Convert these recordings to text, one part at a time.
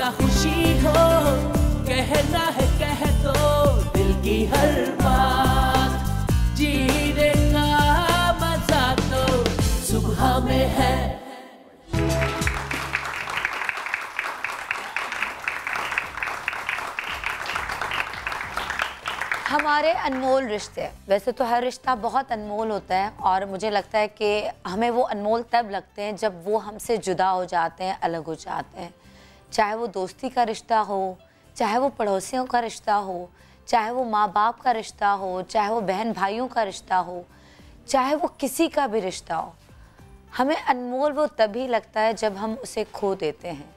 या खुशी हो, कहना है कह दो दिल की हर बात, जीने का मजा तो सुबह में है। हमारे अनमोल रिश्ते, वैसे तो हर रिश्ता बहुत अनमोल होता है और मुझे लगता है कि हमें वो अनमोल तब लगते हैं जब वो हमसे जुदा हो जाते हैं, अलग हो जाते हैं। चाहे वो दोस्ती का रिश्ता हो, चाहे वो पड़ोसियों का रिश्ता हो, चाहे वो माँ बाप का रिश्ता हो, चाहे वो बहन भाइयों का रिश्ता हो, चाहे वो किसी का भी रिश्ता हो, हमें अनमोल वो तभी लगता है जब हम उसे खो देते हैं।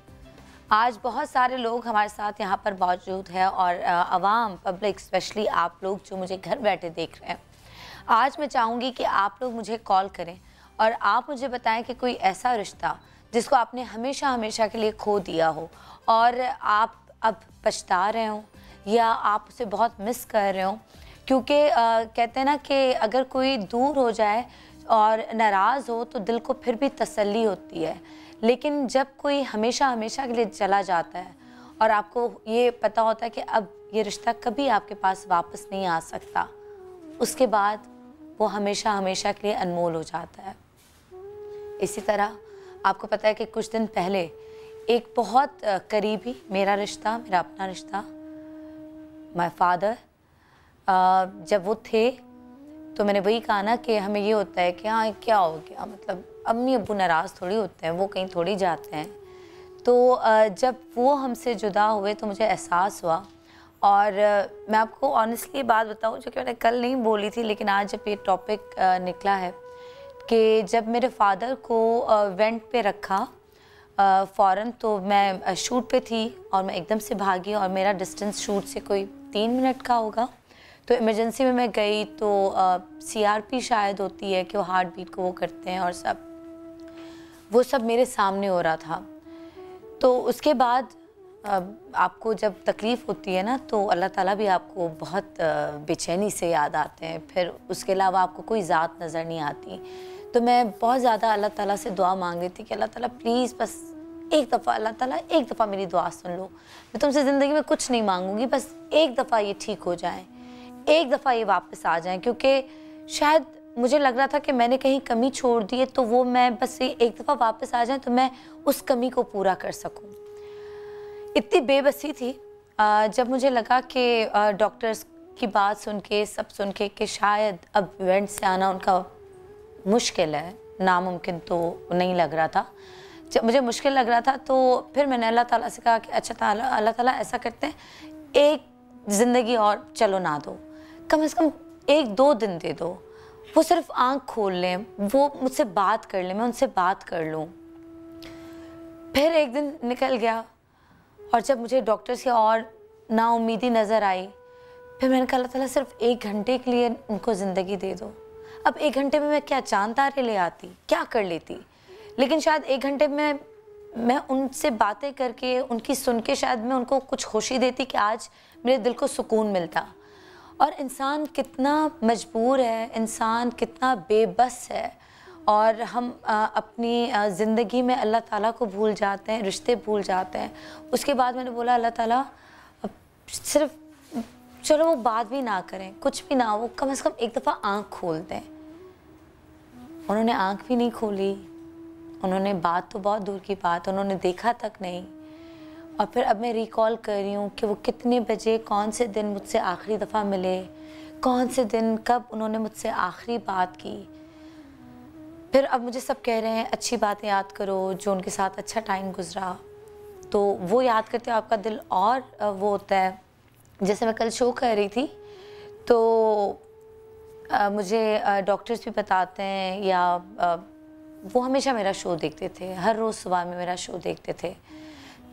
आज बहुत सारे लोग हमारे साथ यहाँ पर मौजूद है और आवाम, पब्लिक, स्पेशली आप लोग जो मुझे घर बैठे देख रहे हैं, आज मैं चाहूँगी कि आप लोग मुझे कॉल करें और आप मुझे बताएं कि कोई ऐसा रिश्ता जिसको आपने हमेशा हमेशा के लिए खो दिया हो और आप अब पछता रहे हो या आप उसे बहुत मिस कर रहे हो। क्योंकि कहते हैं ना कि अगर कोई दूर हो जाए और नाराज़ हो तो दिल को फिर भी तसल्ली होती है, लेकिन जब कोई हमेशा हमेशा के लिए चला जाता है और आपको ये पता होता है कि अब ये रिश्ता कभी आपके पास वापस नहीं आ सकता, उसके बाद वो हमेशा हमेशा के लिए अनमोल हो जाता है। इसी तरह आपको पता है कि कुछ दिन पहले एक बहुत करीबी मेरा रिश्ता, मेरा अपना रिश्ता, माय फादर, जब वो थे तो मैंने वही कहा ना कि हमें ये होता है कि हाँ क्या हो गया, मतलब अम्मी अब्बू नाराज़ थोड़ी होते हैं, वो कहीं थोड़ी जाते हैं। तो जब वो हमसे जुदा हुए तो मुझे एहसास हुआ और मैं आपको ऑनेस्टली बात बताऊं जो कि मैंने कल नहीं बोली थी, लेकिन आज जब ये टॉपिक निकला है कि जब मेरे फादर को वेंट पे रखा फ़ौरन, तो मैं शूट पे थी और मैं एकदम से भागी और मेरा डिस्टेंस शूट से कोई 3 मिनट का होगा। तो इमरजेंसी में मैं गई तो CRP शायद होती है कि वो हार्ट बीट को वो करते हैं और सब, वो सब मेरे सामने हो रहा था। तो उसके बाद आपको जब तकलीफ़ होती है ना तो अल्लाह ताला भी आपको बहुत बेचैनी से याद आते हैं, फिर उसके अलावा आपको कोई ज़ात नज़र नहीं आती। तो मैं बहुत ज़्यादा अल्लाह ताला से दुआ मांग रही थी कि अल्लाह ताला प्लीज़ बस एक दफ़ा, अल्लाह ताला एक दफ़ा मेरी दुआ सुन लो, मैं तुमसे ज़िंदगी में कुछ नहीं मांगूंगी, बस एक दफ़ा ये ठीक हो जाए, एक दफ़ा ये वापस आ जाएं। क्योंकि शायद मुझे लग रहा था कि मैंने कहीं कमी छोड़ दी है, तो वो मैं बस ये एक दफ़ा वापस आ जाएं तो मैं उस कमी को पूरा कर सकूं। इतनी बेबसी थी जब मुझे लगा कि डॉक्टर्स की बात सुन के, सब सुन के कि शायद अब इवेंट से आना उनका मुश्किल है, नामुमकिन तो नहीं लग रहा था। जब मुझे मुश्किल लग रहा था तो फिर मैंने अल्लाह ताला से कहा कि अच्छा अल्लाह ताला ऐसा करते हैं, एक ज़िंदगी और चलो ना दो, कम से कम 1-2 दिन दे दो, वो सिर्फ आँख खोल लें, वो मुझसे बात कर लें, मैं उनसे बात कर लूँ। फिर एक दिन निकल गया और जब मुझे डॉक्टर से और नाउम्मीदी नज़र आई, फिर मैंने कहा अल्लाह ताला सिर्फ 1 घंटे के लिए उनको ज़िंदगी दे दो। अब 1 घंटे में मैं क्या चांद तारे ले आती, क्या कर लेती, लेकिन शायद 1 घंटे में मैं उनसे बातें करके, उनकी सुन के शायद मैं उनको कुछ खुशी देती कि आज मेरे दिल को सुकून मिलता। और इंसान कितना मजबूर है, इंसान कितना बेबस है और हम अपनी ज़िंदगी में अल्लाह ताला को भूल जाते हैं, रिश्ते भूल जाते हैं। उसके बाद मैंने बोला अल्लाह ताला सिर्फ चलो वो बात भी ना करें, कुछ भी ना हो, कम से कम एक दफ़ा आँख खोल दें। उन्होंने आँख भी नहीं खोली, उन्होंने बात तो बहुत दूर की बात, उन्होंने देखा तक नहीं। और फिर अब मैं रिकॉल कर रही हूँ कि वो कितने बजे, कौन से दिन मुझसे आखिरी दफ़ा मिले, कौन से दिन, कब उन्होंने मुझसे आखिरी बात की। फिर अब मुझे सब कह रहे हैं अच्छी बातें याद करो, जो उनके साथ अच्छा टाइम गुजरा, तो वो याद करते हो आपका दिल और वो होता है। जैसे मैं कल शो कर रही थी तो मुझे डॉक्टर्स भी बताते हैं या वो हमेशा मेरा शो देखते थे, हर रोज़ सुबह में मेरा शो देखते थे।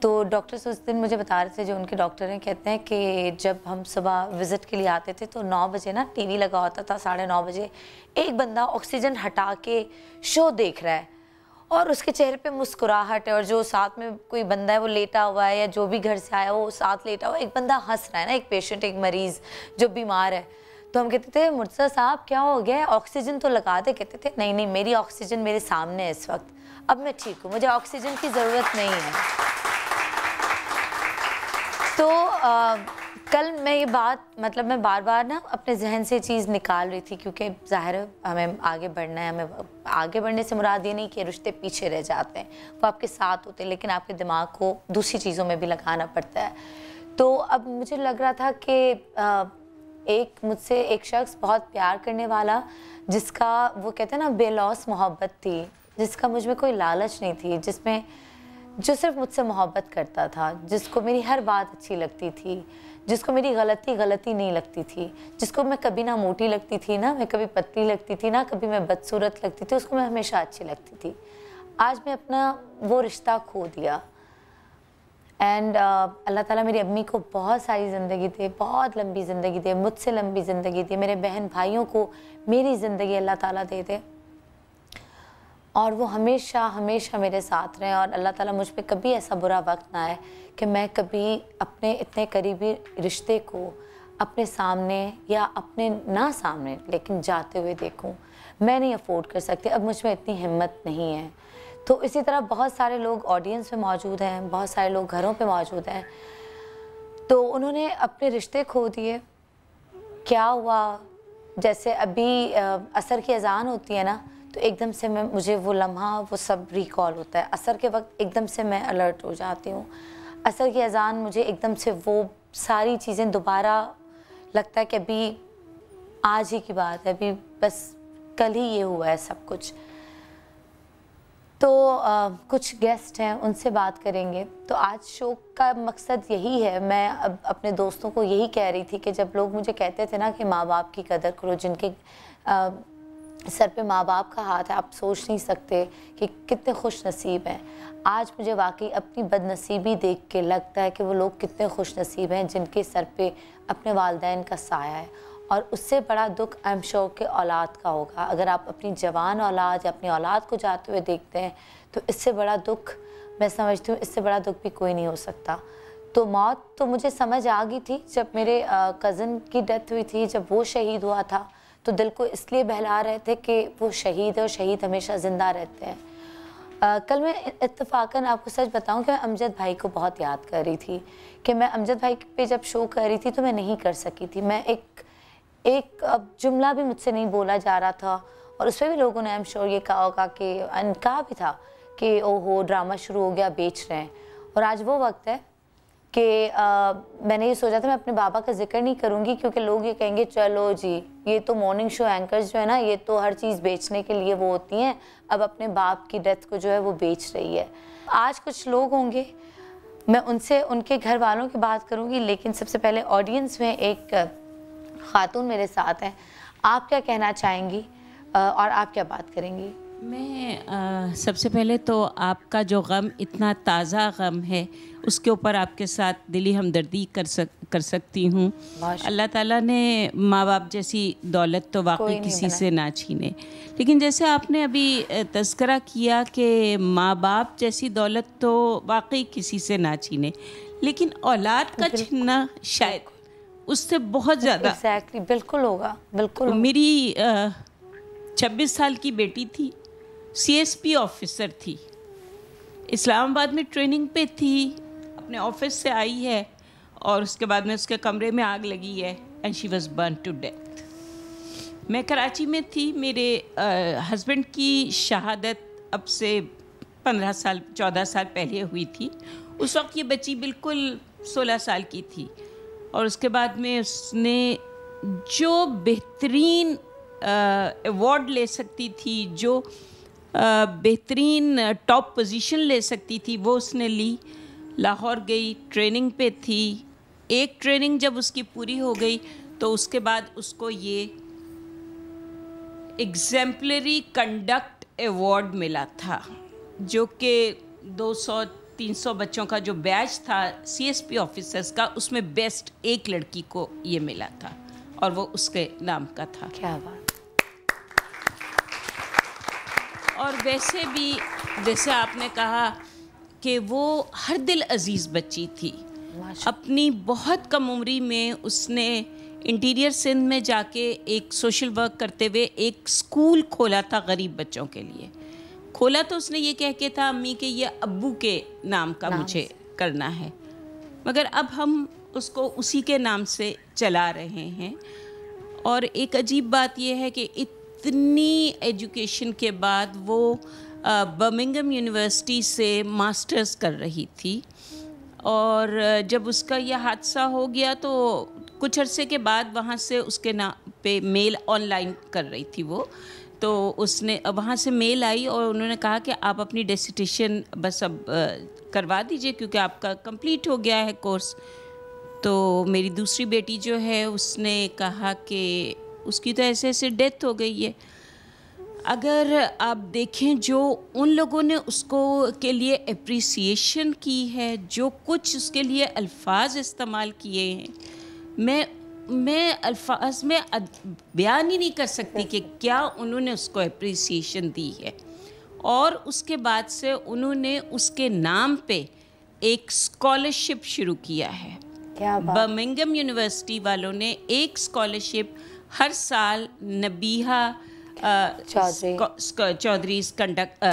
तो डॉक्टर्स उस दिन मुझे बता रहे थे, जो उनके डॉक्टर हैं, कहते हैं कि जब हम सुबह विज़िट के लिए आते थे तो 9 बजे ना टीवी लगा होता था, 9:30 बजे एक बंदा ऑक्सीजन हटा के शो देख रहा है और उसके चेहरे पे मुस्कुराहट है, और जो साथ में कोई बंदा है वो लेटा हुआ है या जो भी घर से आया वो साथ लेटा हुआ, एक बंदा हंस रहा है ना, एक पेशेंट, एक मरीज़ जो बीमार है। तो हम कहते थे मुर्तज़ा साहब क्या हो गया, ऑक्सीजन तो लगा दे। कहते थे नहीं नहीं, मेरी ऑक्सीजन मेरे सामने है इस वक्त, अब मैं ठीक हूँ, मुझे ऑक्सीजन की ज़रूरत नहीं है। कल मैं ये बात मतलब मैं बार बार ना अपने जहन से चीज़ निकाल रही थी, क्योंकि ज़ाहिर है हमें आगे बढ़ना है। हमें आगे बढ़ने से मुराद ये नहीं कि रिश्ते पीछे रह जाते हैं, वो आपके साथ होते हैं, लेकिन आपके दिमाग को दूसरी चीज़ों में भी लगाना पड़ता है। तो अब मुझे लग रहा था कि मुझसे एक शख्स बहुत प्यार करने वाला, जिसका वो कहते हैं ना बेलौस मोहब्बत थी, जिसका मुझ में कोई लालच नहीं थी, जो सिर्फ मुझसे मोहब्बत करता था, जिसको मेरी हर बात अच्छी लगती थी, जिसको मेरी गलती नहीं लगती थी, जिसको मैं कभी ना मोटी लगती थी, ना मैं कभी पतली लगती थी, ना कभी मैं बदसूरत लगती थी, उसको मैं हमेशा अच्छी लगती थी। आज मैं अपना वो रिश्ता खो दिया। एंड अल्लाह ताला मेरी अम्मी को बहुत सारी ज़िंदगी दे, बहुत लंबी ज़िंदगी दे, मुझसे लंबी ज़िंदगी दे, मेरे बहन भाइयों को मेरी ज़िंदगी अल्लाह ताला दे दे, और वो हमेशा हमेशा मेरे साथ रहें। और अल्लाह ताला मुझ पे कभी ऐसा बुरा वक्त ना आए कि मैं कभी अपने इतने करीबी रिश्ते को अपने सामने या अपने ना सामने लेकिन जाते हुए देखूं। मैं नहीं अफोर्ड कर सकती, अब मुझ में इतनी हिम्मत नहीं है। तो इसी तरह बहुत सारे लोग ऑडियंस में मौजूद हैं, बहुत सारे लोग घरों पे मौजूद हैं, तो उन्होंने अपने रिश्ते खो दिए। क्या हुआ, जैसे अभी असर की अजान होती है ना, तो एकदम से मुझे वो लम्हा वो सब रिकॉल होता है। असर के वक्त एकदम से मैं अलर्ट हो जाती हूँ। असर की अजान मुझे एकदम से वो सारी चीज़ें दोबारा लगता है कि अभी आज ही की बात है, अभी बस कल ही ये हुआ है सब कुछ। तो कुछ गेस्ट हैं, उनसे बात करेंगे। तो आज शो का मकसद यही है, मैं अब अपने दोस्तों को यही कह रही थी कि जब लोग मुझे कहते थे ना कि माँ बाप की कदर करो, जिनके सर पे माँ बाप का हाथ है, आप सोच नहीं सकते कि कितने खुश नसीब हैं। आज मुझे वाकई अपनी बदनसीबी देख के लगता है कि वो लोग कितने खुश नसीब हैं जिनके सर पे अपने वालिदैन का साया है। और उससे बड़ा दुख आई एम श्योर के औलाद का होगा। अगर आप अपनी जवान औलाद या अपनी औलाद को जाते हुए देखते हैं, तो इससे बड़ा दुख मैं समझती हूँ, इससे बड़ा दुख भी कोई नहीं हो सकता। तो मौत तो मुझे समझ आ गई थी जब मेरे कज़न की डेथ हुई थी, जब वो शहीद हुआ था, तो दिल को इसलिए बहला रहे थे कि वो शहीद है और शहीद हमेशा ज़िंदा रहते हैं। कल मैं इत्तफाकन आपको सच बताऊं कि मैं अमजद भाई को बहुत याद कर रही थी, कि मैं अमजद भाई पे जब शो कर रही थी तो मैं नहीं कर सकी थी। मैं एक जुमला भी मुझसे नहीं बोला जा रहा था, और उस पर भी लोगों ने आई एम श्योर ये कहा होगा कि कहा भी था कि ओहो ड्रामा शुरू हो गया, बेच रहे हैं। और आज वो वक्त है कि मैंने ये सोचा था मैं अपने बाबा का जिक्र नहीं करूँगी, क्योंकि लोग ये कहेंगे चलो जी ये तो मॉर्निंग शो एंकर्स जो है ना, ये तो हर चीज़ बेचने के लिए वो होती हैं, अब अपने बाप की डेथ को जो है वो बेच रही है। आज कुछ लोग होंगे, मैं उनसे उनके घर वालों की बात करूँगी, लेकिन सबसे पहले ऑडियंस में एक खातून मेरे साथ हैं। आप क्या कहना चाहेंगी और आप क्या बात करेंगी? मैं सबसे पहले तो आपका जो गम इतना ताज़ा गम है, उसके ऊपर आपके साथ दिली हमदर्दी कर सकती हूँ। अल्लाह ताला ने माँ बाप जैसी दौलत तो वाकई किसी से ना छीने, लेकिन जैसे आपने अभी तज़किरा किया कि माँ बाप जैसी दौलत तो वाकई किसी से ना छीने, लेकिन औलाद का छीनना शायद उससे बहुत ज़्यादा। एग्जैक्टली, बिल्कुल होगा, बिल्कुल। मेरी 26 साल की बेटी थी, CSP ऑफिसर थी, इस्लामाबाद में ट्रेनिंग पे थी, अपने ऑफिस से आई है और उसके बाद में उसके कमरे में आग लगी है and she was burn to death. मैं कराची में थी, मेरे हस्बैंड की शहादत अब से 14 साल पहले हुई थी। उस वक्त ये बच्ची बिल्कुल 16 साल की थी, और उसके बाद में उसने जो बेहतरीन अवार्ड ले सकती थी, जो बेहतरीन टॉप पोजीशन ले सकती थी, वो उसने ली। लाहौर गई, ट्रेनिंग पे थी। एक ट्रेनिंग जब उसकी पूरी हो गई तो उसके बाद उसको ये एग्जेम्पलरी कंडक्ट अवार्ड मिला था, जो कि 200-300 बच्चों का जो बैच था CSP ऑफिसर्स का, उसमें बेस्ट एक लड़की को ये मिला था और वो उसके नाम का था। क्या बात। और वैसे भी जैसे आपने कहा कि वो हर दिल अजीज़ बच्ची थी। अपनी बहुत कम उम्री में उसने इंटीरियर सिंध में जाके एक सोशल वर्क करते हुए एक स्कूल खोला था गरीब बच्चों के लिए। खोला तो उसने ये कह के था अम्मी के ये अब्बू के नाम का मुझे करना है। मगर अब हम उसको उसी के नाम से चला रहे हैं। और एक अजीब बात यह है कि इतनी एजुकेशन के बाद वो बर्मिंघम यूनिवर्सिटी से मास्टर्स कर रही थी, और जब उसका यह हादसा हो गया तो कुछ अरसे के बाद वहाँ से उसके नाम पे मेल ऑनलाइन कर रही थी वो, तो उसने वहाँ से मेल आई और उन्होंने कहा कि आप अपनी डिसर्टेशन बस अब करवा दीजिए क्योंकि आपका कंप्लीट हो गया है कोर्स। तो मेरी दूसरी बेटी जो है उसने कहा कि उसकी तो ऐसे ऐसे डेथ हो गई है। अगर आप देखें जो उन लोगों ने उसको के लिए एप्रिसिएशन की है, जो कुछ उसके लिए अल्फाज इस्तेमाल किए हैं, मैं अल्फाज में बयान ही नहीं कर सकती कि क्या उन्होंने उसको एप्रिसिएशन दी है। और उसके बाद से उन्होंने उसके नाम पे एक स्कॉलरशिप शुरू किया है। क्या बात। बर्मिंघम यूनिवर्सिटी वालों ने एक स्कॉलरशिप हर साल Nabiha Chaudhary conduct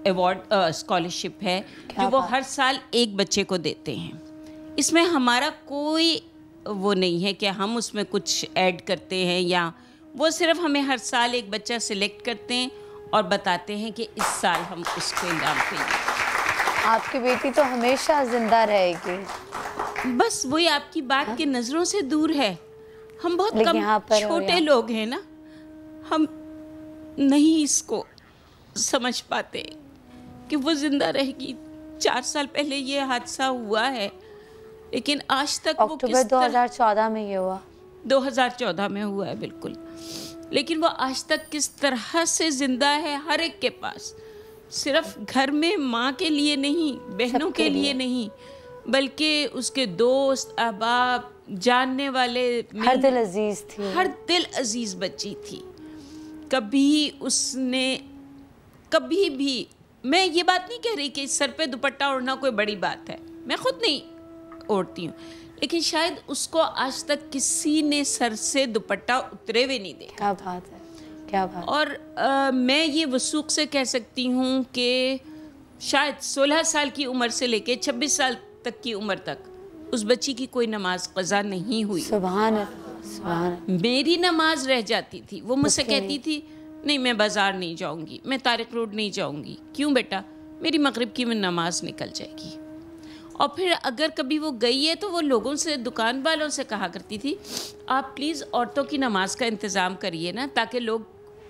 award scholarship है जो वो हर साल एक बच्चे को देते हैं। इसमें हमारा कोई वो नहीं है कि हम उसमें कुछ ऐड करते हैं, या वो सिर्फ हमें हर साल एक बच्चा सिलेक्ट करते हैं और बताते हैं कि इस साल हम उसको इनाम देंगे। आपकी बेटी तो हमेशा जिंदा रहेगी। बस वही आपकी बात के नज़रों से दूर है। हम बहुत कम छोटे लोग हैं ना, हम नहीं इसको समझ पाते कि वो जिंदा रहेगी। 4 साल पहले ये हादसा हुआ है, लेकिन आज तक वो अक्टूबर 2014 में ये हुआ। 2014 में हुआ है बिल्कुल। लेकिन वो आज तक किस तरह से जिंदा है हर एक के पास, सिर्फ घर में माँ के लिए नहीं, बहनों के लिए नहीं, बल्कि उसके दोस्त, अहबाब, जानने वाले, हर दिल अजीज थी, हर दिल अजीज बच्ची थी। कभी उसने कभी भी, मैं ये बात नहीं कह रही कि सर पे दुपट्टा ओढ़ना कोई बड़ी बात है, मैं खुद नहीं ओढ़ती हूँ, लेकिन शायद उसको आज तक किसी ने सर से दुपट्टा उतरे हुए नहीं देखा। क्या बात है, क्या बात। और मैं ये वसूख से कह सकती हूँ कि शायद 16 साल की उम्र से लेके 26 साल तक की उम्र तक उस बच्ची की कोई नमाज क़ज़ा नहीं हुई। सुभान अल्लाह। मेरी नमाज रह जाती थी, वो मुझसे कहती थी नहीं मैं बाज़ार नहीं जाऊँगी, मैं तारिक रोड नहीं जाऊँगी। क्यों बेटा? मेरी मगरिब की नमाज निकल जाएगी। और फिर अगर कभी वो गई है तो वो लोगों से, दुकान वालों से कहा करती थी आप प्लीज़ औरतों की नमाज का इंतज़ाम करिए ना, ताकि लोग,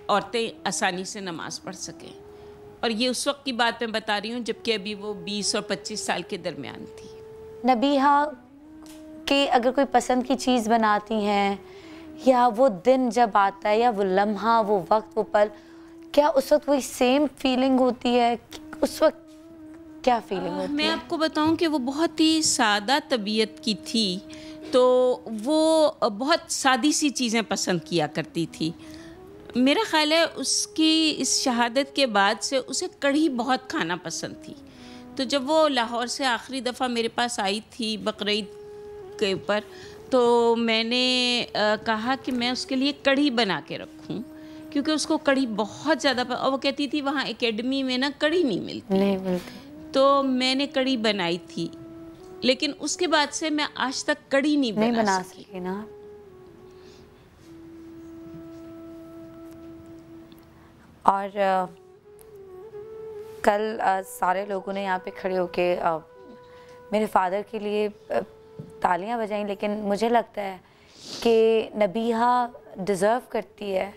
औरतें आसानी से नमाज पढ़ सकें। और ये उस वक्त की बात मैं बता रही हूँ जबकि अभी वो 20 और 25 साल के दरमियान थी। नबीहा के अगर कोई पसंद की चीज़ बनाती हैं, या वो दिन जब आता है, या वो लम्हा, वो वक्त, वो पल, क्या उस वक्त वही सेम फीलिंग होती है? उस वक्त क्या फीलिंग होती है? मैं आपको बताऊं कि वो बहुत ही सादा तबीयत की थी, तो वो बहुत सादी सी चीज़ें पसंद किया करती थी। मेरा ख्याल है उसकी इस शहादत के बाद से उसे कढ़ी बहुत खाना पसंद थी। तो जब वो लाहौर से आखिरी दफ़ा मेरे पास आई थी बकरीद के ऊपर, तो मैंने कहा कि मैं उसके लिए कढ़ी बना के रखूं, क्योंकि उसको कढ़ी बहुत ज़्यादा, और वो कहती थी वहाँ एकेडमी में ना कढ़ी नहीं मिलती। तो मैंने कढ़ी बनाई थी, लेकिन उसके बाद से मैं आज तक कढ़ी नहीं बना सकी ना। और कल सारे लोगों ने यहाँ पे खड़े होके मेरे फादर के लिए तालियां बजाईं, लेकिन मुझे लगता है कि नबीहा डिज़र्व करती है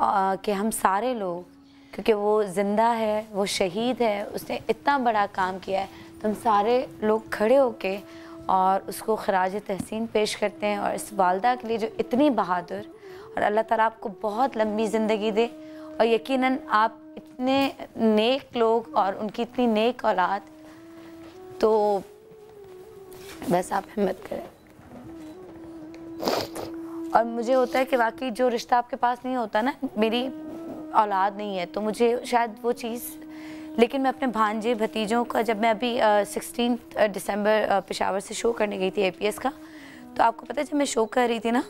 कि हम सारे लोग, क्योंकि वो ज़िंदा है, वो शहीद है, उसने इतना बड़ा काम किया है, तो हम सारे लोग खड़े होके और उसको खराज तहसीन पेश करते हैं। और इस वालदा के लिए जो इतनी बहादुर, और अल्लाह ताला आपको बहुत लंबी ज़िंदगी दे, और यकीनन आप इतने नेक लोग और उनकी इतनी नेक औलाद, तो बस आप हिम्मत करें। और मुझे होता है कि वाकई जो रिश्ता आपके पास नहीं होता ना, मेरी औलाद नहीं है तो मुझे शायद वो चीज़, लेकिन मैं अपने भांजे भतीजों का, जब मैं अभी 16 दिसंबर पेशावर से शो करने गई थी APS का, तो आपको पता है जब मैं शो कर रही थी ना,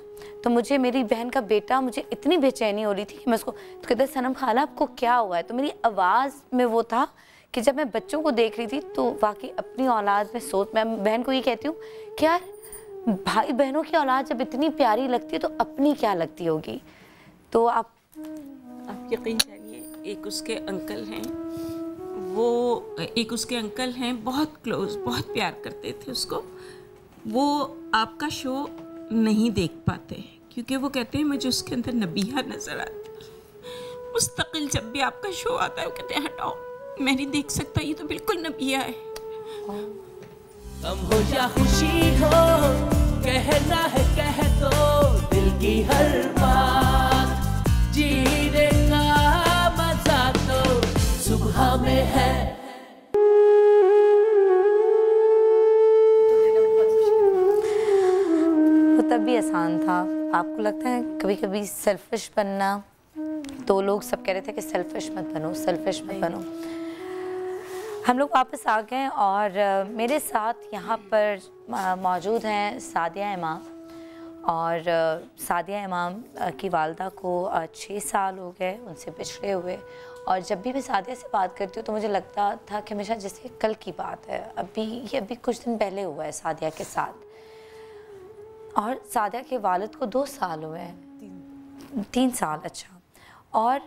तो मुझे मेरी बहन का बेटा, मुझे इतनी बेचैनी हो रही थी कि मैं उसको, तो कहते सनम खाला आपको क्या हुआ है? तो मेरी आवाज़ में वो था कि जब मैं बच्चों को देख रही थी तो वाकई अपनी औलाद में सोच, मैं बहन को ये कहती हूँ कि यार भाई बहनों की औलाद जब इतनी प्यारी लगती है तो अपनी क्या लगती होगी। तो आप यकीन जानिए, एक उसके अंकल हैं, वो एक उसके अंकल हैं, बहुत क्लोज, बहुत प्यार करते थे उसको। वो आपका शो नहीं देख पाते क्योंकि वो कहते हैं मुझे उसके अंदर नबिया नजर आती है। मुस्तकिल जब भी आपका शो आता है वो कहते हैं हटाओ, मैं नहीं देख सकता, ये तो बिल्कुल नबिया है। गम हो या खुशी हो, कहना है कह दो दिल की हर बात, जीने का मजा तो सुबह में है। वो तब भी आसान था। आपको लगता है कभी कभी सेल्फिश बनना, तो लोग सब कह रहे थे कि सेल्फिश मत बनो, सेल्फिश मत बनो। हम लोग वापस आ गए और मेरे साथ यहाँ पर मौजूद हैं सादिया इमाम। और सादिया इमाम की वालदा को 6 साल हो गए उनसे बिछड़े हुए। और जब भी मैं सादिया से बात करती हूँ तो मुझे लगता था कि हमेशा जैसे कल की बात है, अभी कुछ दिन पहले हुआ है सादिया के साथ। और सादिया के वालिद को 2 साल हुए हैं, 3 साल। अच्छा, और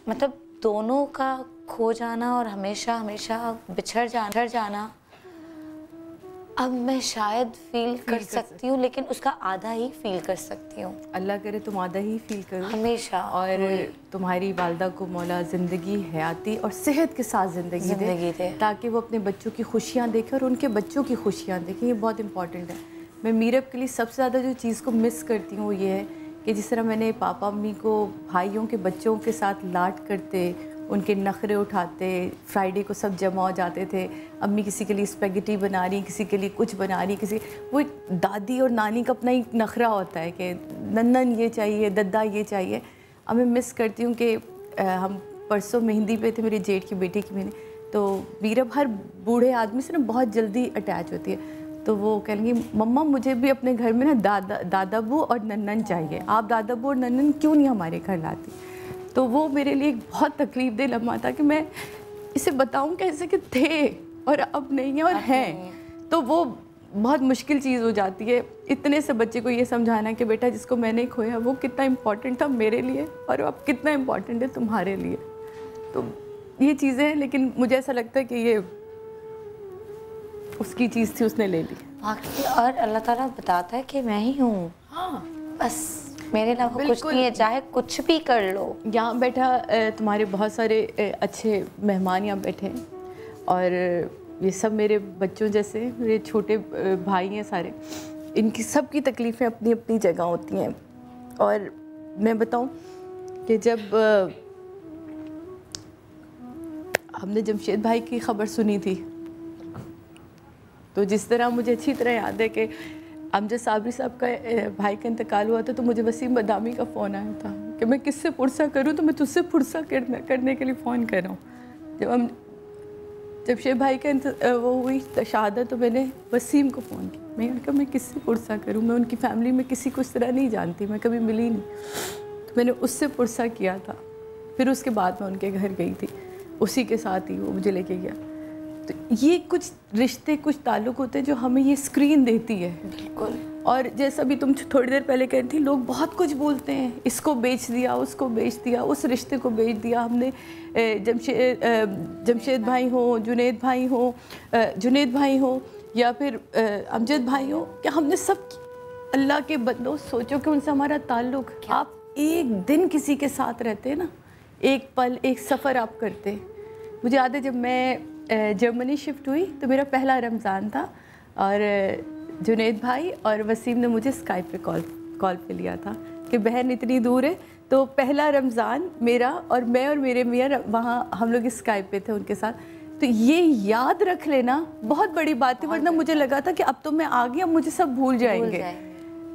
मतलब दोनों का खो जाना और हमेशा हमेशा बिछड़ जाना अब मैं शायद फील कर सकती हूँ, लेकिन उसका आधा ही फील कर सकती हूँ। अल्लाह करे तुम आधा ही फील करो हमेशा। और तुम्हारी वालदा को मौला ज़िंदगी हयाती और सेहत के साथ ज़िंदगी दे ताकि वो अपने बच्चों की खुशियाँ देखें और उनके बच्चों की खुशियाँ देखें। ये बहुत इंपॉर्टेंट है। मैं मीरब के लिए सबसे ज़्यादा जो चीज़ को मिस करती हूँ वो ये है कि जिस तरह मैंने पापा अम्मी को भाइयों के बच्चों के साथ लाड करते, उनके नखरे उठाते, फ्राइडे को सब जमा हो जाते थे, अम्मी किसी के लिए स्पेगेटी बना रही, किसी के लिए कुछ बना रही, किसी वो एक दादी और नानी का अपना एक नखरा होता है कि नन्नन ये चाहिए, दद्दा ये चाहिए। अब मैं मिस करती हूँ कि हम परसों मेहंदी पे थे मेरी जेठ की बेटी की, मैंने तो मीरब हर बूढ़े आदमी से ना बहुत जल्दी अटैच होती है। तो वो कहेंगी मम्मा मुझे भी अपने घर में ना दादाबू और नन्नन चाहिए, आप दादाबू और नन्नन क्यों नहीं हमारे घर लाती। तो वो मेरे लिए एक बहुत तकलीफ दे लम्हा था कि मैं इसे बताऊं कैसे कि थे और अब नहीं है और हैं। तो वो बहुत मुश्किल चीज़ हो जाती है इतने से बच्चे को ये समझाना कि बेटा जिसको मैंने खोया वो कितना इम्पोर्टेंट था मेरे लिए और अब कितना इम्पोर्टेंट है तुम्हारे लिए। तो ये चीज़ें हैं, लेकिन मुझे ऐसा लगता है कि ये उसकी चीज़ थी, उसने ले ली। और अल्लाह ताला बताता है कि मैं ही हूँ, हाँ बस मेरे अलावा कुछ नहीं है, चाहे कुछ भी कर लो। यहाँ बैठा तुम्हारे बहुत सारे अच्छे मेहमान यहाँ बैठे हैं और ये सब मेरे बच्चों जैसे मेरे छोटे भाई हैं सारे, इनकी सब की तकलीफ़ें अपनी अपनी जगह होती हैं। और मैं बताऊँ कि जब हमने जमशेद भाई की ख़बर सुनी थी तो जिस तरह मुझे अच्छी तरह याद है कि अमजद साबरी साहब का भाई का इंतकाल हुआ था तो मुझे वसीम बदामी का फ़ोन आया था कि मैं किससे पुरसा करूं, तो मैं तुझसे पुरसा करने के लिए फ़ोन कर रहा हूं। जब शेख भाई का वो हुई शहादत तो मैंने वसीम को फ़ोन किया। मैंने कहा मैं किससे पुरसा करूं, मैं उनकी फ़ैमिली में किसी को इस तरह नहीं जानती, मैं कभी मिली नहीं। तो मैंने उससे पुरसा किया था। फिर उसके बाद मैं उनके घर गई थी, उसी के साथ ही वो मुझे लेके गया। तो ये कुछ रिश्ते, कुछ ताल्लुक़ होते हैं जो हमें ये स्क्रीन देती है। बिल्कुल। और जैसा भी तुम थोड़ी देर पहले कह रही थी, लोग बहुत कुछ बोलते हैं, इसको बेच दिया, उसको बेच दिया, उस रिश्ते को बेच दिया हमने। जमशेद भाई हो, जुनैद भाई हो या फिर अमजद भाई हो, क्या हमने सब अल्लाह के बंदों सोचो कि उनसे हमारा ताल्लुक़, आप एक दिन किसी के साथ रहते ना, एक पल, एक सफ़र आप करते। मुझे याद है जब मैं जर्मनी शिफ्ट हुई तो मेरा पहला रमज़ान था और जुनैद भाई और वसीम ने मुझे स्काइप पे कॉल पे लिया था कि बहन इतनी दूर है। तो पहला रमज़ान मेरा और मैं और मेरे मियाँ वहाँ हम लोग स्काइप पे थे उनके साथ। तो ये याद रख लेना बहुत बड़ी बात थी, वरना मुझे लगा था कि अब तो मैं आ गई, अब मुझे सब भूल जाएंगे।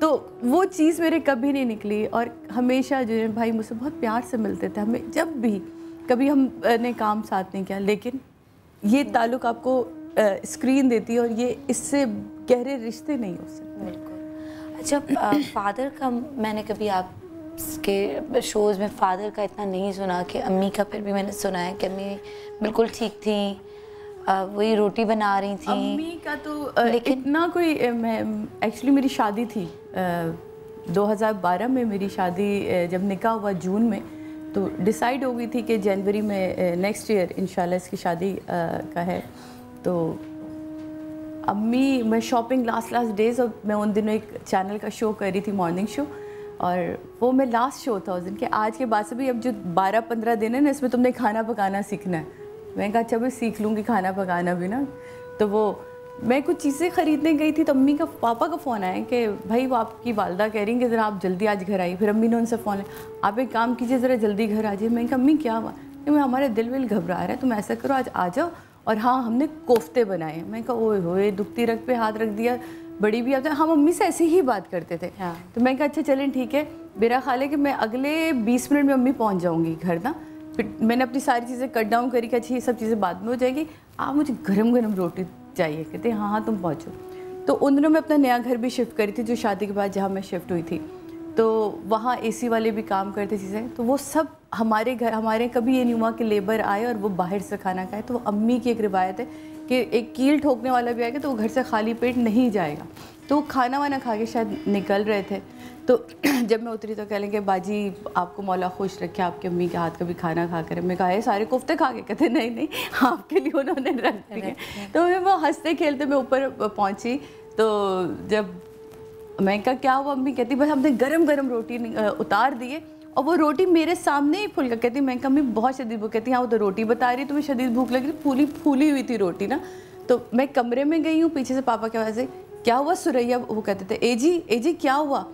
तो वो चीज़ मेरे कभी नहीं निकली और हमेशा जुनैद भाई मुझसे बहुत प्यार से मिलते थे। हमें जब भी कभी हमने काम साथ नहीं किया, लेकिन ये ताल्लुक़ आपको स्क्रीन देती है और ये इससे गहरे रिश्ते नहीं हो सकते। बिल्कुल। अच्छा, फादर का मैंने कभी आप के शोज़ में फ़ादर का इतना नहीं सुना कि अम्मी का फिर भी मैंने सुना है कि अम्मी बिल्कुल ठीक थी, वही रोटी बना रही थी। अम्मी का तो लेकिन इतना कोई मैं एक्चुअली मेरी शादी थी 2012 में, मेरी शादी जब निकाह हुआ जून में, तो डिसाइड हो गई थी कि जनवरी में नेक्स्ट ईयर इंशाल्लाह इसकी शादी का है। तो अम्मी, मैं शॉपिंग लास्ट डेज़, और मैं उन दिनों एक चैनल का शो कर रही थी, मॉर्निंग शो, और वो मैं लास्ट शो था उस दिन कि आज के बाद से भी अब जो 12-15 दिन है ना, इसमें तुमने खाना पकाना सीखना है। मैं कहा अच्छा भाई सीख लूँगी खाना पकाना भी ना। तो वो मैं कुछ चीज़ें ख़रीदने गई थी तो अम्मी का पापा का फ़ोन आया कि भाई वो आपकी वालदा कह रही हैं कि ज़रा आप जल्दी आज घर आइए। फिर अम्मी ने उनसे फ़ोन लिया, आप एक काम कीजिए ज़रा जल्दी घर आ जाइए। मैं कहा अम्मी क्या हुआ? कि मैं हमारे दिल विल घबरा रहा है, तुम ऐसा करो आज आ जाओ, और हाँ हमने कोफ्ते बनाए। मैं कहा ओए होए, दुखती रग पे हाथ रख दिया, बड़ी भी आता। हम अम्मी से ऐसे ही बात करते थे। हाँ। तो मैं कहा अच्छा चलें ठीक है, मेरा ख्याल है कि मैं अगले 20 मिनट में अम्मी पहुँच जाऊँगी घर ना। फिर मैंने अपनी सारी चीज़ें कट डाउन करी कि अच्छा ये सब चीज़ें बाद में हो जाएगी, आप मुझे गरम गरम रोटी चाहिए। कहते हाँ हाँ तुम पहुँचो। तो उन दिनों मैं अपना नया घर भी शिफ्ट करी थी, जो शादी के बाद जहाँ मैं शिफ्ट हुई थी, तो वहाँ एसी वाले भी काम करते चीज़ें। तो वो सब हमारे घर, हमारे कभी ये नहीं हुआ कि लेबर आए और वो बाहर से खाना खाए। तो वो अम्मी की एक रिवायत है कि एक कील ठोकने वाला भी आएगा तो वो घर से खाली पेट नहीं जाएगा। तो वो खाना वाना खा के शायद निकल रहे थे। तो जब मैं उतरी तो कह लेंगे बाजी आपको मौला खुश रखे, आपकी अम्मी के हाथ का भी खाना खा कर। मैं कहा सारे कोफ्ते खा के? कहते नहीं नहीं आपके लिए उन्होंने रख दिए। तो मैं वो हंसते खेलते मैं ऊपर पहुंची। तो जब मैं कहा क्या हुआ अम्मी? कहती बस हमने गरम गरम रोटी उतार दिए और वो रोटी मेरे सामने ही फूल कर। कहती मैं कहा अम्मी बहुत शदीद भूख। कहती हाँ वो तो रोटी बता रही तुम्हें शदीद भूख लग रही, फूली हुई थी रोटी ना। तो मैं कमरे में गई हूँ, पीछे से पापा के वजह से क्या हुआ सुरैया, वो कहते थे ए जी क्या हुआ?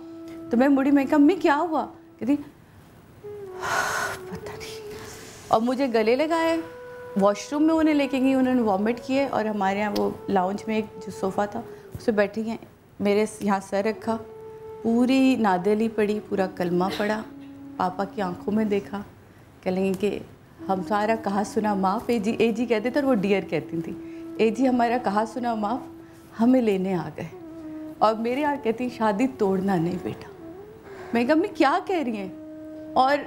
तो मैं मुड़ी, मैं कहा अम्मी क्या हुआ? कहती पता नहीं। और मुझे गले लगाए, वॉशरूम में उन्हें लेके गई, उन्होंने वॉमिट किए। और हमारे यहाँ वो लाउंज में एक जो सोफ़ा था उस पर बैठी हैं, मेरे यहाँ सर रखा, पूरी नादेली पड़ी, पूरा कलमा पड़ा, पापा की आंखों में देखा। कह लेंगे कि हम सारा कहा सुना माफ़। ए जी कहते थे और वो डियर कहती थी। ए जी हमारा कहा सुना माफ़, हमें लेने आ गए। और मेरे यहाँ कहती शादी तोड़ना नहीं बेटा। मैं कहा अम्मी क्या कह रही हैं? और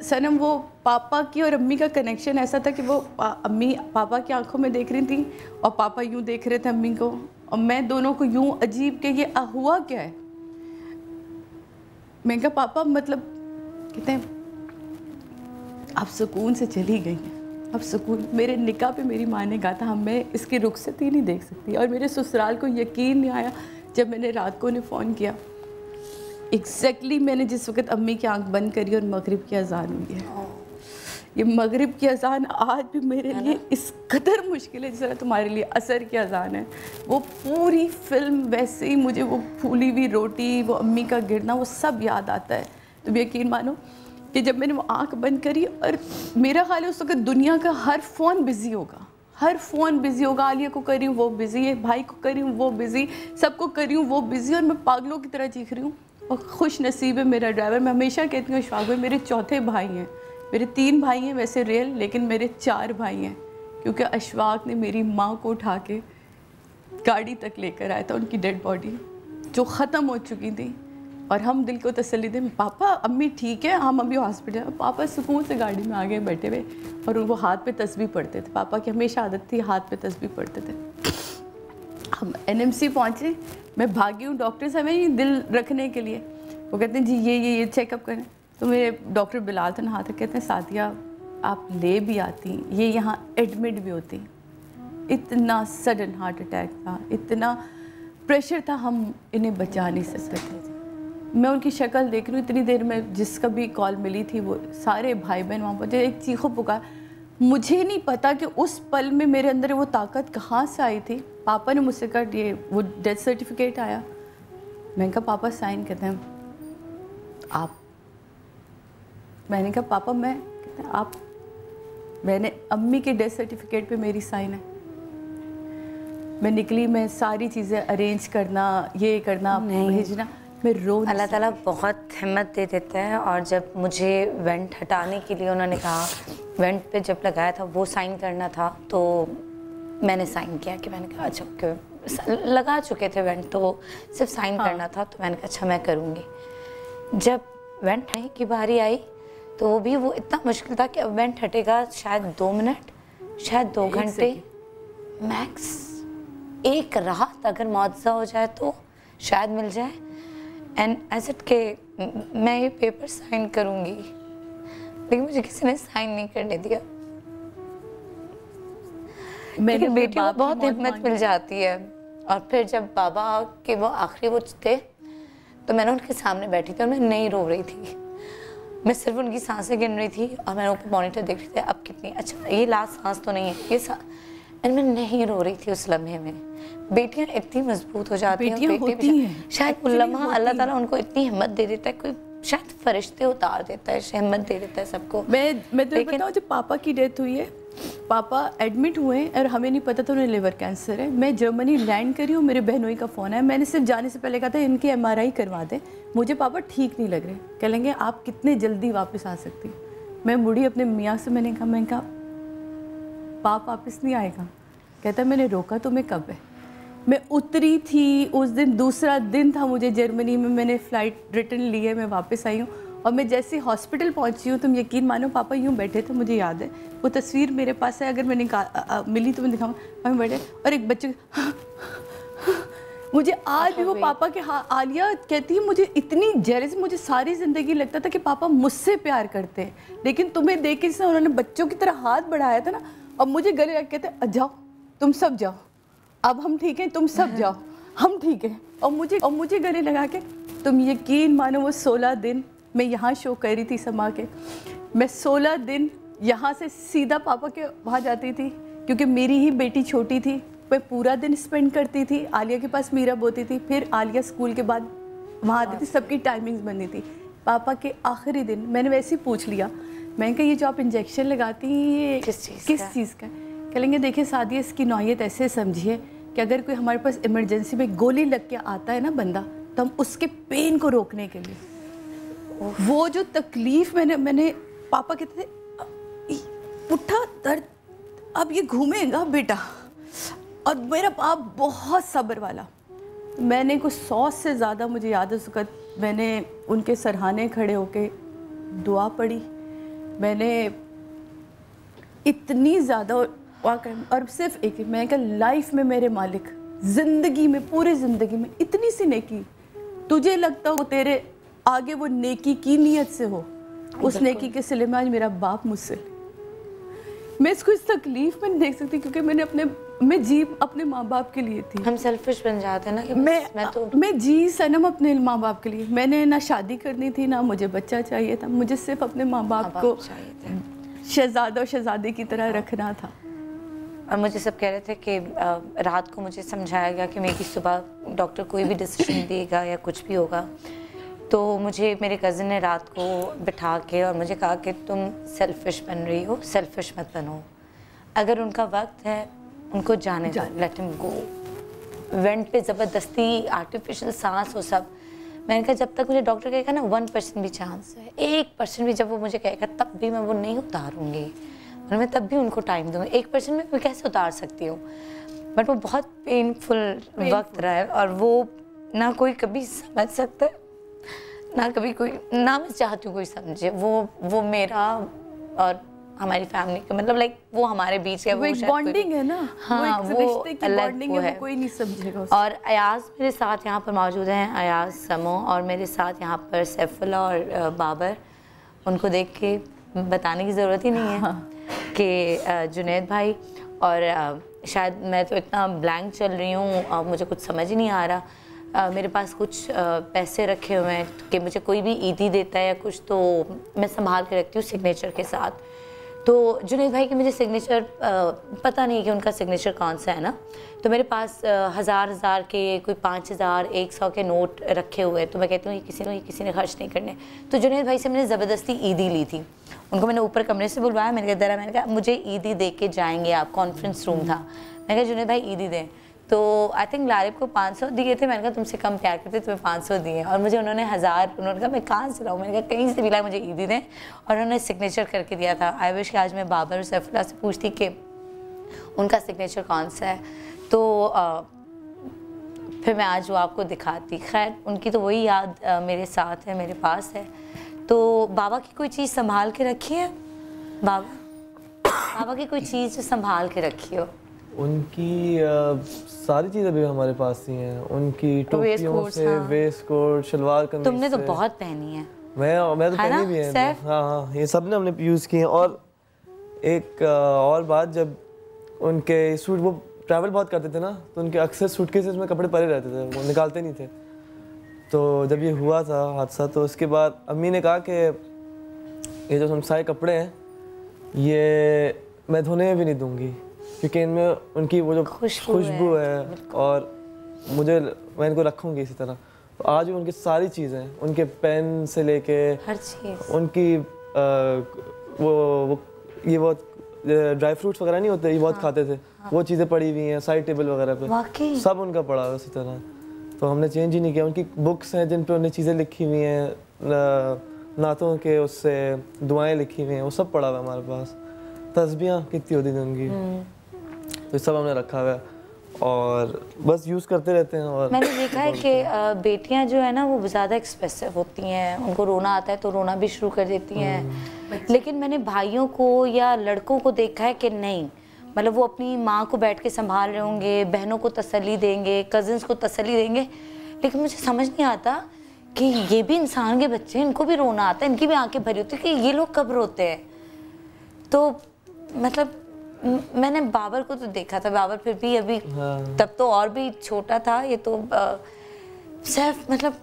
सनम वो पापा की और अम्मी का कनेक्शन ऐसा था कि वो अम्मी पापा की आंखों में देख रही थी और पापा यूँ देख रहे थे अम्मी को, और मैं दोनों को यूँ अजीब के ये हुआ क्या है? मैं कहा पापा मतलब, कहते हैं आप सुकून से चली गई हैं, अब सुकून। मेरे निकाह पे मेरी माँ ने कहा था मैं इसकी रुखसत ही नहीं देख सकती। और मेरे ससुराल को यकीन नहीं आया जब मैंने रात को उन्हें फ़ोन किया। एग्जैक्टली मैंने जिस वक्त अम्मी की आंख बंद करी और मगरिब की अजान हुई है। ये मगरिब की अजान आज भी मेरे लिए इस कदर मुश्किल है जिस तरह तुम्हारे लिए असर की अजान है। वो पूरी फिल्म वैसे ही मुझे वो फूली हुई रोटी, वो अम्मी का गिरना, वो सब याद आता है। तुम यकीन मानो कि जब मैंने वो आंख बंद करी, और मेरा ख्याल है उस वक्त दुनिया का हर फ़ोन बिज़ी होगा, हर फ़ोन बिज़ी होगा। आलिया को कर रही हूँ वो बिज़ी है, भाई को कर रही हूँ वो बिज़ी, सबको कर रही हूँ वो बिज़ी, और मैं पागलों की तरह चीख रही हूँ। और खुश नसीब है मेरा ड्राइवर। मैं हमेशा कहती हूँ इशफाक भाई मेरे चौथे भाई हैं, मेरे 3 भाई हैं वैसे रियल, लेकिन मेरे 4 भाई हैं, क्योंकि अशफाक ने मेरी माँ को उठा के गाड़ी तक लेकर आया था, उनकी डेड बॉडी जो ख़त्म हो चुकी थी। और हम दिल को तसल्ली दें पापा अम्मी ठीक है, हम अभी हॉस्पिटल। पापा सुकून से गाड़ी में आगे बैठे हुए, और वो हाथ पे तस्बीह पढ़ते थे। पापा की हमेशा आदत थी हाथ पे तस्बीह पढ़ते थे। हम NMC पहुँचे, मैं भागी हूँ डॉक्टर से हमें दिल रखने के लिए। वो कहते हैं जी ये चेकअप करें। तो मेरे डॉक्टर बिलाल थे हाथ, कहते हैं सादिया आप ले भी आती, ये यहाँ एडमिट भी होती। इतना सडन हार्ट अटैक था, इतना प्रेशर था, हम इन्हें बचा नहीं सकते थे। मैं उनकी शक्ल देख रही हूँ, इतनी देर में जिसका भी कॉल मिली थी वो सारे भाई बहन वहाँ पहुँचे। एक चीखो पुकार, मुझे नहीं पता कि उस पल में मेरे अंदर वो ताकत कहाँ से आई थी। पापा ने मुझसे कहा ये वो डेथ सर्टिफिकेट आया। मैंने कहा पापा साइन, कहते हैं आप। मैंने कहा पापा मैं, कहते हैं आप। मैंने अम्मी के डेथ सर्टिफिकेट पे मेरी साइन है। मैं निकली, मैं सारी चीज़ें अरेंज करना, ये करना, भेजना, मैं रोज़। अल्लाह ताला बहुत हिम्मत दे देता है। और जब मुझे वेंट हटाने के लिए उन्होंने कहा, वेंट पे जब लगाया था वो साइन करना था, तो मैंने साइन किया कि मैंने कहा अच्छा लगा चुके थे वेंट, तो सिर्फ साइन करना था। तो मैंने कहा अच्छा मैं करूँगी। जब वेंट की बारी आई तो वो इतना मुश्किल था कि अब वेंट हटेगा शायद 2 मिनट, शायद 2 घंटे मैक्स, एक रात अगर मुआवजा हो जाए तो शायद मिल जाए। एंड ऐसे के मैं ये पेपर साइन करूँगी, लेकिन मुझे किसी ने साइन नहीं करने दिया। मेरी बेटी को बहुत हिम्मत मिल जाती है। और फिर जब बाबा के वो आखिरी वो थे तो मैंने उनके सामने बैठी थी और मैं नहीं रो रही थी, मैं सिर्फ उनकी सांसें गिन रही थी और मैंने ऊपर मॉनिटर देख रही थी अब कितनी, अच्छा ये लास्ट सांस तो नहीं है, ये एंड मैं नहीं रो रही थी उस लम्हे में। बेटियां इतनी मजबूत हो जाती हैं, शायद वो लम्हा अल्लाह ताला उनको इतनी हिम्मत दे देता है, कोई शायद फरिश्ते उतार देता है, हिम्मत दे देता है सबको। मैं तुम्हें बताऊं, जब पापा की डेथ हुई है, पापा एडमिट हुए हैं और हमें नहीं पता था उन्हें लिवर कैंसर है। मैं जर्मनी लैंड करी हूँ, मेरे बहनोई का फ़ोन है, मैंने सिर्फ जाने से पहले कहा था इनकी MRI करवा दें, मुझे पापा ठीक नहीं लग रहे। कह लेंगे आप कितने जल्दी वापस आ सकती। मैं मुड़ी अपने मियाँ से, मैंने कहा पाप वापस नहीं आएगा। कहता मैंने रोका तुम्हें कब है। मैं उतरी थी उस दिन, दूसरा दिन था मुझे जर्मनी में, मैंने फ़्लाइट रिटर्न ली है, मैं वापस आई हूँ और मैं जैसे हॉस्पिटल पहुँची हूँ, तुम यकीन मानो पापा यूँ बैठे थे, मुझे याद है वो तस्वीर मेरे पास है, अगर मैंने मिली तो मैं दिखाऊँ। हम बैठे और एक बच्चे मुझे आज भी वो पापा के आलिया कहती है मुझे इतनी जेलस, मुझे सारी ज़िंदगी लगता था कि पापा मुझसे प्यार करते हैं, लेकिन तुम्हें देख के जैसे उन्होंने बच्चों की तरह हाथ बढ़ाया था ना, और मुझे गले लग कहते जाओ तुम सब जाओ, अब हम ठीक हैं, तुम सब जाओ, हम ठीक हैं। और मुझे गले लगा के, तुम यकीन मानो वो 16 दिन मैं यहाँ शो कर रही थी समा के, मैं 16 दिन यहाँ से सीधा पापा के वहाँ जाती थी, क्योंकि मेरी ही बेटी छोटी थी, मैं पूरा दिन स्पेंड करती थी। आलिया के पास मीरा बोती थी, फिर आलिया स्कूल के बाद वहाँ आती थी, सबकी टाइमिंग्स बननी थी। पापा के आखिरी दिन मैंने वैसे ही पूछ लिया, मैंने कहा ये जो आप इंजेक्शन लगाती हैं ये किस चीज़ का? कह लेंगे देखिए सादिया, इसकी नौयत ऐसे समझिए कि अगर कोई हमारे पास इमरजेंसी में गोली लग के आता है ना बंदा, तो हम उसके पेन को रोकने के लिए, वो जो तकलीफ़ मैंने पापा कहते थे पुट्ठा दर्द, अब ये घूमेगा बेटा। और मेरा बाप बहुत सब्र वाला, मैंने कुछ 100 से ज़्यादा मुझे याद है उस वक्त मैंने उनके सरहाने खड़े होके दुआ पढ़ी, मैंने इतनी ज़्यादा, और सिर्फ एक, मैं कहा लाइफ में मेरे मालिक, ज़िंदगी में, पूरी ज़िंदगी में इतनी सी नेकी तुझे लगता हो तेरे आगे वो नेकी की नीयत से हो, उस नेकी के सिले में आज मेरा बाप मुझसे, मैं इसको इस तकलीफ में नहीं देख सकती, क्योंकि मैं जी अपने माँ बाप के लिए थी। हम सेल्फिश बन जाते हैं ना कि मैं जी सनम अपने माँ बाप के लिए, मैंने ना शादी करनी थी ना मुझे बच्चा चाहिए था, मुझे सिर्फ अपने माँ बाप को शहजादा और शहजादी की तरह रखना था। और मुझे सब कह रहे थे कि रात को मुझे समझाया गया कि मेरी सुबह डॉक्टर कोई भी डिसीजन देगा या कुछ भी होगा, तो मुझे मेरे कज़न ने रात को बिठा के और मुझे कहा कि तुम सेल्फिश बन रही हो, सेल्फिश मत बनो, अगर उनका वक्त है उनको जाने दो, लेट हिम गो। वेंट पे ज़बरदस्ती आर्टिफिशियल सांस हो सब, मैंने कहा जब तक मुझे डॉक्टर कहेगा ना 1% भी चांस है, 1% भी जब वो मुझे कहेगा तब भी मैं वो नहीं उतारूँगी, और मैं तब भी उनको टाइम दूँगी। 1% में मैं कैसे उतार सकती हूँ, बट वो बहुत पेनफुल वक्त रहा है, और वो ना कोई कभी समझ सकता है ना कभी कोई, ना मैं चाहती हूँ कोई समझे, वो मेरा और हमारी फैमिली का मतलब लाइक वो हमारे बीच है, वो एक बॉन्डिंग है ना, हाँ वो रिश्ते की बॉन्डिंग है, वो कोई नहीं समझेगा उसको। और अयाज मेरे साथ यहाँ पर मौजूद हैं, अयाज समो, और मेरे साथ यहाँ पर सैफुल्ला और बाबर, उनको देख के बताने की ज़रूरत ही नहीं है कि जुनैद भाई, और शायद मैं तो इतना ब्लैंक चल रही हूँ, मुझे कुछ समझ ही नहीं आ रहा, मेरे पास कुछ पैसे रखे हुए हैं कि मुझे कोई भी ईदी देता है या कुछ तो मैं संभाल के रखती हूँ सिग्नेचर के साथ। तो जुनैद भाई की मुझे सिग्नेचर पता नहीं कि उनका सिग्नेचर कौन सा है ना, तो मेरे पास 1000 के, कोई 5000, 100 के नोट रखे हुए हैं, तो मैं कहती हूँ ये किसी ने खर्च नहीं करने। तो जुनैद भाई से मैंने ज़बरदस्ती ईदी ली थी, उनको मैंने ऊपर कमरे से बुलवाया, मैंने कहा मुझे ईदी दे के जाएंगे आप, कॉन्फ्रेंस रूम था, मैंने कहा जुनैद भाई ईदी दें, तो आई थिंक लारिब को 500 दिए थे, मैंने कहा तुमसे कम प्यार करते तुम्हें 500 दिए, और मुझे उन्होंने 1000, उन्होंने कहा मैं कहाँ से लाऊँ, मैंने कहा कहीं से भी लाए मुझे ईदी दें, और उन्होंने सिग्नेचर करके दिया था। आई विश कि आज मैं बाबर और सैफुल्ला से पूछती कि उनका सिग्नेचर कौन सा है, तो फिर मैं आज वो आपको दिखाती। खैर उनकी तो वही याद मेरे साथ है, मेरे पास है, तो बाबा की कोई चीज़ संभाल के रखी है? बाबा की कोई चीज़ संभाल के रखी हो? उनकी सारी चीज़ें भी हमारे पास ही हैं। उनकी टोपियों से वेस्ट कोट, शलवार कमीज। तुमने तो बहुत पहनी है। मैं तो पहनी भी है। हाँ, ये सब ने हमने यूज़ किए हैं। और एक और बात, जब उनके सूट, वो ट्रैवल बहुत करते थे ना, तो उनके अक्सर सूटकेसेस में कपड़े पड़े रहते थे, वो निकालते नहीं थे। तो जब ये हुआ था हादसा, तो उसके बाद अम्मी ने कहा कि ये जो हम सारे कपड़े हैं ये मैं धोने भी नहीं दूंगी, क्योंकि इनमें उनकी वो जो खुशबू है और मैं इनको रखूँगी इसी तरह। तो आज भी उनकी सारी चीज़ें, उनके पेन से लेके हर चीज़, उनकी वो ड्राई फ्रूट्स वगैरह नहीं होते, ये बहुत खाते थे, वो चीज़ें पड़ी हुई हैं साइड टेबल वगैरह पे, सब उनका पड़ा है उसी तरह। तो हमने चेंज ही नहीं किया। उनकी बुक्स हैं जिन पे उन्हें चीज़ें लिखी हुई हैं, नातों के उससे दुआएं लिखी हुई हैं, वो सब पड़ा हुआ है हमारे पास। तस्बीहां कितनी होती थी उनकी, तो सब हमने रखा हुआ है और बस यूज़ करते रहते हैं। और मैंने देखा है कि बेटियां जो है ना वो ज़्यादा एक्सप्रेसिव होती हैं, उनको रोना आता है तो रोना भी शुरू कर देती हैं। लेकिन मैंने भाइयों को या लड़कों को देखा है कि नहीं, मतलब वो अपनी माँ को बैठ के संभाल रहे होंगे, बहनों को तसल्ली देंगे, कज़िन्स को तसल्ली देंगे। लेकिन मुझे समझ नहीं आता कि ये भी इंसान के बच्चे हैं, इनको भी रोना आता है, इनकी भी आंखें भरी होती है कि ये लोग कब रोते हैं। तो मतलब मैंने बाबर को तो देखा था, बाबर फिर भी अभी तब तो और भी छोटा था, ये तो सिर्फ मतलब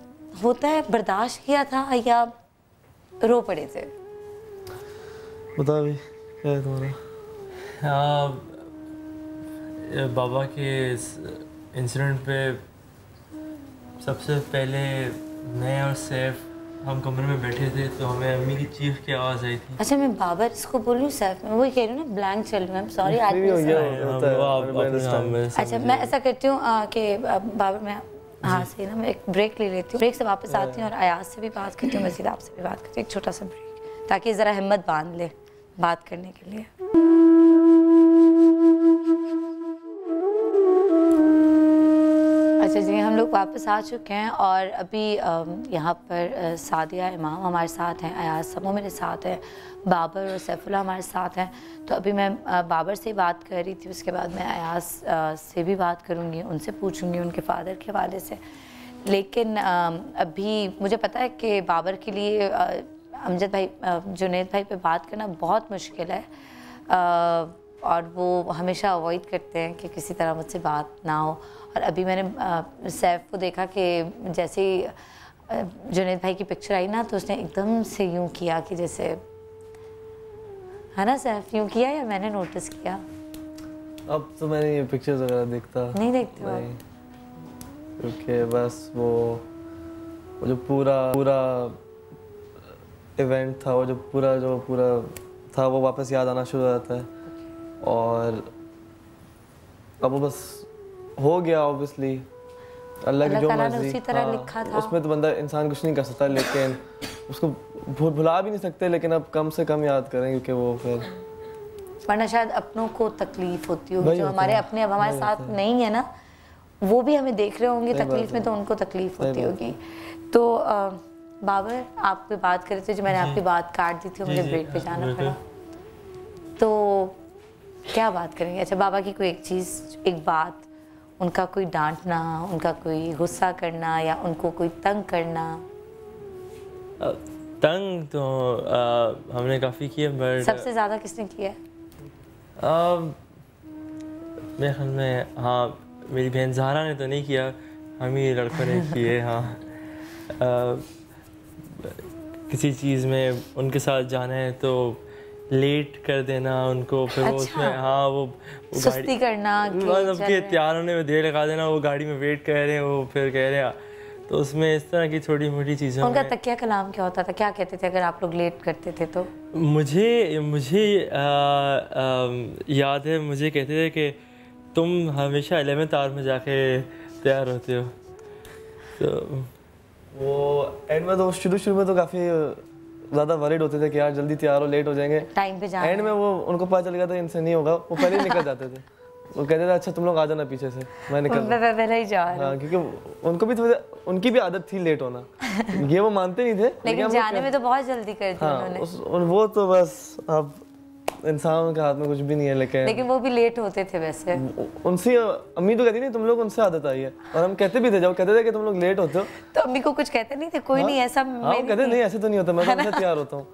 होता है बर्दाश्त किया था या रो पड़े थे? बता भी क्या है तुम्हारा? बाबा के इंसिडेंट पे सबसे पहले मैं और सैफ हम कमरे में बैठे थे, तो हमें अम्मी की चीख की आवाज़ आई थी। अच्छा, मैं बाबर इसको बोल रही हूँ, सैफ मैं वही कह रही हूँ ना, ब्लैंक चल रहा है, सॉरी आज अच्छा मैं ऐसा करती हूँ कि बाबर मैं हाँ से ना मैं एक ब्रेक ले लेती हूँ, ब्रेक से वापस आती हूँ और अयाज से भी बात करती हूँ, मजीद आपसे भी बात करती हूँ, एक छोटा सा ब्रेक, ताकि ज़रा हिम्मत बांध ले बात करने के लिए। अच्छा जी, हम लोग वापस आ चुके हैं और अभी यहाँ पर सादिया इमाम हमारे साथ हैं, अयाज समो मेरे साथ हैं, बाबर और सैफुल्ला हमारे साथ हैं। तो अभी मैं बाबर से बात कर रही थी, उसके बाद मैं अयाज से भी बात करूँगी, उनसे पूछूँगी उनके फादर के हवाले से। लेकिन अभी मुझे पता है कि बाबर के लिए अमजद भाई, जुनैद भाई पे बात करना बहुत मुश्किल है और वो हमेशा अवॉइड करते हैं कि किसी तरह मुझसे बात ना हो। और अभी मैंने सैफ को देखा कि जैसे ही जुनैद भाई की पिक्चर आई ना, तो उसने एकदम से यूँ किया कि जैसे, है ना सैफ, यूँ किया या मैंने नोटिस किया? अब तो मैंने ये पिक्चर्स वगैरह नहीं देखते हो? क्योंकि बस वो जो पूरा इवेंट था, वो जो पूरा था, वो वापस याद आना शुरू हो जाता है। और अब वो बस हो गया, ऑब्वियसली अल्लाह की जो मर्जी, उसी तरह लिखा था। उसमें तो बंदा इंसान कुछ नहीं कर सकता, लेकिन उसको भुला भी नहीं सकते, लेकिन अब कम से कम याद करें, क्योंकि वो फिर वरना शायद अपनों को तकलीफ होती होगी, जो हमारे अपने अब हमारे साथ नहीं है ना, वो भी हमें देख रहे होंगे तकलीफ में, तो उनको तकलीफ होती होगी। तो बाबर, आप पे बात कर रहे थे, जो मैंने आपकी बात काट दी थी, मुझे ब्रेक पे जाना पड़ा, तो क्या बात करेंगे? अच्छा, बाबा की कोई एक चीज़, एक बात, उनका कोई डांटना, उनका कोई गुस्सा करना या उनको कोई तंग करना? तंग तो हमने काफ़ी किया, बट सबसे ज़्यादा किसने किया है? मेरे ख्याल में हाँ, मेरी बहन ज़हरा ने तो नहीं किया, हम ही लड़कों ने किए। हाँ, किसी चीज़ में उनके साथ जाना है तो लेट कर देना उनको, फिर अच्छा। वो उसमें हाँ वो सुस्ती करना, मतलब कि तैयार होने में देर लगा देना, वो गाड़ी में वेट कर रहे हैं, वो फिर कह रहे हैं, तो उसमें इस तरह की छोटी मोटी चीज़ें। उनका तकिया कलाम क्या होता था, क्या कहते थे अगर आप लोग लेट करते थे तो? मुझे याद है, मुझे कहते थे कि तुम हमेशा 11th आवर में जाके तैयार होते हो। तो वो एंड में तो शुरू में तो काफ़ी ज़्यादा वरीड होते थे कि यार जल्दी तैयार हो, लेट हो जाएंगे, टाइम पे जाना। एंड में वो उनको पता चल गया था इनसे नहीं होगा, वो पहले ही निकल जाते थे। वो कहते थे अच्छा तुम लोग आ जाना पीछे से, मैं निकल पहले ही जा रहा हूं। हाँ, क्योंकि उनको भी उनकी भी आदत थी लेट होना, ये वो मानते नहीं थे, लेकिन जाने में तो बहुत जल्दी कर दी उन्होंने। वो तो बस अब इंसान के हाथ में कुछ भी नहीं है, लेकिन वो भी लेट होते थे वैसे। उनसे अम्मी तो कहती नहीं तुम लोग उनसे आदत आई है, और हम कहते भी थे, जब कहते थे कि तुम लोग लेट होते हो तो अम्मी को कुछ कहते नहीं थे, कोई नहीं ऐसा। हम कहते नहीं ऐसे तो नहीं होता, मैं तो हमेशा तैयार होता हूँ,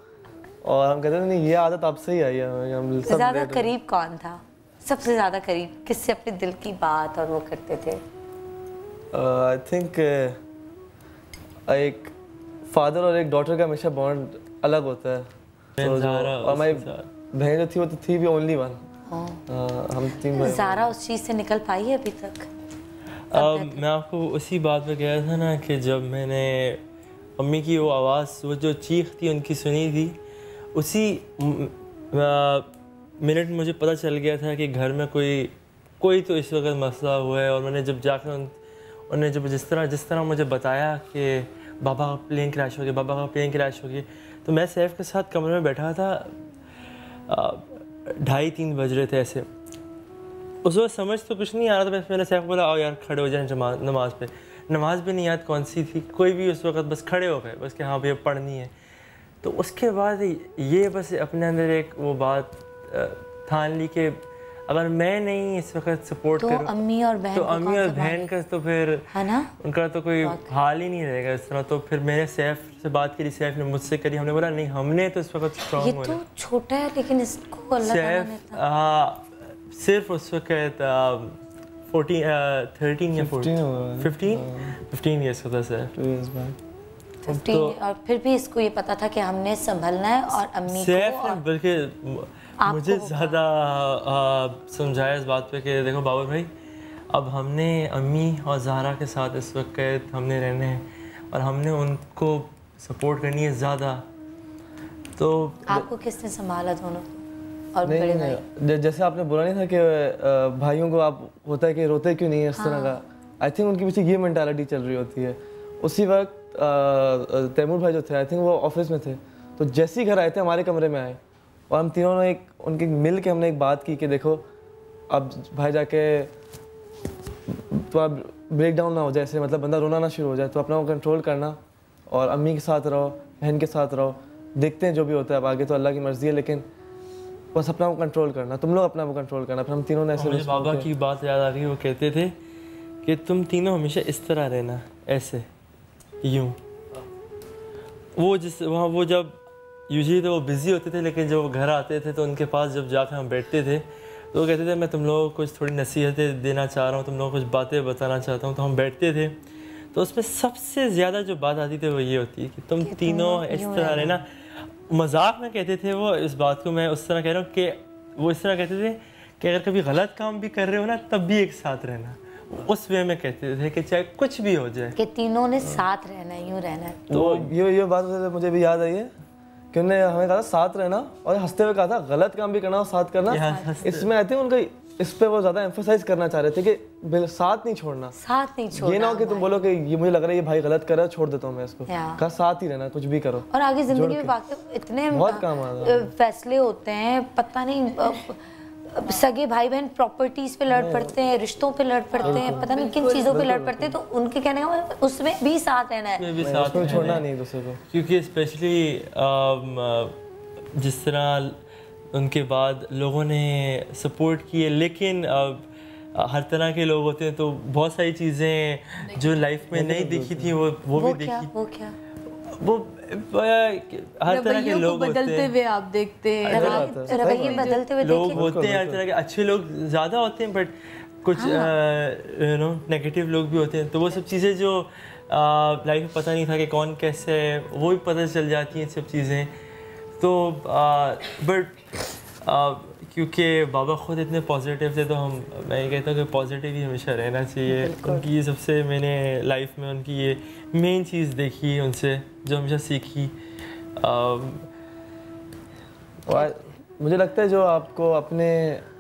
और हम कहते नहीं ये आदत आपसे ही आई है। ज्यादा करीब कौन था, सबसे ज्यादा करीब किससे अपने दिल की बात और वो करते थे? आई थिंक एक फादर और एक डॉटर का हमेशा बॉन्ड अलग होता है। और हमारी बहन जो थी वो तो थी भी ओनली वन। हम 3 भाई। ज़ारा उस चीज़ से निकल पाई है अभी तक? मैं आपको उसी बात पे कह रहा था ना कि जब मैंने अम्मी की वो आवाज़, वो जो चीख थी उनकी सुनी थी, उसी मिनट मुझे पता चल गया था कि घर में कोई तो इस वक्त मसला हुआ है। और मैंने जब जाकर उन्होंने जब जिस तरह मुझे बताया कि बाबा का प्लेन क्रैश हो गया, बाबा का प्लेन क्रैश हो गया, तो मैं सैफ के साथ कमरे में बैठा था, 2:30-3 बज रहे थे ऐसे। उस वक्त समझ तो कुछ नहीं आ रहा था, बस मैंने सैफ को बोला आओ यार खड़े हो जाए नमाज पे। नमाज भी नहीं याद कौन सी थी, कोई भी उस वक्त, बस खड़े हो गए बस कि हाँ भैया पढ़नी है। तो उसके बाद ये बस अपने अंदर एक वो बात ठान ली कि अगर मैं नहीं इस वक्त सपोर्ट तो करूं अम्मी और बहन का तो फिर है ना, उनका तो कोई हाल ही नहीं रहेगा इस तरह। तो फिर मैंने सैफ से बात करी, सैफ ने मुझसे करी, हमने बोला नहीं हमने तो इस वक्त स्ट्रॉन्ग ये तो छोटा है लेकिन इसको अल्लाह ताला ने सिर्फ उस वक्त 13 या 15 ईयर्स का था सैफ। 15 और फिर भी इसको ये पता था कि हमने संभलना है और अम्मी को बल्कि मुझे ज़्यादा समझाया इस बात पे कि देखो बाबर भाई अब हमने अम्मी और ज़ाहरा के साथ इस वक्त हमने रहना है और हमने उनको सपोर्ट करनी है ज़्यादा। तो आपको किसने संभाला दोनों और बड़े भाई? जैसे आपने बोला नहीं था कि भाइयों को आप होता है कि रोते क्यों नहीं है इस तरह का, आई थिंक उनके पीछे ये मेंटालिटी चल रही होती है। उसी वक्त तैमूर भाई जो थे आई थिंक वो ऑफिस में थे, तो जैसे ही घर आए थे हमारे कमरे में आए और हम तीनों ने उनके मिल के हमने एक बात की कि देखो अब भाई जाके तो आप ब्रेक डाउन ना हो जाए, ऐसे मतलब बंदा रोना ना शुरू हो जाए, तो अपना वो कंट्रोल करना और अम्मी के साथ रहो, बहन के साथ रहो, देखते हैं जो भी होता है अब आगे तो अल्लाह की मर्जी है, लेकिन बस अपना वो कंट्रोल करना, तुम लोग अपना वो कंट्रोल करना। फिर हम तीनों ने ऐसे बाबा की बात याद आ रही है, वो कहते थे कि तुम तीनों हमेशा इस तरह रहना, ऐसे यूँ। वो जिस वहाँ वो जब यूजुअली तो वो बिज़ी होते थे, लेकिन जब वो घर आते थे तो उनके पास जब जाकर हम बैठते थे तो वो कहते थे मैं तुम लोगों को कुछ थोड़ी नसीहतें देना चाह रहा हूँ, तुम लोगों को कुछ बातें बताना चाहता हूँ। तो हम बैठते थे तो उसमें सबसे ज़्यादा जो बात आती थी वो ये होती है कि तुम तीनों इस तरह रहना। मजाक में कहते थे वो इस बात को, मैं उस तरह कह रहा हूँ कि वो इस तरह कहते थे कि अगर कभी गलत काम भी कर रहे हो ना तब भी एक साथ रहना, उस वे में कहते थे कि चाहे कुछ भी हो जाए कि तीनों ने साथ रहना है, यूँ रहना है। तो ये बात मुझे भी याद आई है कि उन्होंने हमें कहा था साथ रहना और हंसते हुए कहा था गलत काम भी करना और साथ करना। इसमें आई थिंक उनका इस पे वो ज़्यादा एम्फसाइज करना चाह रहे थे कि साथ नहीं छोड़ना, साथ नहीं छोड़ना। ये ना हो कि तुम बोलो कि ये मुझे लग रहा है ये भाई गलत कर रहा है छोड़ देता हूँ मैं इसको, कहा साथ ही रहना, कुछ भी करो। और आगे जिंदगी में बाकी इतने बहुत काम आता फैसले होते हैं, पता नहीं सगे भाई बहन प्रॉपर्टीज पे लड़ पड़ते हैं, रिश्तों पे लड़ पड़ते हैं, पता नहीं किन चीज़ों पे लड़ पड़ते हैं। तो उनके कहने का उसमें भी साथ रहना है, भी साथ में छोड़ना नहीं दूसरे को, क्योंकि स्पेशली जिस तरह उनके बाद लोगों ने सपोर्ट किए, लेकिन हर तरह के लोग होते हैं तो बहुत सारी चीज़ें जो लाइफ में नहीं दिखी थी वो भी देखी। वो हर तरह के लोग बदलते हुए आप देखते हैं, रवैये बदलते हुए लोग होते हैं, हर तरह के अच्छे लोग ज़्यादा होते हैं बट कुछ नेगेटिव लोग भी होते हैं। तो वो सब चीज़ें जो लाइफ में पता नहीं था कि कौन कैसे है, वो भी पता चल जाती हैं सब चीज़ें। तो बट क्योंकि बाबा ख़ुद इतने पॉजिटिव थे तो मैं ये कहता हूँ कि पॉजिटिव ही हमेशा रहना चाहिए। उनकी ये सबसे मैंने लाइफ में उनकी ये मेन चीज़ देखी उनसे जो हमेशा सीखी। मुझे लगता है जो आपको अपने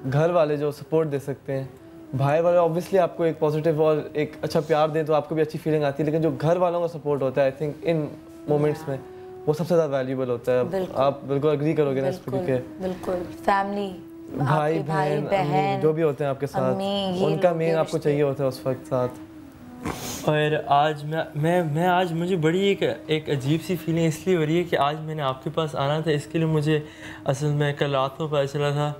घर वाले जो सपोर्ट दे सकते हैं, भाई वाले ऑब्वियसली आपको एक पॉजिटिव और एक अच्छा प्यार दें तो आपको भी अच्छी फीलिंग आती है, लेकिन जो घर वालों का सपोर्ट होता है आई थिंक इन मोमेंट्स में वो सबसे ज़्यादा वैल्यूबल होता है। आप बिल्कुल एग्री करोगे ना इस पे? बिल्कुल फैमिली, भाई बहन जो भी होते हैं आपके साथ, उनका मेन आपको चाहिए होता है उस वक्त साथ। और आज मैं आज मुझे बड़ी एक अजीब सी फीलिंग इसलिए हो रही है कि आज मैंने आपके पास आना था, इसके लिए मुझे असल में कल रात में पता चला था,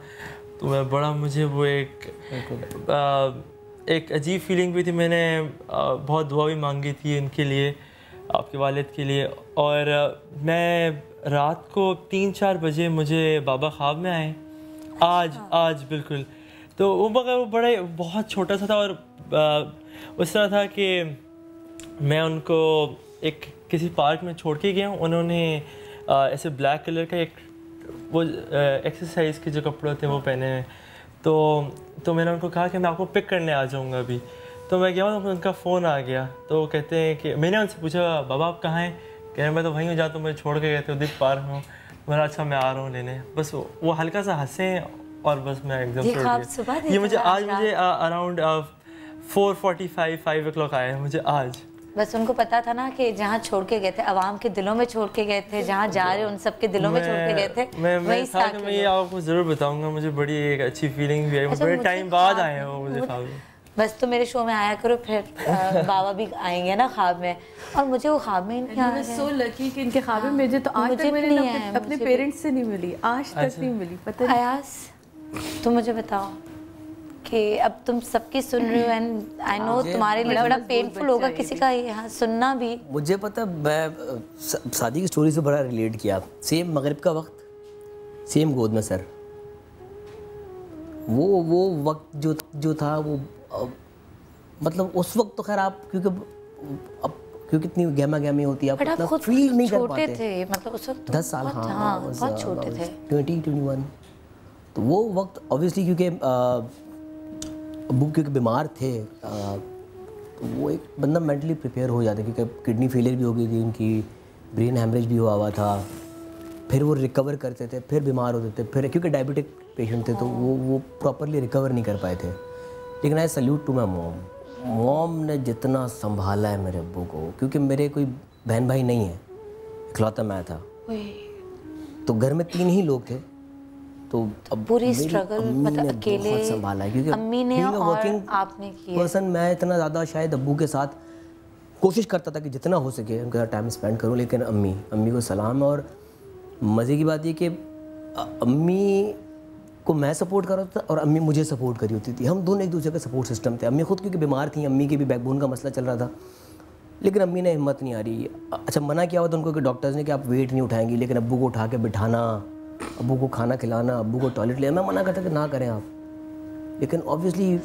तो मैं बड़ा मुझे वो एक अजीब फीलिंग भी थी। मैंने बहुत दुआ भी मांगी थी इनके लिए, आपके वालिद के लिए। और मैं रात को 3-4 बजे मुझे बाबा ख्वाब में आए, आज बिल्कुल। तो वो मगर वो बड़ा बहुत छोटा सा था और उस तरह था कि मैं उनको एक किसी पार्क में छोड़ के गया हूँ। उन्होंने ऐसे ब्लैक कलर का एक वो एक्सरसाइज के जो कपड़े होते हैं वो पहने हैं। तो मैंने उनको कहा कि मैं आपको पिक करने आ जाऊँगा अभी। तो मैं गया हूँ, उनका फ़ोन आ गया। तो वो कहते हैं कि मैंने उनसे पूछा बाबा आप कहाँ हैं? कह रहे मैं तो वहीं हूँ जहाँ तुम मुझे छोड़ के गए थे, उदित पार्क में हूँ। मैंने अच्छा मैं आ रहा हूँ लेने। बस वो हल्का सा हंसे और बस मैं एकदम ये मुझे आज मुझे अराउंड 4:45 5 o'clock आया है मुझे आज। बस उनको पता था ना कि जहाँ छोड़ के गए थे, आवाम के दिलों में छोड़ के गए थे, जहाँ जा रहे उन सब के दिलों में छोड़ के गए थे। मैं ये आपको ज़रूर बताऊंगा, मुझे बड़ी एक अच्छी फीलिंग भी है। बड़े टाइम बाद आए हैं वो मुझे ख्वाब में। बस तो मेरे शो में आया करो, फिर बाबा भी आएंगे ना ख्वाब में, और मुझे वो ख्वाब में ही नहीं आया। सो लकी कि इनके ख्वाब में मुझे तो आज तक मैंने अपने पेरेंट्स से नहीं मिली, आज तक नहीं मिली। पता है अयास, तुम मुझे बताओ कि अब तुम सबकी सुन रहे हो एंड आई नो तुम्हारे लिए बड़ा पेनफुल होगा किसी का यहाँ सुनना भी। मुझे पता, मैं शादी की स्टोरी से बड़ा रिलेट किया। सेम मगरिब का वक्त, सेम गोद में सर। वो वक्त जो था वो मतलब उस वक्त तो खैर आप क्योंकि इतनी गहमा गहमी होती है आप इतना फील नहीं कर पाते थे। मतलब उस वक्त 10 साल हाँ बहुत छोटे थे, 20-21। तो वो वक्त ऑब्वियसली क्योंकि अब्बू क्योंकि बीमार थे, तो वो एक बंदा मेंटली प्रिपेयर हो जाता है क्योंकि किडनी फेलियर भी हो गई थी उनकी, ब्रेन हैमरेज भी हुआ था। फिर वो रिकवर करते थे, फिर बीमार होते थे, फिर क्योंकि डायबिटिक पेशेंट थे तो वो प्रॉपरली रिकवर नहीं कर पाए थे। लेकिन I salute to my mom ने जितना संभाला है मेरे अब्बू को, क्योंकि मेरे कोई बहन भाई नहीं है, इकलौता मैं था। तो घर में 3 ही लोग थे, तो अब पूरी स्ट्रगल मतलब अकेले बहुत संभाला है क्योंकि अम्मी ने और आपने किया पर्सन। मैं इतना ज़्यादा शायद अब्बू के साथ कोशिश करता था कि जितना हो सके उनके साथ टाइम स्पेंड करूं, लेकिन अम्मी को सलाम। और मज़े की बात ये कि अम्मी को मैं सपोर्ट कर रहा था और अम्मी मुझे सपोर्ट करी होती थी। हम दोनों एक दूसरे का सपोर्ट सिस्टम थे। अम्मी खुद क्योंकि बीमार थी, अम्मी के भी बैकबोन का मसला चल रहा था, लेकिन अम्मी ने हिम्मत नहीं आ रही। अच्छा मना किया हुआ था उनको कि डॉक्टर्स ने कि आप वेट नहीं उठाएंगी, लेकिन अब्बू को उठा के बिठाना, अब्बू को खाना खिलाना, अब्बू को टॉयलेट ले, मैं मना करता कि ना करें आप, लेकिन ऑब्वियसली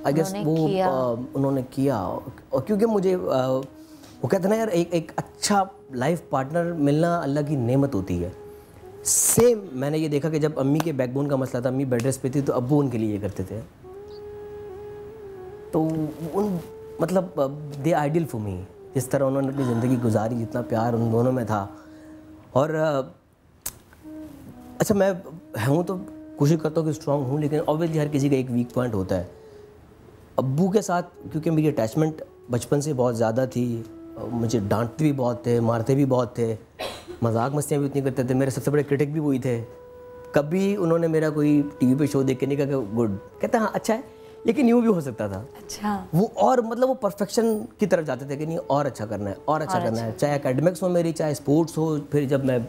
आई गेस वो उन्होंने किया। और क्योंकि मुझे वो कहते ना यार एक अच्छा लाइफ पार्टनर मिलना अल्लाह की नेमत होती है। सेम मैंने ये देखा कि जब अम्मी के बैकबोन का मसला था, अम्मी बेड रेस्ट पे थी, तो अब्बू उनके लिए ये करते थे। तो उन मतलब दे आइडियल फॉर मी, जिस तरह उन्होंने अपनी ज़िंदगी गुजारी, जितना प्यार उन दोनों में था। और अच्छा मैं हूँ तो कोशिश करता हूँ कि स्ट्रॉन्ग हूँ, लेकिन ऑब्वियसली हर किसी का एक वीक पॉइंट होता है। अब्बू के साथ क्योंकि मेरी अटैचमेंट बचपन से बहुत ज़्यादा थी, मुझे डांटते भी बहुत थे, मारते भी बहुत थे, मजाक मस्तियाँ भी उतनी करते थे। मेरे सबसे बड़े क्रिटिक भी वही थे। कभी उन्होंने मेरा कोई टीवी पे शो देख के नहीं कहा कि गुड, कहता हाँ अच्छा है, लेकिन यूँ भी हो सकता था। अच्छा वो और मतलब वो परफेक्शन की तरफ जाते थे कि नहीं और अच्छा करना है, और अच्छा करना है, चाहे एकेडमिक्स हो मेरी, चाहे स्पोर्ट्स हो, फिर जब मैं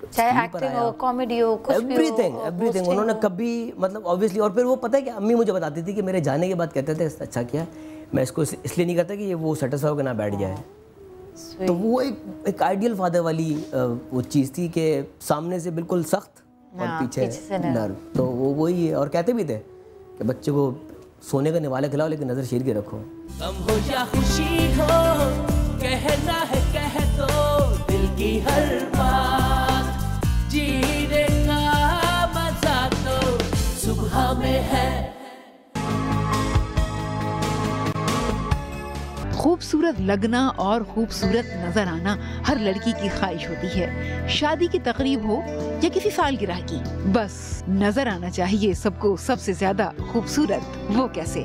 चाहे एक्टिंग हो, कॉमेडी हो, कुछ भी हो, एवरीथिंग उन्होंने कभी मतलब ऑब्वियसली। और फिर वो पता है कि अम्मी मुझे बताती थी कि मेरे जाने के बाद कहते थे अच्छा किया, मैं इसको इसलिए नहीं करता कि ये वो सेटिस्फाई होकर ना बैठ जाए। तो वो एक आइडियल फादर वाली वो चीज़ थी कि सामने से बिल्कुल सख्त और पीछे नर्म। तो वो वही है। और कहते भी थे कि बच्चे को सोने का निवाला खिलाओ लेकिन नज़र चीर के रखो। गम हो या खुशी हो, कहना है कह दो दिल की हर बात, जीने का मजा तो सुबह में है। खूबसूरत लगना और खूबसूरत नजर आना हर लड़की की ख्वाहिश होती है, शादी की तकरीब हो या किसी सालगिरह की, बस नजर आना चाहिए सबको सबसे ज्यादा खूबसूरत। वो कैसे?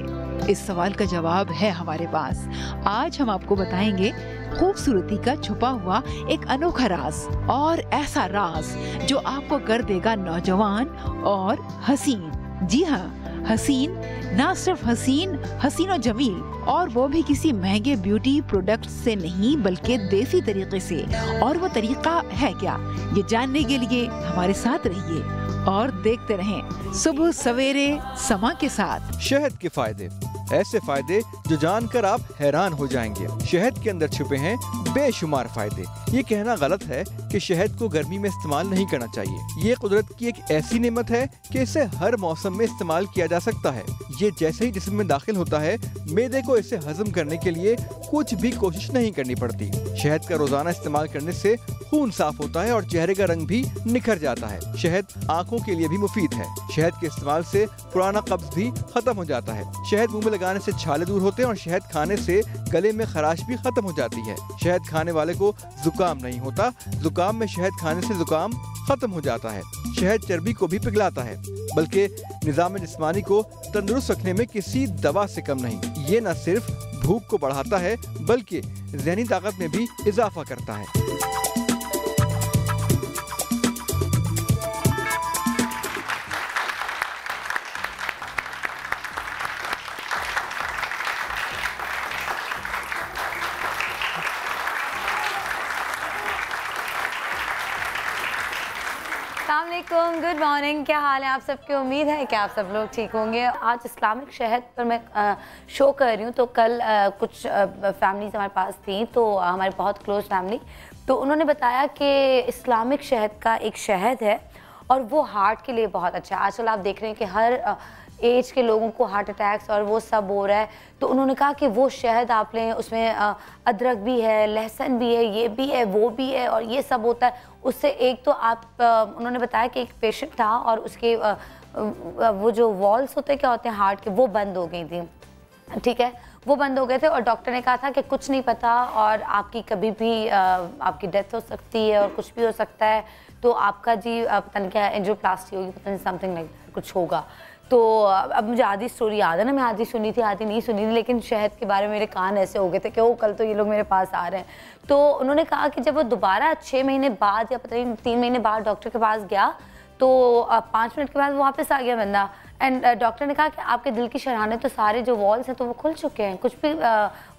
इस सवाल का जवाब है हमारे पास। आज हम आपको बताएंगे खूबसूरती का छुपा हुआ एक अनोखा राज, और ऐसा राज जो आपको कर देगा नौजवान और हसीन। जी हाँ, हसीन, ना सिर्फ हसीन, हसीन और जमील, और वो भी किसी महंगे ब्यूटी प्रोडक्ट से नहीं बल्कि देसी तरीके से। और वो तरीका है क्या, ये जानने के लिए हमारे साथ रहिए और देखते रहें सुबह सवेरे समा के साथ। शहद के फायदे, ऐसे फायदे जो जानकर आप हैरान हो जाएंगे। शहद के अंदर छुपे हैं बेशुमार फायदे। ये कहना गलत है कि शहद को गर्मी में इस्तेमाल नहीं करना चाहिए। ये कुदरत की एक ऐसी नेमत है कि इसे हर मौसम में इस्तेमाल किया जा सकता है। ये जैसे ही जिस्म में दाखिल होता है, मैदे को इसे हजम करने के लिए कुछ भी कोशिश नहीं करनी पड़ती। शहद का रोजाना इस्तेमाल करने से खून साफ होता है और चेहरे का रंग भी निखर जाता है। शहद आँखों के लिए भी मुफीद है। शहद के इस्तेमाल से पुराना कब्ज भी खत्म हो जाता है। शहद मुंह में लगाने से छाले दूर होते हैं और शहद खाने से गले में खराश भी खत्म हो जाती है। शहद खाने वाले को जुकाम नहीं होता। जुकाम में शहद खाने से जुकाम खत्म हो जाता है। शहद चर्बी को भी पिघलाता है, बल्कि निज़ाम जिस्मानी को तंदुरुस्त रखने में किसी दवा से कम नहीं। ये न सिर्फ भूख को बढ़ाता है बल्कि ज़हनी ताकत में भी इजाफा करता है। गुड मॉर्निंग, क्या हाल है आप सबकी? उम्मीद है कि आप सब लोग ठीक होंगे। आज इस्लामिक शहद पर मैं शो कर रही हूँ। तो कल कुछ फैमिलीज हमारे पास थी, तो हमारी बहुत क्लोज फैमिली, तो उन्होंने बताया कि इस्लामिक शहद का एक शहद है और वो हार्ट के लिए बहुत अच्छा है। आजकल आप देख रहे हैं कि हर एज के लोगों को हार्ट अटैक्स और वो सब हो रहा है। तो उन्होंने कहा कि वो शहद आप लें, उसमें अदरक भी है, लहसुन भी है, ये भी है, वो भी है और ये सब होता है। उससे एक तो आप उन्होंने बताया कि एक पेशेंट था और उसके वो जो वॉल्स होते क्या होते हैं हार्ट के, वो बंद हो गई थी। ठीक है, वो बंद हो गए थे और डॉक्टर ने कहा था कि कुछ नहीं पता और आपकी कभी भी आपकी डेथ हो सकती है और कुछ भी हो सकता है। तो आपका जी पता नहीं क्या एंजियोप्लास्टी होगी, पता नहीं समथिंग लाइक कुछ होगा। तो अब मुझे आधी स्टोरी याद है ना, मैं आधी सुनी थी आधी नहीं सुनी थी, लेकिन शहद के बारे में मेरे कान ऐसे हो गए थे कि वो कल तो ये लोग मेरे पास आ रहे हैं। तो उन्होंने कहा कि जब वो दोबारा 6 महीने बाद या पता नहीं 3 महीने बाद डॉक्टर के पास गया, तो 5 मिनट के बाद वो वापस आ गया बंदा। एंड डॉक्टर ने कहा कि आपके दिल की शराने तो सारे जो वॉल्स हैं तो वो खुल चुके हैं, कुछ भी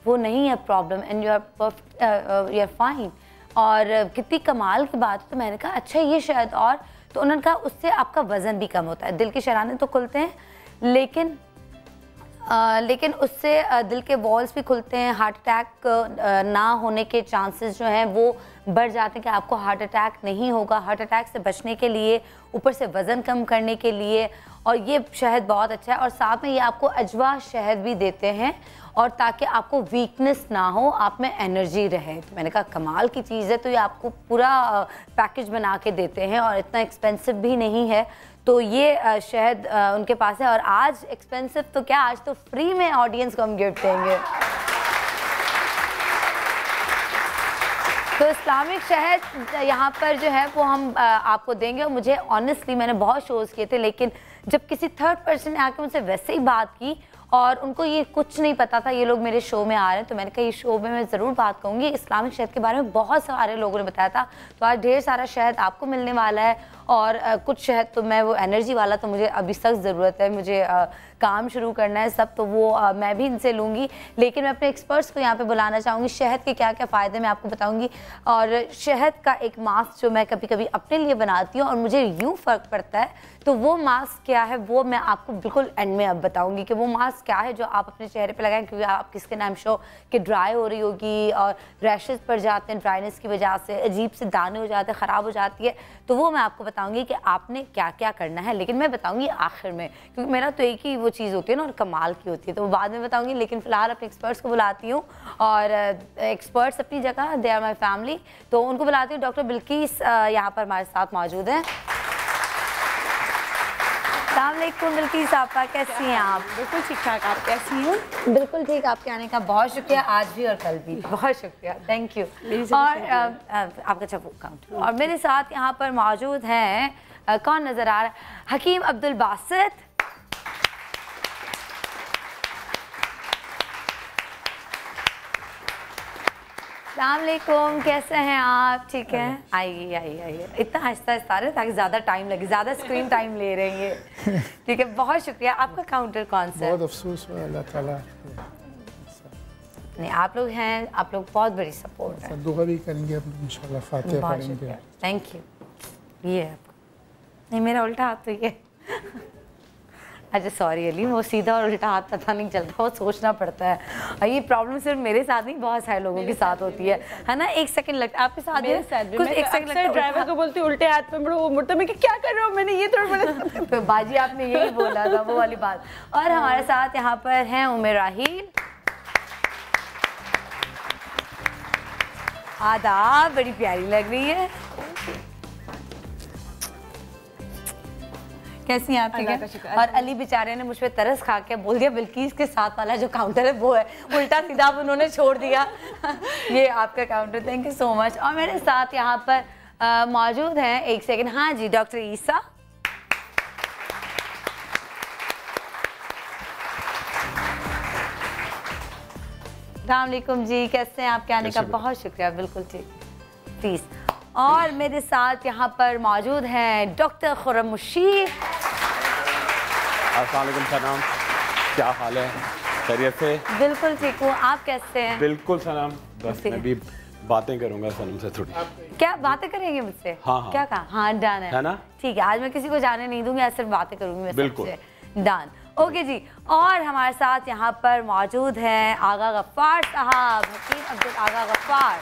वो नहीं है problem, and you are perfect, you are fine. और कितनी कमाल की बात है। तो मैंने कहा अच्छा ये शायद, और तो उन्होंने कहा उससे आपका वज़न भी कम होता है। दिल के शराने तो खुलते हैं लेकिन उससे दिल के वॉल्स भी खुलते हैं। हार्ट अटैक ना होने के चांसेस जो हैं वो बढ़ जाते हैं कि आपको हार्ट अटैक नहीं होगा। हार्ट अटैक से बचने के लिए, ऊपर से वज़न कम करने के लिए, और ये शहद बहुत अच्छा है। और साथ में ये आपको अजवा शहद भी देते हैं और ताकि आपको वीकनेस ना हो, आप में एनर्जी रहे। तो मैंने कहा कमाल की चीज़ है। तो ये आपको पूरा पैकेज बना के देते हैं और इतना एक्सपेंसिव भी नहीं है। तो ये शहद उनके पास है। और आज एक्सपेंसिव तो क्या, आज तो फ्री में ऑडियंस को हम गिफ्ट देंगे। तो इस्लामिक शहद यहाँ पर जो है वो हम आपको देंगे। और मुझे ऑनेस्टली मैंने बहुत शोज़ किए थे, लेकिन जब किसी थर्ड पर्सन ने आके मुझसे वैसे ही बात की और उनको ये कुछ नहीं पता था ये लोग मेरे शो में आ रहे हैं, तो मैंने कहा ये शो में मैं ज़रूर बात कहूँगी। इस्लामिक शहद के बारे में बहुत सारे लोगों ने बताया था, तो आज ढेर सारा शहद आपको मिलने वाला है। और कुछ शहद तो मैं वो एनर्जी वाला तो मुझे अभी सख्त ज़रूरत है, मुझे काम शुरू करना है सब, तो वो मैं भी इनसे लूँगी। लेकिन मैं अपने एक्सपर्ट्स को यहाँ पे बुलाना चाहूँगी। शहद के क्या क्या फ़ायदे मैं आपको बताऊँगी। और शहद का एक मास्क जो मैं कभी कभी अपने लिए बनाती हूँ और मुझे यूँ फ़र्क पड़ता है, तो वो मास्क क्या है वो मैं आपको बिल्कुल एंड में अब बताऊँगी कि वो मास्क क्या है जो आप अपने चेहरे पर लगाएं, क्योंकि आपकी स्किन आई एम श्योर कि ड्राई हो रही होगी और रैशेज़ पड़ जाते हैं ड्राइनेस की वजह से, अजीब से दाने हो जाते हैं, ख़राब हो जाती है। तो वो मैं आपको बताऊँगी कि आपने क्या क्या करना है, लेकिन मैं बताऊँगी आखिर में, क्योंकि मेरा तो एक ही वो चीज़ होती है ना और कमाल की होती है, तो वो बाद में बताऊँगी। लेकिन फ़िलहाल अपने एक्सपर्ट्स को बुलाती हूँ और एक्सपर्ट्स अपनी जगह, दे आर माई फैमिली, तो उनको बुलाती हूँ। डॉक्टर बिल्किस यहाँ पर हमारे साथ मौजूद हैं। अस्सलामुअलैकुम बिल्किस आपा, कैसी हैं आप? बिल्कुल ठीक ठाक, आप कैसी हैं? बिल्कुल ठीक, आपके आने का बहुत शुक्रिया, आज भी और कल भी बहुत शुक्रिया, थैंक यू। और आपका चप्पू काउंट। और मेरे साथ यहाँ पर मौजूद हैं, कौन नज़र आ रहा है? हकीम अब्दुल बासित, अस्सलाम वालेकुम, कैसे हैं आप? ठीक है, आइए आइए आइए। इतना आहिस्ता आहिस्ता रहे ताकि ज़्यादा टाइम लगे, ज़्यादा स्क्रीन टाइम ले रहे हैं ये। ठीक है, बहुत शुक्रिया। आपका काउंटर कौन सा है? बहुत अफसोस हुआ, अल्लाह ताला नहीं, आप लोग हैं, आप लोग बहुत बड़ी सपोर्ट है। दुआ भी करेंगे इंशाल्लाह, फातिहा पढ़ेंगे। Thank you. ये है आपको, नहीं मेरा उल्टा हाथ तो ये। अच्छा सॉरी अली, वो सीधा और उल्टा हाथ पता नहीं चलता, वो सोचना पड़ता है। और ये प्रॉब्लम सिर्फ मेरे साथ नहीं, बहुत सारे लोगों के साथ होती है ना। एक सेकंड लगता है आपके साथ, मेरे साथ भी। कुछ एक सेकंड लगता है। ड्राइवर को बोलती उल्टे हाथ में वो मुड़ता, मैं क्या कर रहा हूँ, मैंने ये थोड़ा बोला। तो बाजी आपने यही बोला था, वो वाली बात। और हमारे साथ यहाँ पर हैं उमर राहील। आदाब, बड़ी प्यारी लग रही है। कैसी हैं आप? ठीक है। और अली बेचारे ने मुझ पे तरस खा के बोल दिया बिल्किस के साथ वाला जो काउंटर है वो है, उल्टा सीधा उन्होंने छोड़ दिया। ये आपका counter, thank you so much. और मेरे साथ यहाँ पर मौजूद हैं, एक सेकंड, हाँ जी, डॉक्टर ईसा। अस्सलाम वालेकुम जी, कैसे हैं आप? क्या आने का बहुत शुक्रिया। बिल्कुल ठीक, प्लीज। और मेरे साथ यहाँ पर मौजूद हैं डॉक्टर खुर्रम मुशीर। अस्सलाम वालेकुम सलाम, क्या हाल है? खैरियत से? बिल्कुल ठीक हूँ, आप कैसे हैं? बिल्कुल सलाम, बस मैं भी बातें करूँगा सनम से थोड़ी। क्या बातें करेंगे मुझसे? हाँ हाँ। क्या कहा? हाँ डन है ना? ठीक है, आज मैं किसी को जाने नहीं दूंगी, आज सिर्फ बातें करूंगी मैं बिल्कुल डन। ओके जी। और हमारे साथ यहाँ पर मौजूद हैं आगा गफ्फार साहब, हकीम अब्दुल आगा गफ्फार।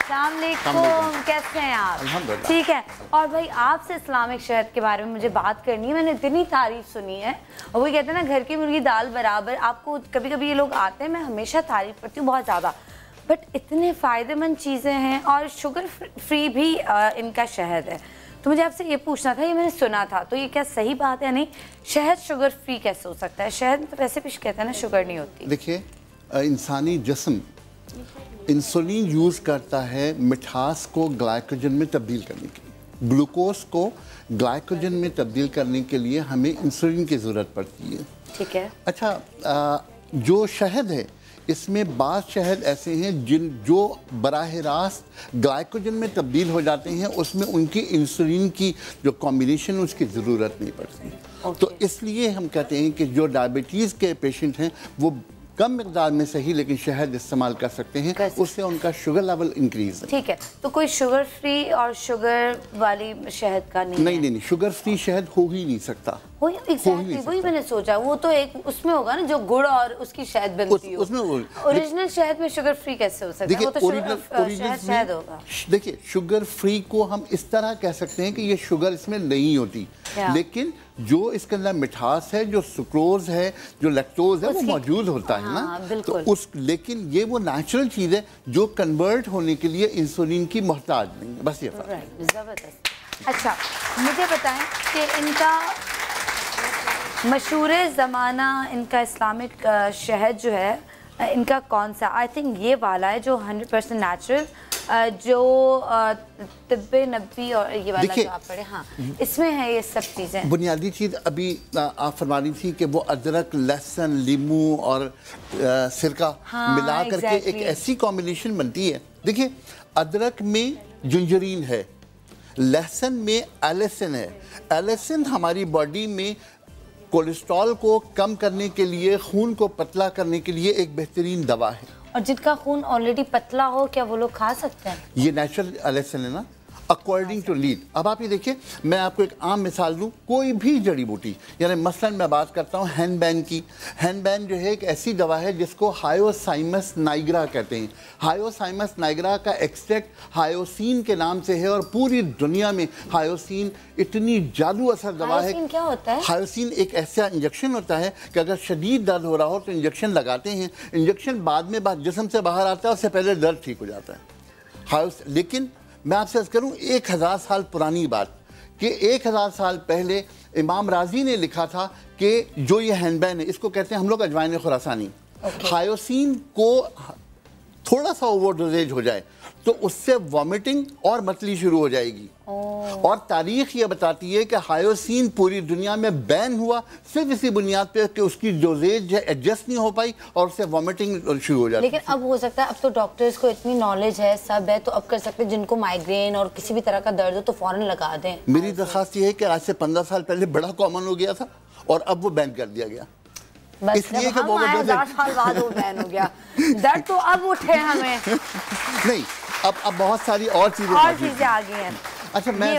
अस्सलाम वालेकुम, कैसे हैं आप? ठीक है। और भाई आपसे इस्लामिक शहद के बारे में मुझे बात करनी है, मैंने इतनी तारीफ सुनी है। और वही कहते हैं ना, घर की मुर्गी दाल बराबर। आपको कभी कभी ये लोग आते हैं, मैं हमेशा तारीफ करती हूँ बहुत ज़्यादा, बट इतने फ़ायदेमंद चीज़ें हैं और शुगर फ्री भी इनका शहद है। तो मुझे आपसे ये पूछना था, ये मैंने सुना था, तो ये क्या सही बात है? नहीं, शहद शुगर फ्री कैसे हो सकता है? शहद तो वैसे भी कहते हैं ना शुगर नहीं होती। देखिए, इंसानी जिस्म इंसुलिन यूज़ करता है मिठास को ग्लाइकोजन में तब्दील करने के लिए। ग्लूकोज को ग्लाइकोजन में तब्दील करने के लिए हमें इंसुलिन की ज़रूरत पड़ती है। ठीक है। अच्छा, जो शहद है इसमें बाज़ शहद ऐसे हैं जो बराह रास्त ग्लाइकोजन में तब्दील हो जाते हैं, उसमें उनकी इंसुलिन की जो कॉम्बिनेशन उसकी ज़रूरत नहीं पड़ती। तो इसलिए हम कहते हैं कि जो डायबिटीज़ के पेशेंट हैं वो कम मिकदार में सही लेकिन शहद इस्तेमाल कर सकते हैं, उससे उनका शुगर लेवल इंक्रीज है। ठीक है, तो कोई शुगर फ्री और शुगर वाली शहद का नहीं, शुगर फ्री शहद हो ही नहीं सकता। वही मैंने सोचा, वो तो एक उसमें होगा ना जो गुड़ और उसकी शहद बनती हो, उसमें ओरिजिनल शहद में शुगर फ्री कैसे हो सकता है? वो तो ओरिजिनल शहद होगा। देखिए, शुगर फ्री को हम इस तरह कह सकते हैं कि ये शुगर इसमें नहीं होती, लेकिन जो इसके अंदर मिठास है, जो सुक्रोज है, जो लैक्टोज है, वो मौजूद होता है ना, तो उस लेकिन ये वो नेचुरल चीज़ है जो कन्वर्ट होने के लिए इंसुलिन की मोहताज नहीं है, बस ये जबरदस्त। अच्छा, मुझे बताएं कि इनका मशहूर ज़माना इनका इस्लामिक शहद जो है इनका कौन सा? आई थिंक ये वाला है जो 100% नेचुरल, जो तिब्बे नबी और ये वाला जो आप पढ़े, हाँ इसमें है ये सब चीज़ें। बुनियादी चीज़ अभी आप फरमा रही थी कि वो अदरक, लहसुन, लीमू और सिरका मिला करके एक ऐसी कॉम्बिनेशन बनती है। देखिए, अदरक में जिंजरीन है, लहसुन में एलिसिन है। एलिसिन हमारी बॉडी में कोलेस्ट्रॉल को कम करने के लिए, खून को पतला करने के लिए एक बेहतरीन दवा है। और जिनका खून ऑलरेडी पतला हो, क्या वो लोग खा सकते हैं? ये नेचुरल एलिसिन है ना, अकॉर्डिंग टू लीड। अब आप ये देखिए, मैं आपको एक आम मिसाल दूं, कोई भी जड़ी बूटी, यानी मसलन मैं बात करता हूँ हैंडबैन की। हैंडबैन जो है एक ऐसी दवा है जिसको हायोसाइमस नाइग्रा कहते हैं। हायोसाइमस नाइग्रा का एक्सट्रैक्ट हायोसिन के नाम से है और पूरी दुनिया में हायोसिन इतनी जादू असर दवा है। क्या होता है? हायोसिन एक ऐसा इंजेक्शन होता है कि अगर शदीद दर्द हो रहा हो तो इंजेक्शन लगाते हैं, इंजेक्शन बाद में जिस्म से बाहर आता है, उससे पहले दर्द ठीक हो जाता है। लेकिन मैं आपसे अर्ज करूं 1000 साल पुरानी बात कि 1000 साल पहले इमाम राजी ने लिखा था कि जो ये हैंडबैन है, इसको कहते हैं हम लोग अजवाइन खुरासानी। हायोसिन को थोड़ा सा ओवर डोजेज हो जाए तो उससे वॉमिटिंग और मतली शुरू हो जाएगी। और तारीख ये बताती है कि हायोसीन पूरी दुनिया में बैन हुआ सिर्फ इसी बुनियाद पे कि उसकी डोजेज एडजस्ट नहीं हो पाई और उससे वॉमिटिंग शुरू हो जाती है। लेकिन अब हो सकता है, अब तो डॉक्टर्स को इतनी नॉलेज है, सब है, तो अब कर सकते हैं जिनको माइग्रेन और किसी भी तरह का दर्द हो तो फौरन लगा दें। मेरी दरख्वास्त ये है कि आज से 15 साल पहले बड़ा कॉमन हो गया था और अब वो बैन कर दिया गया। इसलिए कि वो 10 साल बाद वो बैन हो गया। दर्द तो अब उठे हमें नहीं, अब बहुत सारी और चीजें आ गई हैं। अच्छा, मैं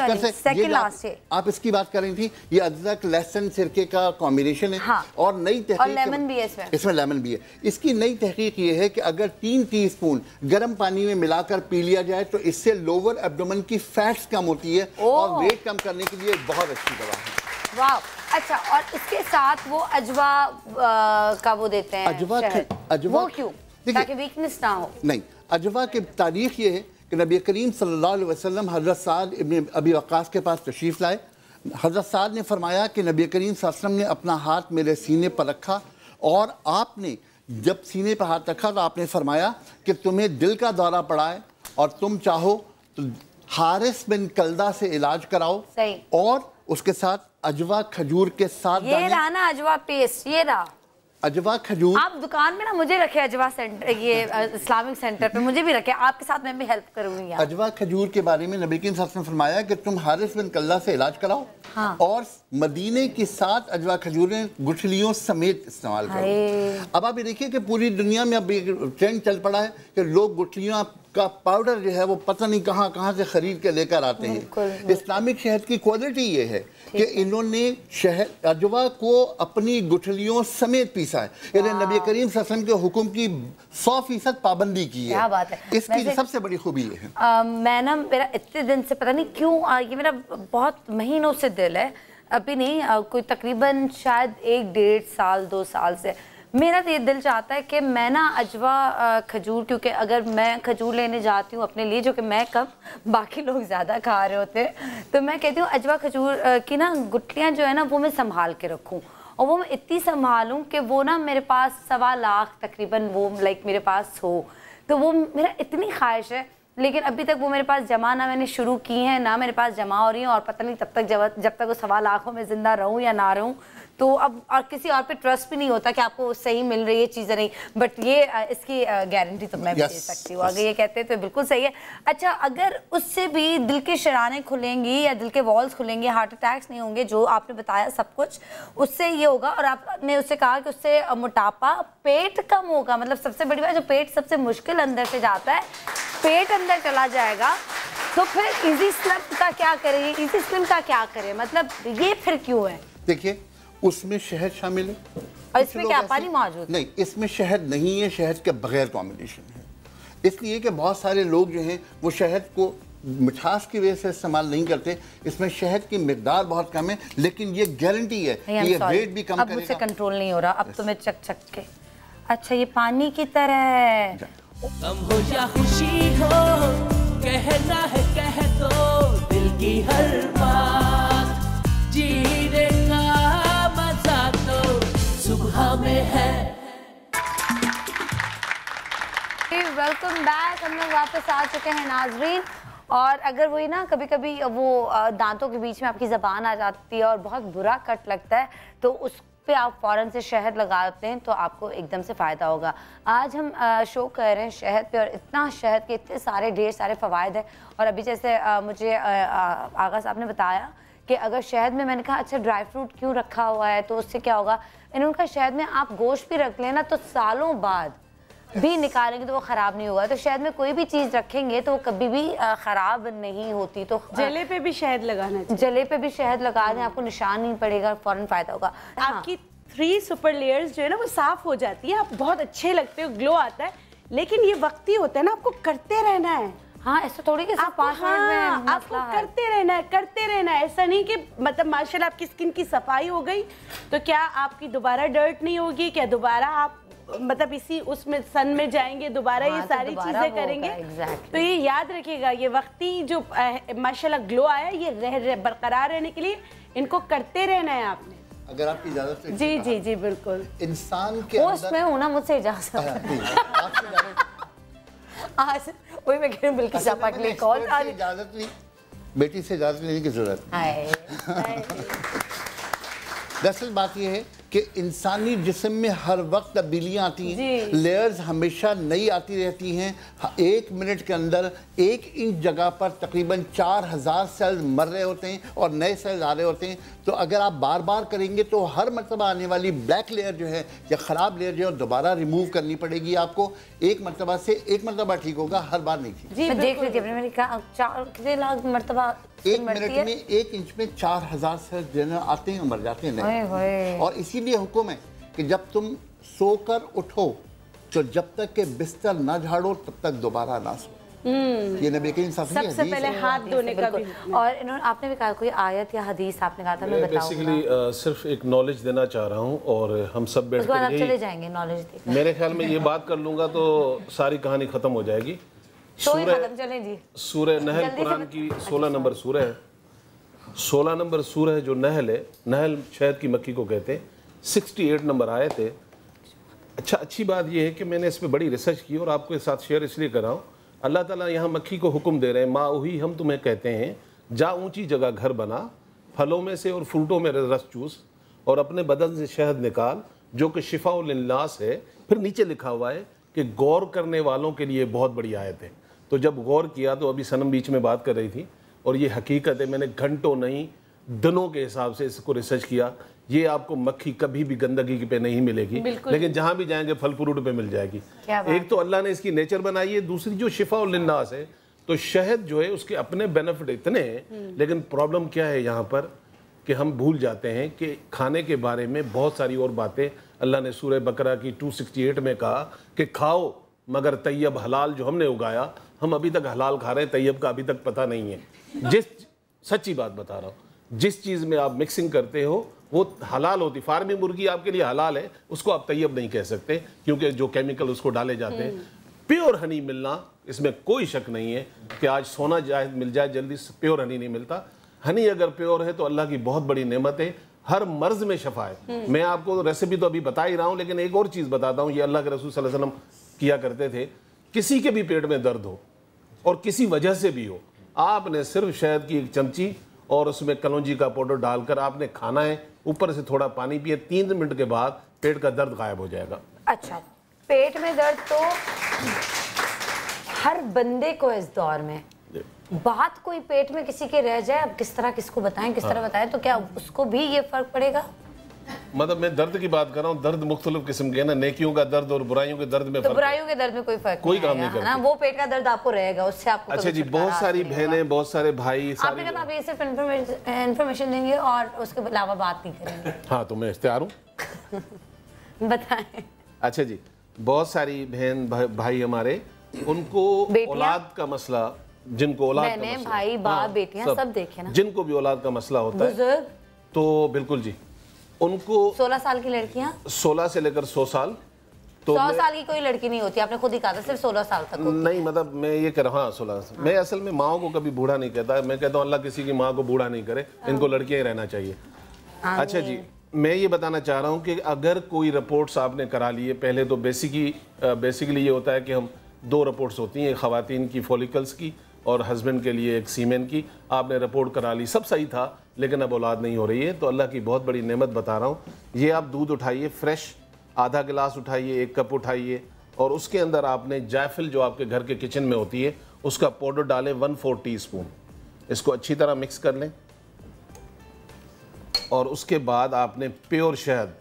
आप इसकी बात कर रही थी, ये अदरक लहसुन सिरके का कॉम्बिनेशन है। हाँ। और नई तहकीक, और लेमन भी है इसमें लेमन भी है। इसकी नई तहकीक ये है कि अगर 3 टीस्पून गर्म पानी में मिलाकर पी लिया जाए तो इससे लोअर एब्डोमेन की फैट्स कम होती है और वेट कम करने के लिए बहुत अच्छी दवा है। वाह, अच्छा, और इसके साथ वो अजवा का वो देते हैं, अजवा वो क्यों? ताकि वीकनेस ना हो। नहीं, अजवा की तारीख ये है कि नबी करीम सल्लल्लाहु अलैहि वसल्लम हज़रत साद इब्न अबी वक़ास के पास तशरीफ़ लाए। हज़रत साद ने फरमाया कि नबी करीम सल्लल्लाहु अलैहि वसल्लम ने अपना हाथ मेरे सीने पर रखा और आपने जब सीने पर हाथ रखा तो आपने फरमाया कि तुम्हें दिल का दौरा पड़ा है और तुम चाहो तो हारिस बिन कल्दा से इलाज कराओ। सही। और उसके साथ अजवा खजूर के साथ ये रहा ना अजवा पेस्ट, ये रहा अजवा खजूर। आप दुकान में ना मुझे रखे अजवा सेंटर, ये इस्लामिक सेंटर पे मुझे भी रखे, आपके साथ मैं भी हेल्प करूंगी। अजवा खजूर के बारे में नबी करीम सल्लल्लाहु अलैहि वसल्लम ने फरमाया कि तुम हारिस बिन कल्ला से इलाज कराओ। हाँ। और मदीने की 7 अजवा खजूरें गुठलियों समेत इस्तेमाल करो। अब आप ये देखिए कि पूरी दुनिया में अब एक ट्रेंड चल पड़ा है कि लोग गुठलियां का पाउडर जो है वो पता नहीं कहाँ से खरीद के लेकर आते हैं। इस्लामिक शहद की क्वालिटी ये है कि इन्होंने शहद अजवा को अपनी गुठलियों समेत पीसा है। यानी नबी करीम सल्लल्लाहु अलैहि वसल्लम के हुक्म की 100% पाबंदी की है। क्या बात है। इसकी सबसे बड़ी खूबी ये है। मैं ना, मेरा इतने दिन से पता नहीं क्यों ये मेरा बहुत महीनों से दिल है, अभी नहीं, कोई तकरीबन शायद 1-1.5 साल 2 साल से मेरा तो ये दिल चाहता है कि मैं ना अजवा खजूर, क्योंकि अगर मैं खजूर लेने जाती हूँ अपने लिए, जो कि मैं कम, बाकी लोग ज़्यादा खा रहे होते हैं, तो मैं कहती हूँ अजवा खजूर की ना गुठलियाँ जो है ना वो मैं संभाल के रखूँ, और वो मैं इतनी संभालूँ कि वो ना मेरे पास 1.25 लाख तकरीबन वो मेरे पास हो। तो वो मेरा इतनी ख्वाहिश है, लेकिन अभी तक वो मेरे पास जमा ना मैंने शुरू की है, ना मेरे पास जमा हो रही है, और पता नहीं तब तक जब तक वो 1.25 लाखों में ज़िंदा रहूँ या ना रहूँ। तो अब और किसी और पे ट्रस्ट भी नहीं होता कि आपको सही मिल रही है चीज़ें, नहीं, बट ये इसकी गारंटी तो मैं भी दे सकती हूँ। अगर ये कहते हैं तो बिल्कुल सही है। अच्छा, अगर उससे भी दिल के शराने खुलेंगी या दिल के वॉल्स खुलेंगे, हार्ट अटैक्स नहीं होंगे, जो आपने बताया सब कुछ, उससे ये होगा। और आपने उससे कहा कि उससे मोटापा, पेट कम होगा, मतलब सबसे बड़ी बात, जो पेट सबसे मुश्किल अंदर से जाता है, पेट अंदर चला जाएगा। तो फिर इजी स्लिम का क्या करें, इजी स्लिम का क्या करें, मतलब ये फिर क्यों है? देखिए, उसमें शहद शामिल है और इसमें क्या पानी मौजूद? नहीं, इसमें शहद नहीं है, शहद के बगैर कॉम्बिनेशन है। इसलिए कि बहुत सारे लोग जो हैं वो शहद को मिठास की वजह से इस्तेमाल नहीं करते। इसमें शहद की मिकदार बहुत कम है, लेकिन ये गारंटी है कि ये वेट भी कम करेगा। अब मुझसे कंट्रोल नहीं हो रहा, अब तो मैं चक के। अच्छा, ये पानी की तरह है। गम हो या खुशी हो, कहना है कह दो दिल की हर बात, जीने का मजा तो सुबह में है। वेलकम बैक, हम लोग वापस आ चुके हैं नाजरीन। और अगर वही ना कभी कभी वो दांतों के बीच में आपकी ज़बान आ जाती है और बहुत बुरा कट लगता है, तो उस पे आप फ़ौरन से शहद लगाते हैं तो आपको एकदम से फ़ायदा होगा। आज हम शो कर रहे हैं शहद पे, और इतना शहद के इतने सारे ढेर सारे फ़वाइद हैं। और अभी जैसे मुझे आगा साहब ने बताया कि अगर शहद में, मैंने कहा अच्छा ड्राई फ्रूट क्यों रखा हुआ है, तो उससे क्या होगा, इन्होंने कहा शहद में आप गोश्त भी रख लेना तो सालों बाद भी निकालेंगे तो वो ख़राब नहीं होगा। तो शहद में कोई भी चीज़ रखेंगे तो वो कभी भी ख़राब नहीं होती। तो जले पे भी शहद लगाना चाहिए, जले पे भी शहद लगा दें, आपको निशान नहीं पड़ेगा, फ़ौरन फ़ायदा होगा। आपकी 3 सुपर लेयर्स जो है ना वो साफ़ हो जाती है, आप बहुत अच्छे लगते हो, ग्लो आता है। लेकिन ये वक्ती होता है ना, आपको करते रहना है। हाँ, ऐसा थोड़ी कि सिर्फ 5 मिनट में आपको करते रहना है, करते रहना है। ऐसा नहीं कि मतलब माशाल्लाह आपकी स्किन की सफाई हो गई तो क्या आपकी दोबारा डर्ट नहीं होगी, क्या दोबारा आप मतलब इसी उसमें सन में जाएंगे, दोबारा ये सारी चीजें करेंगे। तो ये याद रखिएगा, ये वक्ती जो माशाल्लाह ग्लो आया, ये बरकरार रहने के लिए इनको करते रहना है आपने। अगर आपकी इजाजत से। जी जी जी बिल्कुल। इंसान के पोस्ट में हूं ना, मुझसे इजाजत। आज वही मैं कह रही हूँ बिल्कि सापा के लिए कॉल आ रही। इजाजत ली, बेटी से इजाजत लेने की जरूरत। दरअसल बात यह है कि इंसानी जिस्म में हर वक्त तब्दीलियाँ आती हैं, लेयर्स हमेशा नई आती रहती हैं। 1 मिनट के अंदर 1 इंच जगह पर तकरीबन 4000 सेल्स मर रहे होते हैं और नए सेल्स आ रहे होते हैं। तो अगर आप बार बार करेंगे तो हर मरतबा आने वाली ब्लैक लेयर जो है या ख़राब लेयर जो है दोबारा रिमूव करनी पड़ेगी आपको। एक मरतबा से एक मरतबा ठीक होगा, हर बार नहीं ठीक। मैं देख रही थी अपने, मैंने कहा कितने लाख मरतबा 1 मिनट में 1 इंच में 4000 सेल्स जनरल आते हैं, मर जाते हैं। और इसीलिए हुक्म है कि जब तुम सोकर उठो तो जब तक के बिस्तर ना झाड़ो तब तक दोबारा ना सो। ये नबी करीम सबसे पहले हाथ धोने का भी। और इन्होंने आपने भी कहा कोई आयत या हदीस आपने कहा था, मैं बताऊंगा। बेसिकली सिर्फ एक नॉलेज देना चाह रहा हूँ और हम सब बैठ कर आप चले जाएंगे नॉलेज देकर। मेरे ख्याल में ये बात कर लूंगा तो सारी कहानी खत्म हो जाएगी। सूरह नहल कुरान की 16 नंबर सूरह है। 16 नंबर सूरह जो नहल है, नहल शहद की मक्खी को कहते हैं। 68 नंबर आयत है। अच्छा, अच्छी बात यह है कि मैंने इस पर बड़ी रिसर्च की और आपके साथ शेयर इसलिए कर रहा हूँ। अल्लाह ताला यहाँ मक्खी को हुक्म दे रहे हैं, माँ वही हम तुम्हें कहते हैं, जा ऊंची जगह घर बना, फलों में से और फ्रूटों में रस चूस और अपने बदन से शहद निकाल जो कि शिफा उल लिन्नास है। फिर नीचे लिखा हुआ है कि गौर करने वालों के लिए बहुत बड़ी आयत है। तो जब गौर किया तो अभी सनम बीच में बात कर रही थी और ये हकीकत है, मैंने घंटों नहीं दिनों के हिसाब से इसको रिसर्च किया। ये आपको मक्खी कभी भी गंदगी पे नहीं मिलेगी, लेकिन जहां भी जाएंगे फल फ्रूट पे मिल जाएगी। एक तो अल्लाह ने इसकी नेचर बनाई है, दूसरी जो शिफा उल लिन्नास है। तो शहद जो है उसके अपने बेनिफिट इतने हैं, लेकिन प्रॉब्लम क्या है यहाँ पर कि हम भूल जाते हैं कि खाने के बारे में बहुत सारी और बातें अल्लाह ने सूरह बकरा की 268 में कहा कि खाओ मगर तैयब हलाल जो हमने उगाया। हम अभी तक हलाल खा रहे हैं, तैयब का अभी तक पता नहीं है। सच्ची बात बता रहा हूँ, जिस चीज़ में आप मिक्सिंग करते हो वो हलाल होती। फार्मी मुर्गी आपके लिए हलाल है, उसको आप तैयब नहीं कह सकते क्योंकि जो केमिकल उसको डाले जाते हैं। प्योर हनी मिलना इसमें कोई शक नहीं है कि आज सोना जाए मिल जाए जल्दी, प्योर हनी नहीं मिलता। हनी अगर प्योर है तो अल्लाह की बहुत बड़ी नेमत है, हर मर्ज में शफा है। मैं आपको रेसिपी तो अभी बता ही रहा हूँ, लेकिन एक और चीज़ बताता हूँ। ये अल्लाह के रसूल सल्लल्लाहु अलैहि वसल्लम किया करते थे। किसी के भी पेट में दर्द हो और किसी वजह से भी हो, आपने सिर्फ शहद की 1 चमची और उसमें कलौंजी का पाउडर डालकर आपने खाना है, ऊपर से थोड़ा पानी पिए, 3 मिनट के बाद पेट का दर्द गायब हो जाएगा। अच्छा, पेट में दर्द तो हर बंदे को इस दौर में, बात कोई पेट में किसी के रह जाए, अब किस तरह किसको बताएं, किस तरह बताएं, तो क्या उसको भी ये फर्क पड़ेगा? मतलब मैं दर्द की बात कर रहा हूँ, दर्द मुख्तलिफ किस्म के ना, नेकियों का दर्द और बुराइयों के दर्द में तो बुराइयों के दर्द में कोई फर्क कोई काम नहीं करता, वो पेट का दर्द आपको रहेगा, उससे आपको। अच्छा जी, बहुत सारी बहनें, बहुत सारे भाई, आपने कहा आप ये सिर्फ इन्फॉर्मेशन देंगे और उसके अलावा बात नहीं करेंगे। हाँ, तो मैं इख्तियार हूँ, बताएं। अच्छा जी, बहुत सारी बहन भाई हमारे, उनको औलाद का मसला, जिनको औलाद का मसला, भाई बाप बेटियां सब देखे ना, जिनको भी औलाद का मसला होता है, तो बिल्कुल जी, उनको 16 साल की लड़कियां, 16 से लेकर 100 साल, तो 100 साल की कोई लड़की नहीं होती, आपने खुद ही कहा था, सिर्फ 16 साल तक होती। नहीं, मतलब मैं ये कह रहा हूँ 16 साल। मैं असल में माओ को कभी बूढ़ा नहीं कहता, मैं कहता हूँ अल्लाह किसी की माँ को बूढ़ा नहीं करे, इनको लड़कियां ही रहना चाहिए। अच्छा जी, मैं ये बताना चाह रहा हूँ कि अगर कोई रिपोर्ट्स आपने करा लिए, पहले तो बेसिकली ये होता है कि हम 2 रिपोर्ट्स होती हैं, ख़वातीन की फॉलिकल्स की और हस्बैंड के लिए एक सीमेन की। आपने रिपोर्ट करा ली, सब सही था, लेकिन अब औलाद नहीं हो रही है, तो अल्लाह की बहुत बड़ी नेमत बता रहा हूँ। ये आप दूध उठाइए, फ्रेश आधा गिलास उठाइए, 1 कप उठाइए, और उसके अंदर आपने जायफल जो आपके घर के किचन में होती है उसका पाउडर डालें 1/4 टीस्पून। इसको अच्छी तरह मिक्स कर लें और उसके बाद आपने प्योर शहद,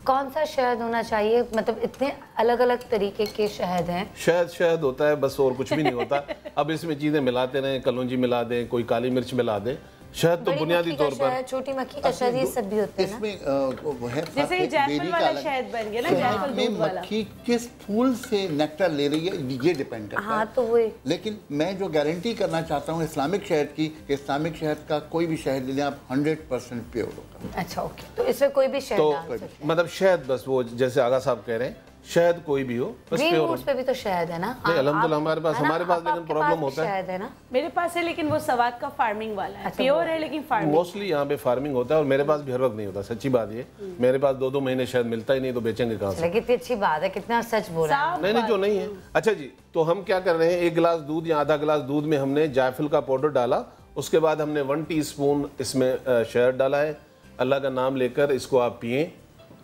कौन सा शहद होना चाहिए? मतलब इतने अलग अलग तरीके के शहद हैं। शहद होता है बस, और कुछ भी नहीं होता। अब इसमें चीजें मिलाते रहें, कलौंजी मिला दें, कोई काली मिर्च मिला दें। शहद तो बुनियादी तौर पर, छोटी मक्खी का शहद, ये सब भी होते हैं ना। इसमें वो है जैसे जायफल वाला शहद बन गया ना, जायफल दूध वाला। मक्खी किस फूल से नेक्टर ले रही है ये डिपेंड करता है। हाँ, तो वही। लेकिन मैं जो गारंटी करना चाहता हूँ इस्लामिक शहद की, इस्लामिक शहद का कोई भी शहद ले लें आप 100% प्योर होगा। अच्छा, ओके, तो इसमें कोई भी शहद तो मतलब शहद बस वो जैसे आगा साहब कह रहे हैं शहद कोई भी हो, बस प्योर पे भी तो शहद है ना। नहीं अल्हम्दुलिल्लाह हमारे पास लेकिन प्रॉब्लम होता है। शहद है ना मेरे पास है, लेकिन वो सवाद का फार्मिंग वाला है, प्योर है लेकिन फार्मिंग। मोस्टली यहाँ पे फार्मिंग होता है और मेरे पास भी हर वक्त नहीं होता, सच्ची बात ये। मेरे पास 2-2 महीने शहद मिलता ही नहीं, तो बेचेंगे कहाँ से? कितनी अच्छी बात है, कितना सच बोला। नहीं जो नहीं है। अच्छा जी, तो हम क्या कर रहे हैं, 1 गिलास दूध या आधा गिलास दूध में हमने जायफल का पाउडर डाला, उसके बाद हमने 1 टीस्पून इसमें शहद डाला है। अल्लाह का नाम लेकर इसको आप पिएं।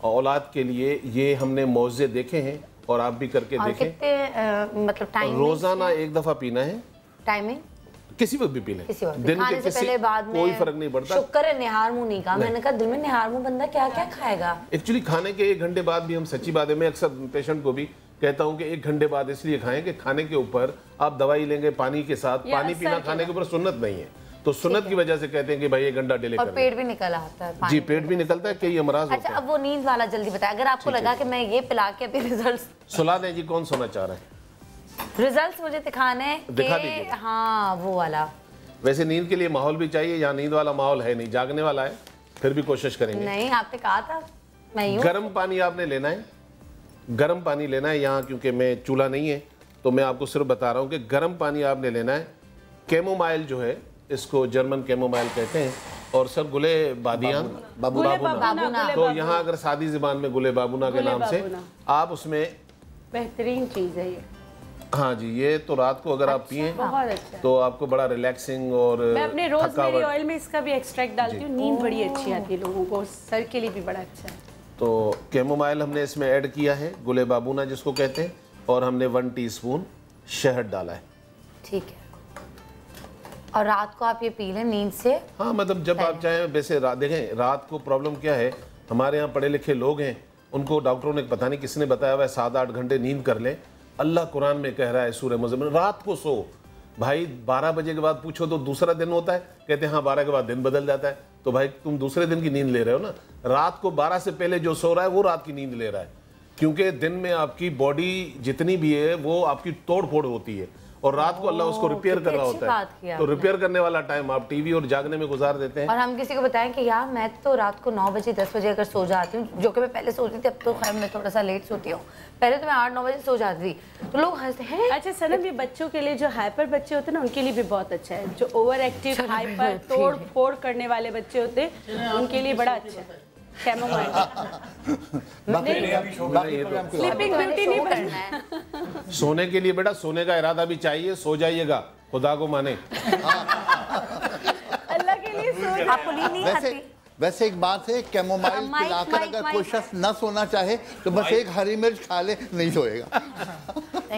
औलाद के लिए ये हमने मौज़े देखे हैं और आप भी करके देखें। कितने मतलब टाइम? रोजाना 1 दफा पीना है। टाइमिंग किसी वक्त भी पी लें, दिन के किसी पहले बाद में कोई फर्क नहीं पड़ता। शुक्र है निहार मुंह नहीं कहा मैंने कहा दिन में निहार मुंह बंदा क्या क्या खाएगा। एक्चुअली खाने के 1 घंटे बाद भी हम, सच्ची बात है, मैं अक्सर पेशेंट को भी कहता हूं कि 1 घंटे बाद इसलिए खाएं कि खाने के ऊपर आप दवाई लेंगे पानी के साथ, पानी पीना खाने के ऊपर सुन्नत नहीं है, तो सुन्नत की वजह से कहते हैं कि भाई 1 घंटा डिले करें। और पेट भी निकल आता है। जी पेट भी निकलता है, कई अमराज होते हैं। अच्छा अब वो नींद वाला जल्दी बताएं, अगर आपको लगा कि मैं ये पिला के अभी रिजल्ट्स सुला दें जी, कौन सोना चाह रहा है? रिजल्ट्स मुझे दिखाने के, हाँ वो वाला। वैसे नींद के लिए माहौल भी चाहिए, यहाँ नींद वाला माहौल है नहीं, जागने वाला है, फिर भी कोशिश करेंगे। नहीं आपने कहा था मैं यूं। गर्म पानी आपने लेना है, गर्म पानी लेना है यहाँ, क्योंकि मैं चूल्हा नहीं है तो मैं आपको सिर्फ बता रहा हूँ कि गर्म पानी आपने लेना है। कैमोमाइल जो है, इसको जर्मन कैमोमाइल कहते हैं, और सर गुले बादियान बाबूना, तो यहाँ अगर सादी जुबान में गुले बाबूना के नाम से आप उसमें, बेहतरीन चीज़ है ये। हाँ जी, ये तो रात को अगर आप पिए तो आपको बड़ा रिलैक्सिंग और मैं अपने रोज़मेरी ऑयल में इसका भी एक्सट्रैक्ट डालती हूँ, नींद बड़ी अच्छी आती है लोगों को, सर के लिए भी बड़ा अच्छा है। तो कैमोमाइल हमने इसमें ऐड किया है, गुले बाबूना जिसको कहते हैं, और हमने 1 टीस्पून शहद डाला है। ठीक है, और रात को आप ये पी लें नींद से। हाँ मतलब जब आप चाहें, वैसे देखें रात को प्रॉब्लम क्या है, हमारे यहाँ पढ़े लिखे लोग हैं, उनको डॉक्टरों ने पता नहीं किसने बताया हुआ है 7-8 घंटे नींद कर लें। अल्लाह कुरान में कह रहा है सूरह मुज़म्मिल, रात को सो। भाई 12 बजे के बाद पूछो तो दूसरा दिन होता है, कहते हैं हाँ 12 के बाद दिन बदल जाता है, तो भाई तुम दूसरे दिन की नींद ले रहे हो ना। रात को 12 से पहले जो सो रहा है वो रात की नींद ले रहा है, क्योंकि दिन में आपकी बॉडी जितनी भी है वो आपकी तोड़ फोड़ होती है, और रात को अल्लाह उसको रिपेयर कर रहा होता है। तो रिपेयर करने वाला टाइम आप टीवी और जागने में गुजार देते हैं। और हम किसी को बताएं कि यार मैं तो रात को 9 बजे 10 बजे अगर सो जाती हूँ, जो कि मैं पहले सोती थी, अब तो खैर मैं थोड़ा सा लेट सोती हूँ, पहले तो मैं 8-9 बजे सो जाती थी, तो लोग हंसते हैं। अच्छा सनम, ये बच्चों के लिए जो हाइपर बच्चे होते हैं ना, उनके लिए भी बहुत अच्छा है। जो ओवर एक्टिव हाइपर तोड़ फोड़ करने वाले बच्चे होते हैं, उनके लिए बड़ा अच्छा है कैमोमाइल। स्लीपिंग ब्यूटी नहीं बनना है। सोने के लिए बेटा, सोने का इरादा भी चाहिए, सो जाइएगा, खुदा को माने। अल्लाह के लिए सो। आपको नींद नहीं आती? वैसे एक बात है, कैमोमाइल पिलाकर अगर कोई शख्स न सोना चाहे तो बस एक हरी मिर्च खा ले, नहीं सोएगा।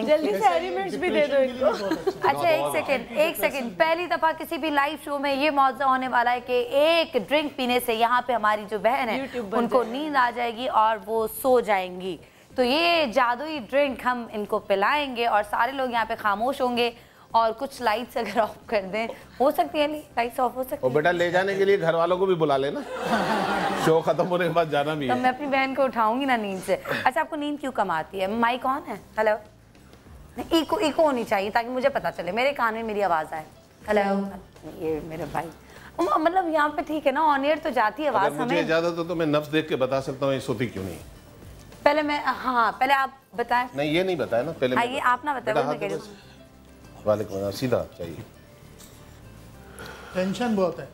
जल्दी से हरी मिर्च भी दे दो इनको। अच्छा एक सेकंड, पहली दफा किसी भी लाइव शो में ये मौजूद होने वाला है कि एक ड्रिंक पीने से यहाँ पे हमारी जो बहन है उनको नींद आ जाएगी और वो सो जाएंगी। तो ये जादुई ड्रिंक हम इनको पिलाएंगे और सारे लोग यहाँ पे खामोश होंगे, और कुछ लाइट्स अगर ऑफ कर दें, हो सकती है लाइट्स ऑफ हो सकती है। और बेटा ले जाने के लिए घर वालों को भी बुला लेना, शो खत्म होने के बाद जाना भी है। तो मैं अपनी बहन को उठाऊंगी ना नींद से। अच्छा आपको नींद क्यों कम आती है? माइक ऑन है? हेलो, इको होनी चाहिए ताकि मुझे पता चले, मेरे कान में मेरी आवाज़ आए। हेलो, ये मेरे भाई, मतलब यहाँ पे ठीक है ना, ऑन एयर तो जाती है आवाज़ हमें। मुझे इजाजत हो तो मैं नफ्स देख के बता सकता हूँ ये सोती क्यों नहीं। पहले मैं, हाँ पहले आप बताएं। नहीं ये नहीं बताया ना, पहले ये आप ना बताएं। वालेकुम सलाम, सीधा चाहिए। टेंशन बहुत है।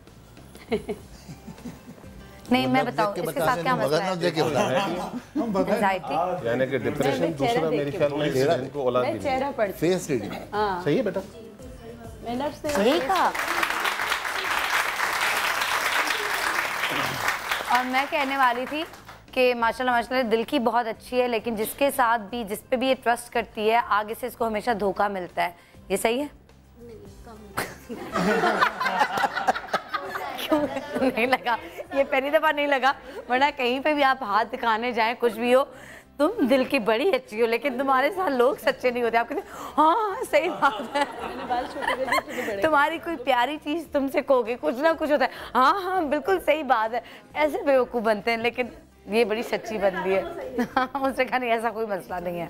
नहीं मैं बताऊं इसके साथ क्या मसला है? एंजाइटी यानी कि डिप्रेशन, दूसरा मेरे ख्याल में इनको औलाद भी चेहरा पर फेस रीडिंग। सही है बेटा, मैंने सही कहा। और मैं कहने वाली थी कि माशाल्लाह दिल की बहुत अच्छी है, लेकिन जिसके साथ भी, जिस पे भी ये ट्रस्ट करती है, आगे से इसको हमेशा धोखा मिलता है। ये सही है? क्यों नहीं लगा? ये पहली दफा नहीं लगा, वरना कहीं पे भी आप हाथ दिखाने जाएं, कुछ भी हो, तुम दिल की बड़ी अच्छी हो, लेकिन तुम्हारे साथ लोग सच्चे नहीं होते। आप कहते हाँ सही बात है, तुम्हारी कोई प्यारी चीज़ तुमसे कहोगे, कुछ ना कुछ होता है, हाँ हाँ बिल्कुल सही बात है, ऐसे बेवकूफ़ बनते हैं, लेकिन ये बड़ी सच्ची बनती है। उससे कहा नहीं ऐसा कोई मसला नहीं है।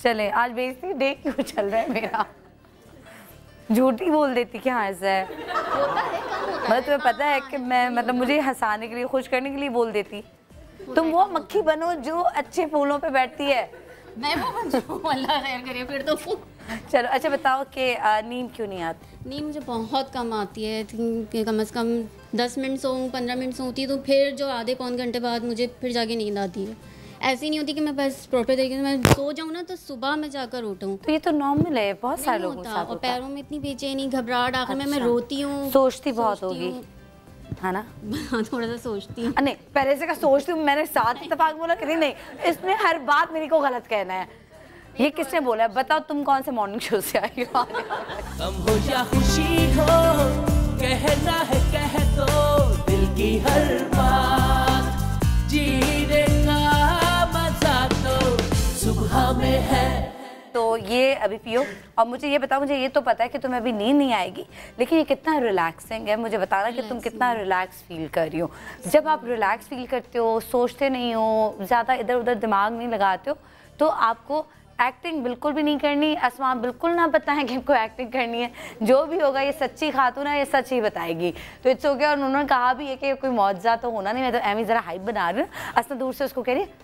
चले, आज बेइज्जती डे क्यों चल रहा है मेरा? झूठी बोल देती क्या ऐसा है? मतलब तुम्हें पता है कि मैं, मतलब मुझे हंसाने के लिए, खुश करने के लिए बोल देती। तुम वो मक्खी बनो जो अच्छे फूलों पे बैठती है, मैं वो बन जाऊँ, अल्लाह खैर करे फिर तो। चलो अच्छा बताओ कि नींद क्यों नहीं आती? नींद मुझे बहुत कम आती है, कि कम से कम 10 मिनट सोऊं, 15 मिनट सोती है तो फिर जो आधे पौन घंटे बाद मुझे फिर जाके नींद आती है। ऐसी नहीं होती कि मैं बस प्रॉपर तरीके से मैं सो जाऊँ ना तो सुबह मैं जाकर उठूँ। तो ये तो नॉर्मल है, बहुत सारे लोगों के साथ और पैरों में इतनी बेचैनी, घबराहट, आखिर में मैं रोती हूँ, सोचती बहुत होगी है ना? थोड़ा सा सोचती हूँ। नहीं पहले से का सोचती हूँ, मैंने साथ इत्तेफाक बोला कि नहीं, इसने हर बात मेरी को गलत कहना है। ये किसने बोला है? बताओ तुम कौन से मॉर्निंग शो से आई हो? गम हो या खुशी हो, कहना है कह दो दिल की हर बात, जीने का मजा तो सुबह में है। तो ये अभी पियो और मुझे ये बताओ, मुझे ये तो पता है कि तुम्हें अभी नींद नहीं आएगी, लेकिन ये कितना रिलैक्सिंग है, मुझे बताना कि तुम कितना रिलैक्स फील कर रही हो। जब आप रिलैक्स फील करते हो, सोचते नहीं हो, ज़्यादा इधर उधर दिमाग नहीं लगाते हो, तो आपको एक्टिंग बिल्कुल भी नहीं करनी। असमा बिल्कुल ना बताएं कि आपको एक्टिंग करनी है, जो भी होगा ये सच्ची खातून है, ये सच ही बताएगी। तो इट्स ओके। और उन्होंने कहा भी है कि कोई मौजज़ा तो होना नहीं, मैं तो एमी ज़रा हाइप बना रही हूँ। असमा दूर से उसको कह रही है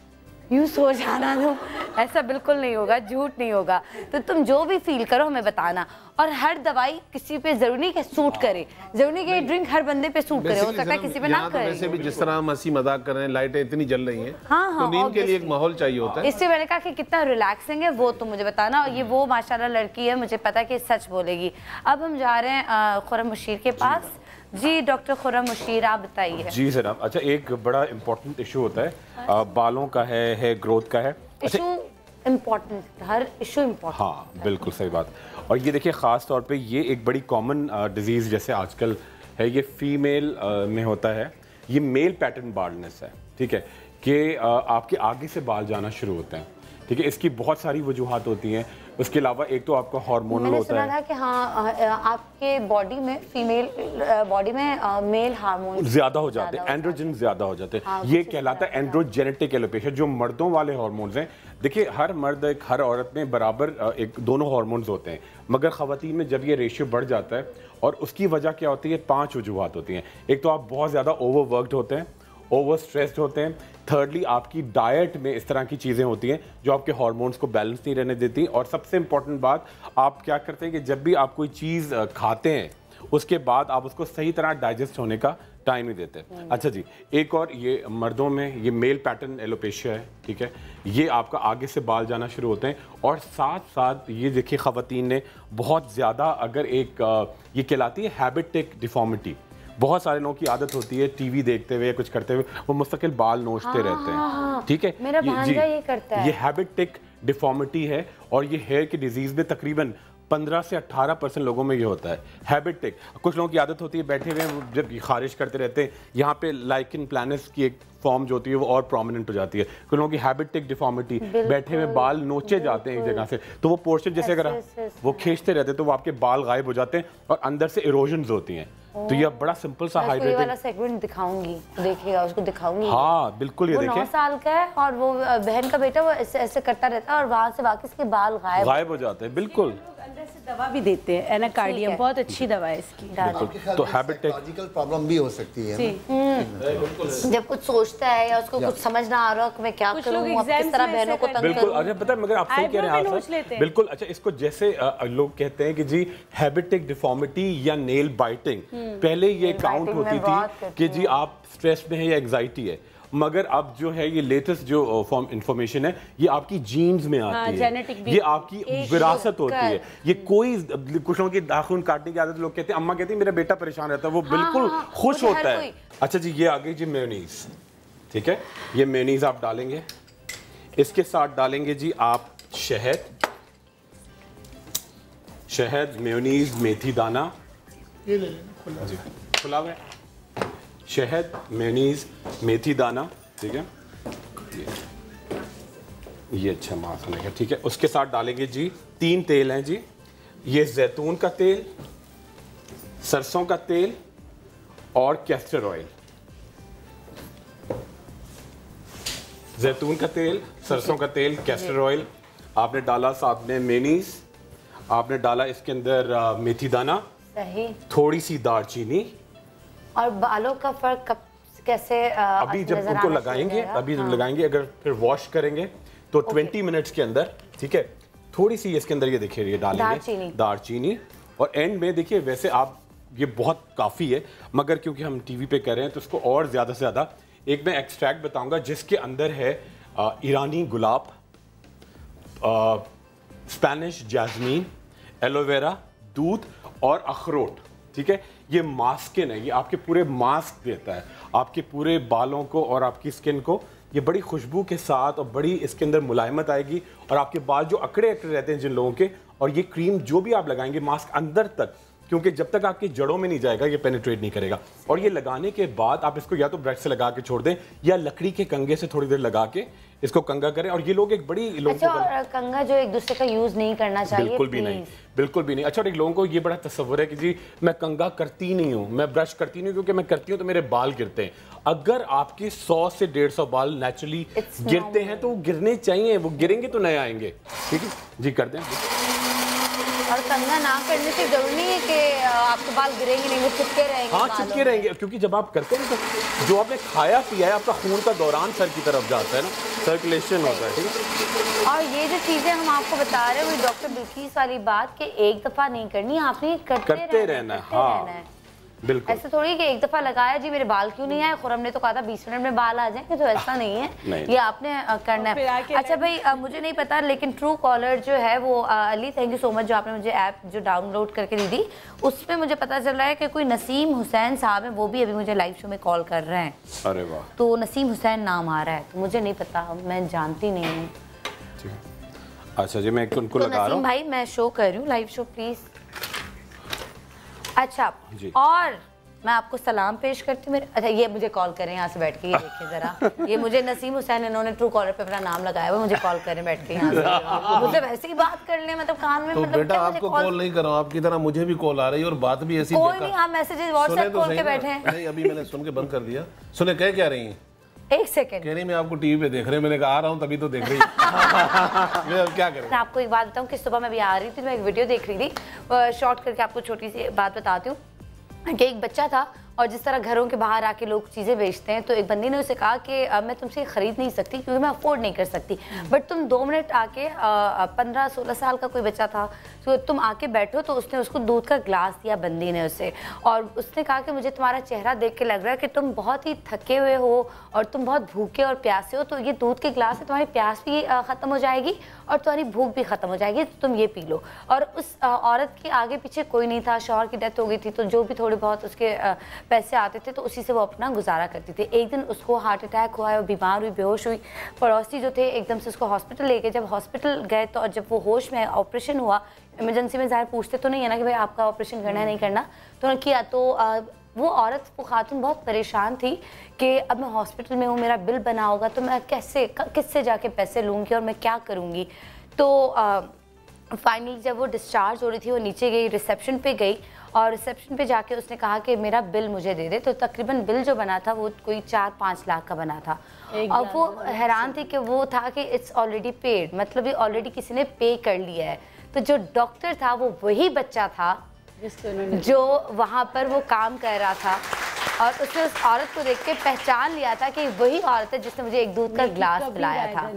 यूँ सो जाना तुम, ऐसा बिल्कुल नहीं होगा, झूठ नहीं होगा। तो तुम जो भी फील करो हमें बताना। और हर दवाई किसी पे जरूरी नहीं कि सूट करे, जरूरी नहीं कि ड्रिंक हर बंदे पे सूट करे, हो सकता है किसी पे ना करे। वैसे भी जिस तरह हम हंसी मजाक कर रहे हैं, लाइटें इतनी जल रही हैं, हाँ, तो नींद के लिए एक माहौल चाहिए होता है। इससे मैंने कहा कि कितना रिलैक्सिंग है वो तुम मुझे बताना। और ये वो माशाल्लाह लड़की है, मुझे पता है कि सच बोलेगी। अब हम जा रहे हैं खुर्रम मुशीर के पास। जी डॉक्टर खुर्रम मुशीर, आप बताइए। जी जनाब। अच्छा, एक बड़ा इम्पोर्टेंट इशू होता है, बालों का है, हेयर ग्रोथ का है। इशू इम्पोर्टेंट, हर इशू इम्पोर्टेंट। हाँ बिल्कुल सही बात। और ये देखिए ख़ास तौर पे ये एक बड़ी कॉमन डिजीज़ जैसे आजकल है, ये फीमेल में होता है। ये मेल पैटर्न बाल्डनेस है, ठीक है, कि आपके आगे से बाल जाना शुरू होते हैं, ठीक है। इसकी बहुत सारी वजूहात होती हैं। उसके अलावा एक तो आपका हार्मोनल होता है। मैंने सुना था कि हाँ आपके बॉडी में फीमेल बॉडी में मेल हार्मोन ज्यादा हो जाते हैं, एंड्रोजन ज्यादा हो जाते हैं। हाँ, ये कहलाता है एंड्रोजेनेटिक एलोपेशिया। जो मर्दों वाले हार्मोन्स हैं, देखिए हर मर्द एक हर औरत में बराबर एक दोनों हार्मोन्स होते हैं, मगर ख़वातीन में जब ये रेशियो बढ़ जाता है, और उसकी वजह क्या होती है, 5 वजूहात होती हैं। एक तो आप बहुत ज़्यादा ओवरवर्कड होते हैं, ओवर स्ट्रेस्ड होते हैं। थर्डली आपकी डाइट में इस तरह की चीज़ें होती हैं जो आपके हार्मोन्स को बैलेंस नहीं रहने देती। और सबसे इंपॉर्टेंट बात, आप क्या करते हैं कि जब भी आप कोई चीज़ खाते हैं उसके बाद आप उसको सही तरह डाइजेस्ट होने का टाइम नहीं देते। अच्छा जी, एक और ये मर्दों में ये मेल पैटर्न एलोपेशिया है, ठीक है। ये आपका आगे से बाल जाना शुरू होते हैं, और साथ साथ ये देखिए ख़वातीन ने बहुत ज़्यादा अगर एक ये कहलाती है हैबिटिक डिफॉर्मिटी। बहुत सारे लोगों की आदत होती है टीवी देखते हुए या कुछ करते हुए वो मुस्तकिल बाल नोचते रहते हैं, ठीक है। मेरा भांजा ये करता है। ये हैबिटिक डिफॉर्मिटी है, और ये हेयर की डिजीज़ में तकरीबन 15 से 18% लोगों में ये होता है हैबिटिक। कुछ लोगों की आदत होती है बैठे हुए जब खारिज करते रहते हैं, यहाँ पे लाइकन प्लानस की एक फॉर्म जो होती है वो और प्रोमिनेंट हो जाती है। कुछ लोगों की हैबिटिक डिफॉर्मिटी, बैठे हुए बाल नोचे जाते हैं एक जगह से, तो वो पोर्शन जैसे अगर वो खींचते रहते हैं तो वो आपके बाल गायब हो जाते हैं और अंदर से इरोजन्स होती हैं। तो ये बड़ा सिंपल सा हाइड्रेटिंग वाला सेगमेंट दिखाऊंगी, देखिएगा उसको दिखाऊंगी। हाँ बिल्कुल, ये देखिए 9 साल का है और वो बहन का बेटा वो ऐसे ऐसे करता रहता है और वहाँ से वापस के बाल गायब हो जाते हैं। बिल्कुल अंदर से दवा भी देते हैं, एनाकार्डियम, बहुत अच्छी दवा है इसकी। तो हैबिटिक प्रॉब्लम भी हो सकती है। जब कुछ सोचता है या उसको कुछ समझ ना आ रहा हो कि मैं क्या करूं, किस तरह बहनों को तंग बिल्कुल। अच्छा पता है, मगर आप सही कह रहे हैं बिल्कुल। अच्छा, इसको जैसे लोग कहते हैं कि जी हैबिटिक डिफॉर्मिटी या नेल बाइटिंग, पहले ये काउंट होती थी कि जी आप स्ट्रेस में है या एंग्जाइटी है, मगर अब जो है ये लेटेस्ट जो फॉर्म इंफॉर्मेशन है ये आपकी जीन्स में आती है, ये आपकी विरासत होती है। ये कोई कुछ लोगों की नाखून काटने की आदत, लोग कहते हैं, अम्मा कहती है मेरा बेटा परेशान रहता है, वो बिल्कुल खुश होता है। अच्छा जी, ये आ गई जी मेयोनीज, ठीक है। ये मेयोनीज आप डालेंगे, इसके साथ डालेंगे जी आप शहद, मेयोनीज, मेथी दाना, ये ले लेना जी खुला हुआ है, शहद, मेयोनीज, मेथी दाना, ठीक है। ये अच्छा मास बनेगा, ठीक है। उसके साथ डालेंगे जी 3 तेल हैं जी, ये जैतून का तेल, सरसों का तेल और कैस्टर ऑयल। जैतून का तेल, सरसों का तेल, कैस्टर ऑयल आपने डाला, साथ में मेयोनीज आपने डाला, इसके अंदर मेथी दाना, सही, थोड़ी सी दालचीनी। और बालों का फर्क कब कैसे अभी जब उनको लगाएंगे, अभी लगाएंगे, अगर फिर वॉश करेंगे तो 20 मिनट्स के अंदर, ठीक है, थोड़ी सी इसके अंदर ये देखिए ये डालेंगे दालचीनी, और एंड में देखिए वैसे आप ये बहुत काफ़ी है, मगर क्योंकि हम टीवी पे कर रहे हैं तो इसको और ज़्यादा से ज़्यादा एक मैं एक्सट्रैक्ट बताऊंगा जिसके अंदर है ईरानी गुलाब, स्पेनिश जैस्मीन, एलोवेरा, दूध और अखरोट, ठीक है। ये मास्किन है, ये आपके पूरे मास्क देता है आपके पूरे बालों को और आपकी स्किन को, ये बड़ी खुशबू के साथ और बड़ी इसके अंदर मुलायमत आएगी, और आपके बाल जो अकड़े अकड़े रहते हैं जिन लोगों के, और ये क्रीम जो भी आप लगाएंगे मास्क अंदर तक, क्योंकि जब तक आपकी जड़ों में नहीं जाएगा ये पेनिट्रेट नहीं करेगा। और ये लगाने के बाद आप इसको या तो ब्रश से लगा के छोड़ दें या लकड़ी के कंगे से थोड़ी देर लगा के इसको कंगा करें। और ये लोग एक बड़ी अच्छा, और कंगा जो एक दूसरे का यूज नहीं करना चाहिए, बिल्कुल भी नहीं, बिल्कुल भी नहीं। अच्छा, और एक लोगों को ये बड़ा तस्वुर है कि जी मैं कंगा करती नहीं हूँ, मैं ब्रश करती नहीं हूँ, क्योंकि मैं करती हूँ तो मेरे बाल गिरते हैं। अगर आपके 100 से 150 बाल नेचुरली गिरते हैं तो वो गिरने चाहिए, वो गिरेंगे तो नए आएंगे, ठीक है जी, कर दें। और कंगा ना करने से जरूरी नहीं है कि आपके बाल गिरेंगे नहीं, वो चिपके रहेंगे। हाँ, चिपके रहेंगे, क्योंकि जब आप करते हैं तो जो आपने खाया पिया है आपका खून का दौरान सर की तरफ जाता है ना, सर्कुलेशन होता है, ठीक है। और ये जो चीजें हम आपको बता रहे हैं वो डॉक्टर बिल्किस वाली बात कि एक दफा नहीं करनी, आपने करते रहना है। हाँ बिल्कुल, ऐसे थोड़ी कि एक दफा लगाया जी मेरे बाल क्यों नहीं आए, खुरम ने तो कहा था 20 मिनट में बाल आ जाएंगे, तो ऐसा नहीं है, नहीं। ये आपने करना है। अच्छा भाई, मुझे नहीं पता लेकिन ट्रू कॉलर जो है वो Ali, thank you so much जो आपने मुझे ऐप जो डाउनलोड करके दी थी, उसमें मुझे पता चल रहा है कि कोई नसीम हुसैन साहब है, वो भी अभी मुझे लाइव शो में कॉल कर रहे हैं। अरे वाह, तो नसीम हुसैन नाम आ रहा है, तो मुझे नहीं पता, मैं जानती नहीं हूँ। अच्छा जी, मैं उनको लगा रहा हूँ। नसीम भाई मैं शो कर रही हूँ, लाइव शो प्लीज। अच्छा, और मैं आपको सलाम पेश करती हूँ। अच्छा, ये मुझे कॉल करें यहाँ से बैठ के, ये देखिए जरा, ये मुझे नसीम हुसैन, इन्होंने ट्रू कॉलर पे अपना नाम लगाया हुआ, मुझे कॉल करें बैठ के यहाँ से, मुझे वैसे ही बात कर ले, मतलब कान में। तो मतलब बेटा आपको कॉल नहीं कर रहा हूँ, आपकी तरह मुझे भी कॉल आ रही है और बात भी ऐसी। कोई नहीं, आप मैसेजेस व्हाट्सएप खोल के बैठे हैं। नहीं, अभी मैंने सुन के बंद कर दिया। सुने कह क्या रही है? एक सेकंड, कह रही मैं आपको टीवी पे देख रहे हैं, मैंने कहा आ रहा हूँ तभी तो देख रही मैं अब क्या करूँ। मैं आपको एक बात बताऊँ कि सुबह मैं भी आ रही थी, मैं एक वीडियो देख रही थी, शॉर्ट करके आपको छोटी सी बात बताती हूँ कि एक बच्चा था और जिस तरह घरों के बाहर आके लोग चीज़ें बेचते हैं, तो एक बंदी ने उसे कहा कि मैं तुमसे खरीद नहीं सकती क्योंकि मैं अफोर्ड नहीं कर सकती, बट तुम 2 मिनट आके 15-16 साल का कोई बच्चा था, तो तुम आके बैठो, तो उसने उसको दूध का ग्लास दिया बंदी ने उसे, और उसने कहा कि मुझे तुम्हारा चेहरा देख के लग रहा है कि तुम बहुत ही थके हुए हो और तुम बहुत भूखे और प्यासे हो, तो ये दूध के ग्लास से तुम्हारी प्यास भी ख़त्म हो जाएगी और तुम्हारी भूख भी ख़त्म हो जाएगी, तो तुम ये पी लो। और उस औरत के आगे पीछे कोई नहीं था, शौहर की डेथ हो गई थी, तो जो भी थोड़े बहुत उसके पैसे आते थे तो उसी से वो अपना गुजारा करती थी। एक दिन उसको हार्ट अटैक हुआ, वो बीमार हुई, बेहोश हुई, पड़ोसी जो थे एकदम से उसको हॉस्पिटल ले गए। जब हॉस्पिटल गए तो जब वो होश में, ऑपरेशन हुआ, इमरजेंसी में ज़ाहिर पूछते तो नहीं है ना कि भाई आपका ऑपरेशन करना है नहीं करना, तो उन्होंने किया। तो वो औरत, वो खातून बहुत परेशान थी कि अब मैं हॉस्पिटल में हूँ, मेरा बिल बना होगा, तो मैं कैसे, किससे जाके पैसे लूँगी और मैं क्या करूँगी। तो फाइनली जब वो डिस्चार्ज हो रही थी, वो नीचे गई, रिसेप्शन पे गई, और रिसेप्शन पे जाके उसने कहा कि मेरा बिल मुझे दे दे। तो तकरीबन बिल जो बना था वो कोई 4-5 लाख का बना था, और वो हैरान थी कि वो था कि इट्स ऑलरेडी पेड, मतलब ये ऑलरेडी किसी ने पे कर लिया है। तो जो डॉक्टर था वो वही बच्चा था जो वहाँ पर वो काम कर रहा था, और उसने उस औरत को देख के पहचान लिया था कि वही औरत है जिसने मुझे एक दूध का ग्लास पिलाया था।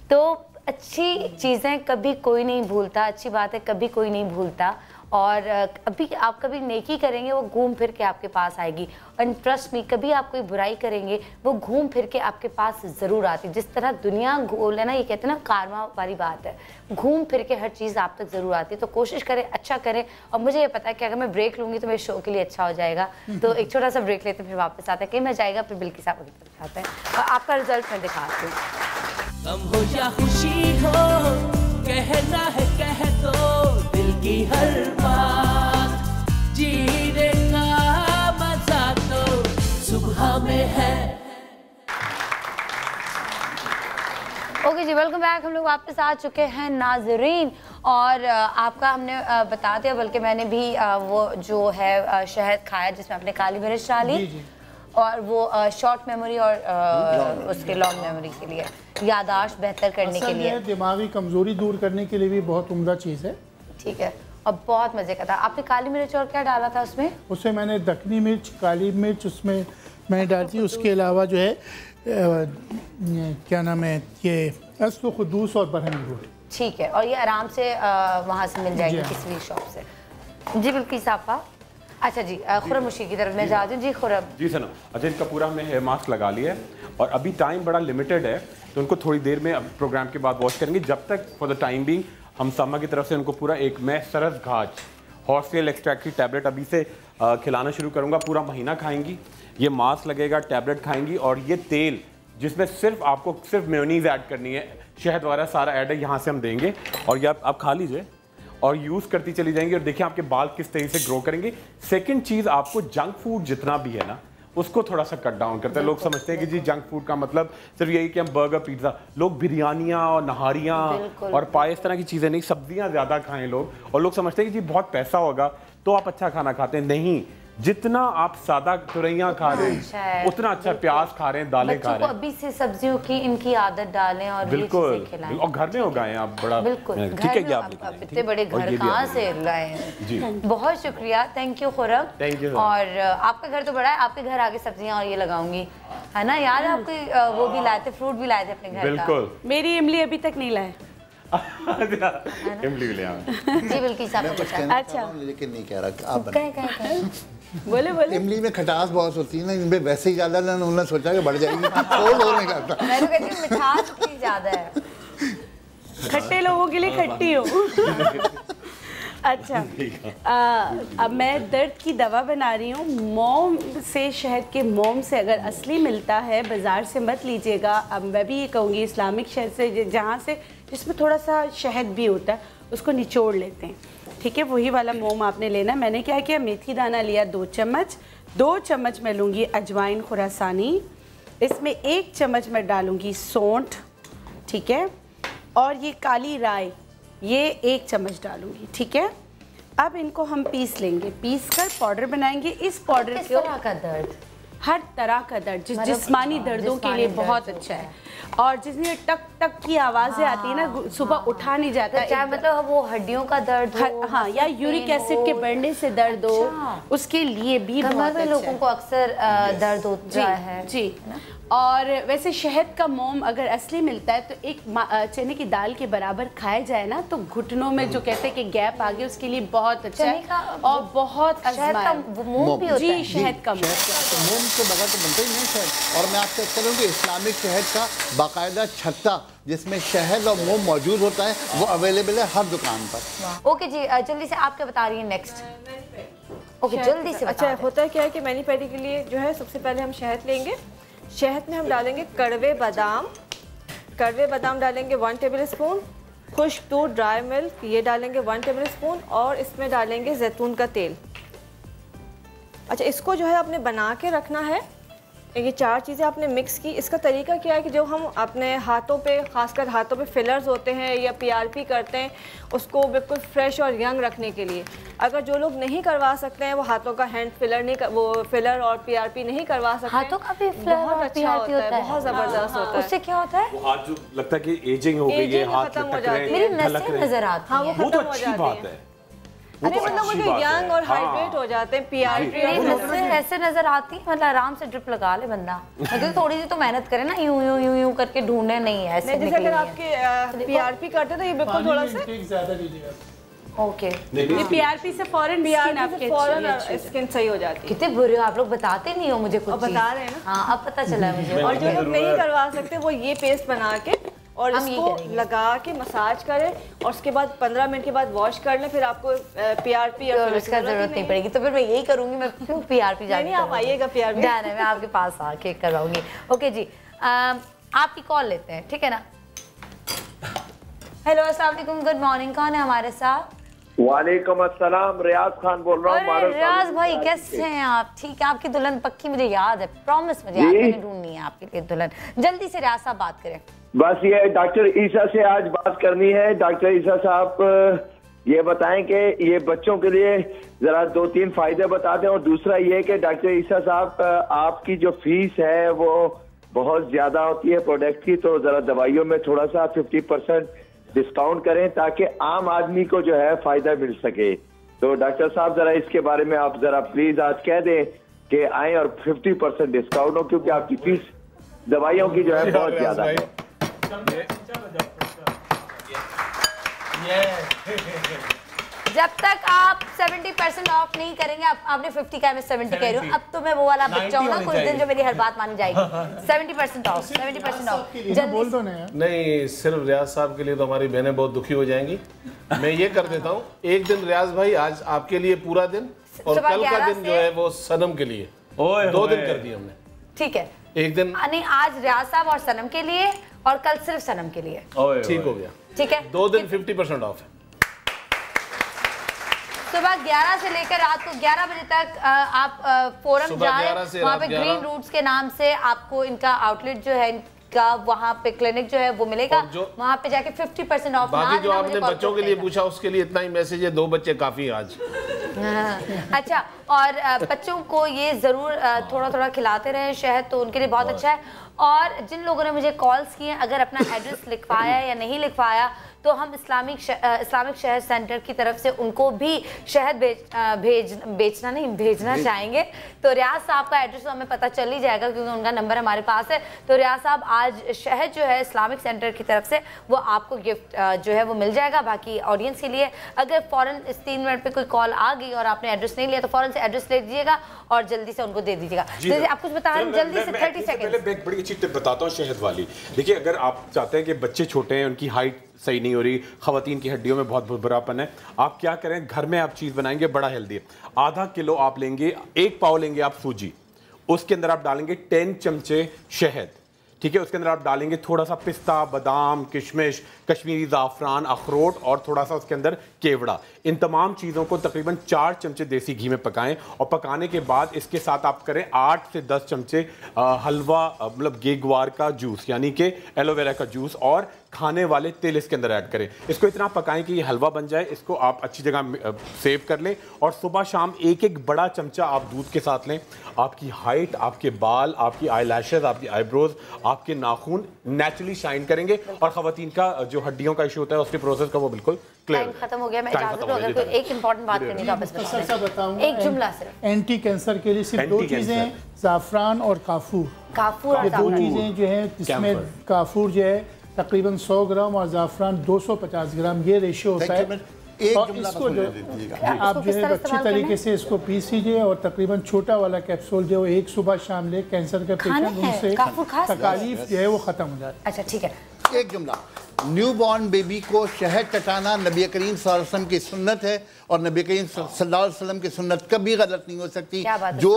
तो अच्छी चीज़ें कभी कोई नहीं भूलता, अच्छी बातें कभी कोई नहीं भूलता, और अभी आप कभी नेकी करेंगे वो घूम फिर के आपके पास आएगी, और ट्रस्ट मी, कभी आप कोई बुराई करेंगे वो घूम फिर के आपके पास ज़रूर आती। जिस तरह दुनिया गोल है ना, ये कहते हैं ना कारमा वाली बात है, घूम फिर के हर चीज़ आप तक ज़रूर आती है। तो कोशिश करें, अच्छा करें, और मुझे ये पता है कि अगर मैं ब्रेक लूँगी तो मेरे शो के लिए अच्छा हो जाएगा। तो एक छोटा सा ब्रेक लेते हैं, फिर वापस आते हैं, कहीं मैं जाएगा, फिर बिल्किस साहब की तरफ आते हैं और आपका रिजल्ट मैं दिखाती हूँ। गम हो या खुशी हो, कहना है कह दो दिल की हर बात, जीने का मजा तो सुबह में है। ओके जी, वेलकम बैक। हम लोग वापस आ चुके हैं नाजरीन, और आपका हमने बता दिया, बल्कि मैंने भी वो जो है शहद खाया जिसमें आपने काली मिर्च डाली, और वो शॉर्ट मेमोरी और उसके लॉन्ग मेमोरी के लिए, यादाश्त बेहतर करने के लिए, दिमागी कमजोरी दूर करने के लिए भी बहुत उम्दा चीज़ है। ठीक है, और बहुत मज़े का था। आपने काली मिर्च और क्या डाला था उसमें? उसमें मैंने दखनी मिर्च, काली मिर्च उसमें मैंने डाली थी, उसके अलावा जो है क्या नाम है ये अस्तो खुदूस और बरहमी रोटी। ठीक है, और ये आराम से वहाँ से मिल जाएगी किसी भी शॉप से। जी बिल्कुल साफा। अच्छा जी, खुरम मुशी की तरफ मैं जाती हूँ। जी खुरम। जी सना, अच्छा इनका पूरा हमने हेयर मास्क लगा लिया है और अभी टाइम बड़ा लिमिटेड है तो उनको थोड़ी देर में अब प्रोग्राम के बाद वॉश करेंगे। जब तक फॉर द टाइम बीइंग हम सामा की तरफ से उनको पूरा एक मैं सरस घाज हॉर्स तेल एक्सट्रैक्ट की टैबलेट अभी से खिलाना शुरू करूँगा। पूरा महीना खाएंगी, ये मास्क लगेगा, टैबलेट खाएंगी और ये तेल जिसमें सिर्फ आपको सिर्फ मेयोनीज ऐड करनी है, शहद वगैरह सारा ऐड है, यहाँ से हम देंगे और ये आप खा लीजिए और यूज़ करती चली जाएंगी और देखिए आपके बाल किस तरीके से ग्रो करेंगे। सेकंड चीज़, आपको जंक फूड जितना भी है ना उसको थोड़ा सा कट डाउन करते हैं। लोग समझते हैं कि जी जंक फूड का मतलब सिर्फ यही कि हम बर्गर पिज्ज़ा, लोग बिरयानियाँ और नहारियाँ और पाए इस तरह की चीज़ें नहीं, सब्जियाँ ज़्यादा खाएं लोग। और लोग समझते हैं कि जी बहुत पैसा होगा तो आप अच्छा खाना खाते हैं, नहीं, जितना आप सादा तुरैया खा रहे हैं उतना अच्छा प्याज खा रहे हैं, दालें खा रहे हैं। अभी से सब्जियों की इनकी आदत डालें और बिल्कुल, और घर में उगाए हैं आप, बड़ा ठीक है। क्या आप इतने बड़े घर कहाँ से लाए हैं जी। बहुत शुक्रिया, thank you Khurram. Thank you. और आपका घर तो बड़ा है, आपके घर आगे सब्जियां और ये लगाऊंगी, है ना? याद है आपको वो भी लाए थे, फ्रूट भी लाए थे अपने घर का। बिल्कुल। मेरी इमली अभी तक नहीं लाए। इमली ले आए जी बिल्कुल साहब। अच्छा, लेकिन नहीं कह रहा आप बोले बोले। इमली में खटास बहुत होती है ना, इनमें वैसे ही ज्यादा, उन्होंने सोचा कि बढ़ जाएगी, थोड़ा और नहीं करता। मैं तो कहती हूँ मिठास इतनी ज्यादा है, खट्टे लोगों के लिए खट्टी हो। अच्छा, अब मैं दर्द की दवा बना रही हूँ। मोम से, शहद के मोम से अगर असली मिलता है बाज़ार से मत लीजिएगा। अब मैं भी ये कहूँगी इस्लामिक शहद से, जहाँ से जिसमें थोड़ा सा शहद भी होता है उसको निचोड़ लेते हैं, ठीक है, वही वाला मोम आपने लेना। मैंने क्या किया, मेथी दाना लिया 2 चम्मच, 2 चम्मच मैं लूँगी अजवाइन खुरासानी, इसमें 1 चम्मच मैं डालूँगी सौंठ, ठीक है, और ये काली राई ये 1 चम्मच डालूँगी, ठीक है। अब इनको हम पीस लेंगे, पीस कर पाउडर बनाएंगे। इस पाउडर को हर तरह का दर्द, जिस्मानी दर्दों के लिए बहुत अच्छा है। और जिसमें टक टक की आवाज़ें आती है ना, सुबह उठा नहीं जाता, चाहे मतलब वो हड्डियों का दर्द हो, हाँ, या यूरिक एसिड के बढ़ने से दर्द हो, उसके लिए भी बहुत अच्छा लोगों को अक्सर दर्द होता है जी। और वैसे शहद का मोम अगर असली मिलता है तो एक चने की दाल के बराबर खाया जाए ना तो घुटनों में जो कहते हैं कि गैप आ गया उसके लिए बहुत अच्छा है और बहुत मोम भी होता है। जी, शहद का मोम के बगैर तो बनता ही नहीं शहद। और मैं आपसे करूँ कि इस्लामिक शहद का बाकायदा छत्ता जिसमें शहद और मोम मौजूद होता है वो अवेलेबल है हर दुकान पर। ओके जी, जल्दी से आप क्या बता रही हैं नेक्स्ट? ओके, जल्दी से। अच्छा, होता क्या है कि मैनी पैडी के लिए जो है सबसे पहले हम शहद लेंगे। शहद में हम डालेंगे कड़वे बादाम डालेंगे 1 टेबल स्पून, खुश्क दूध ड्राई मिल्क ये डालेंगे 1 टेबल स्पून, और इसमें डालेंगे जैतून का तेल। अच्छा, इसको जो है आपने बना के रखना है। ये 4 चीज़ें आपने मिक्स की। इसका तरीका क्या है कि जो हम अपने हाथों पे, खासकर हाथों पे फिलर्स होते हैं या पीआरपी करते हैं, उसको बिल्कुल फ्रेश और यंग रखने के लिए, अगर जो लोग नहीं करवा सकते हैं वो हाथों का हैंड फिलर नहीं कर, वो फिलर और पीआरपी नहीं करवा सकते, हाथों का भी फिलर बहुत अच्छा होता है, बहुत ज़बरदस्त होता है। उससे क्या होता है? वो हाथ जो लगता है कि एजिंग हो गई है, हाथ खत्म हो जाती है, मेरी नसें नजर आती हैं। हाँ, वो खत्म हो जाती है। अरे मतलब वो जो यंग और हाइड्रेट हो जाते हैं, पीआरपी ऐसे नजर आती है, मतलब आराम से ड्रिप लगा ले बंदा। मतलब थोड़ी सी तो मेहनत करे ना, यूं यूं यूं यूं करके ढूंढने नहीं है ऐसे। जैसे अगर आपके पीआरपी करते तो ये बिल्कुल थोड़ा सा ज्यादा लीजिएगा। ओके, ये पीआरपी से फौरन स्किन सही हो जाती है। कितने बुरे हो आप लोग, बताते नहीं हो मुझे कुछ। बता रहे हैं ना। हाँ, अब पता चला है मुझे। और जो लोग नहीं करवा सकते वो ये पेस्ट बना के और इसको लगा के मसाज करें और उसके बाद 15 मिनट के बाद वॉश कर लें, फिर आपको पीआरपी या फिर उसका जरूरत नहीं पड़ेगी। तो फिर मैं यही करूंगी, मैं क्यों पीआरपी जाके? नहीं, आप आइएगा पीआरपी। मैं आपके पास आके करवाऊंगी। ओके जी, आपकी कॉल लेते हैं, ठीक है ना? हेलो, अस्सलाम वालेकुम, गुड मॉर्निंग। कौन है हमारे साथ? वालेकुम अस्सलाम, रियाज खान बोल रहा हूँ। रियाज भाई कैसे हैं आप? ठीक है, आपकी दुल्हन पक्की मुझे याद है, प्रॉमिस मुझे मैंने ढूंढनी है आपके लिए दुल्हन। जल्दी से रियाज साहब बात करें। बस ये डॉक्टर ईसा से आज बात करनी है। डॉक्टर ईसा साहब ये बताएं कि ये बच्चों के लिए जरा 2-3 फायदे बता दें, और दूसरा ये कि डॉक्टर ईसा साहब आपकी जो फीस है वो बहुत ज्यादा होती है प्रोडक्ट की, तो जरा दवाइयों में थोड़ा सा 50% डिस्काउंट करें ताकि आम आदमी को जो है फायदा मिल सके। तो डॉक्टर साहब जरा इसके बारे में आप जरा प्लीज आज कह दें कि आए और 50% डिस्काउंट हो, क्योंकि आपकी फीस दवाइयों की जो है बहुत ज्यादा है। जब तक आप 70% ऑफ नहीं करेंगे, आपने 50 का, मैं 70 कह रही हूँ, अब तो मैं वो वाला बच्चा हूँ ना कुछ दिन जो मेरी हर बात मानी जाएगी। 70% ऑफ, 70% ऑफ। बोल दो ना। नहीं, सिर्फ रियाज साहब के लिए तो हमारी बहनें बहुत दुखी हो जाएंगी। मैं ये कर देता हूँ, एक दिन रियाज भाई आज आपके लिए पूरा दिन, और कल का दिन जो है वो सनम के लिए 2 दिन कर दिए हमने। ठीक है, एक दिन नहीं, आज रियाज साहब और सनम के लिए और कल सिर्फ सनम के लिए। ठीक हो गया, ठीक है। 2 दिन 50% ऑफ है। सुबह 11 से लेकर रात को 11 बजे तक आप फोरम जाएं, वहाँ पे ग्रीन रूट्स के नाम से आपको इनका आउटलेट जो है का, वहाँ पे क्लिनिक जो है वो मिलेगा, वहाँ पे जाके 50% ऑफ। बाकी जो आपने बच्चों के लिए पूछा उसके लिए इतना ही मैसेज है, 2 बच्चे काफी आज। अच्छा, और बच्चों को ये जरूर थोड़ा थोड़ा खिलाते रहे शहद, तो उनके लिए बहुत अच्छा है। और जिन लोगों ने मुझे कॉल्स किए, अगर अपना एड्रेस लिखवाया या नहीं लिखवाया, तो हम इस्लामिक शहद सेंटर की तरफ से उनको भी शहद भेजना चाहेंगे। तो रियाज साहब का एड्रेस तो हमें पता चल ही जाएगा क्योंकि उनका नंबर हमारे पास है। तो रियाज साहब आज शहद जो है इस्लामिक सेंटर की तरफ से वो आपको गिफ्ट जो है वो मिल जाएगा। बाकी ऑडियंस के लिए अगर फ़ौरन इस 3 मिनट पे कोई कॉल आ गई और आपने एड्रेस नहीं लिया तो फ़ौरन से एड्रेस ले दीजिएगा और जल्दी से उनको दे दीजिएगा। जैसे आप कुछ बता रहे हैं, जल्दी से 30 सेकंड। पहले एक बड़ी अच्छी टिप बताता हूँ शहद वाली। देखिए, अगर आप चाहते हैं कि बच्चे छोटे हैं, उनकी हाइट सही नहीं हो रही, खवातीन की हड्डियों में बहुत बुरापन है, आप क्या करें, घर में आप चीज़ बनाएंगे, बड़ा हेल्दी है। आधा किलो आप लेंगे, 1 पाव लेंगे आप सूजी, उसके अंदर आप डालेंगे 10 चमचे शहद, ठीक है। उसके अंदर आप डालेंगे थोड़ा सा पिस्ता, बादाम, किशमिश, कश्मीरी ज़ाफ़रान, अखरोट और थोड़ा सा उसके अंदर केवड़ा। इन तमाम चीज़ों को तकरीबन 4 चमचे देसी घी में पकाएं और पकाने के बाद इसके साथ आप करें 8 से 10 चमचे हलवा, मतलब गेगवार का जूस यानी कि एलोवेरा का जूस, और खाने वाले तेल इसके अंदर ऐड करें। इसको इतना पकाएं कि ये हलवा बन जाए। इसको आप अच्छी जगह सेव कर लें और सुबह शाम 1-1 बड़ा चमचा आप दूध के साथ लें। आपकी हाइट, आपके बाल, आपकी आई लैशेज, आपकी आईब्रोज, आपके नाखून नेचुरली शाइन करेंगे और खवातीन का जो हड्डियों का इशू होता है उसके प्रोसेस का वो बिल्कुल क्लियर खत्म हो गया। मैं इजाजत लूं, अगर कोई एक इंपॉर्टेंट बात करनी है तो बताऊंगा, एक जुमला सिर्फ। एंटी कैंसर के लिए सिर्फ 2 चीजें, ज़ाफ़रान और काफूर। काफूर, ये 2 चीजें जो है, जिसमें काफूर जो है तकरीबन 100 ग्राम और ज़ाफ़रान 250 ग्राम, ये रेशियो होता है। और इसको जो आप जो है अच्छी तरीके से इसको पीस लीजिए और तकरीबन छोटा वाला कैप्सूल जो है 1 सुबह शाम ले, कैंसर का पेशेंट उनसे तकालीफ जो है वो ख़त्म हो जाती है। अच्छा, ठीक है। एक जुमला, न्यू बॉर्न बेबी को शहद चटाना नबी करीम सल्लल्लाहु अलैहि वसल्लम की सुन्नत है और नबी करीम सल्लल्लाहु अलैहि वसल्लम की सुन्नत कभी गलत नहीं हो सकती। जो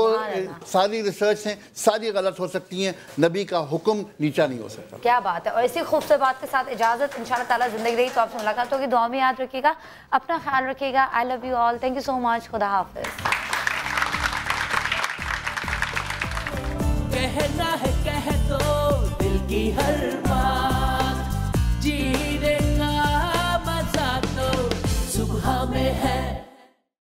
सारी रिसर्च हैं सारी गलत हो सकती हैं, नबी का हुक्म नीचा नहीं हो सकता। क्या बात है। और इसी खूबसूरत बात के साथ इजाजत, इंशाल्लाह ताला जिंदगी रही तो आपसे मुलाकात होगी। दुआ में याद रखिएगा, अपना ख्याल रखिएगा। I love you all, thank you so much, खुदा हाफिज। कहना है कह दो दिल की हर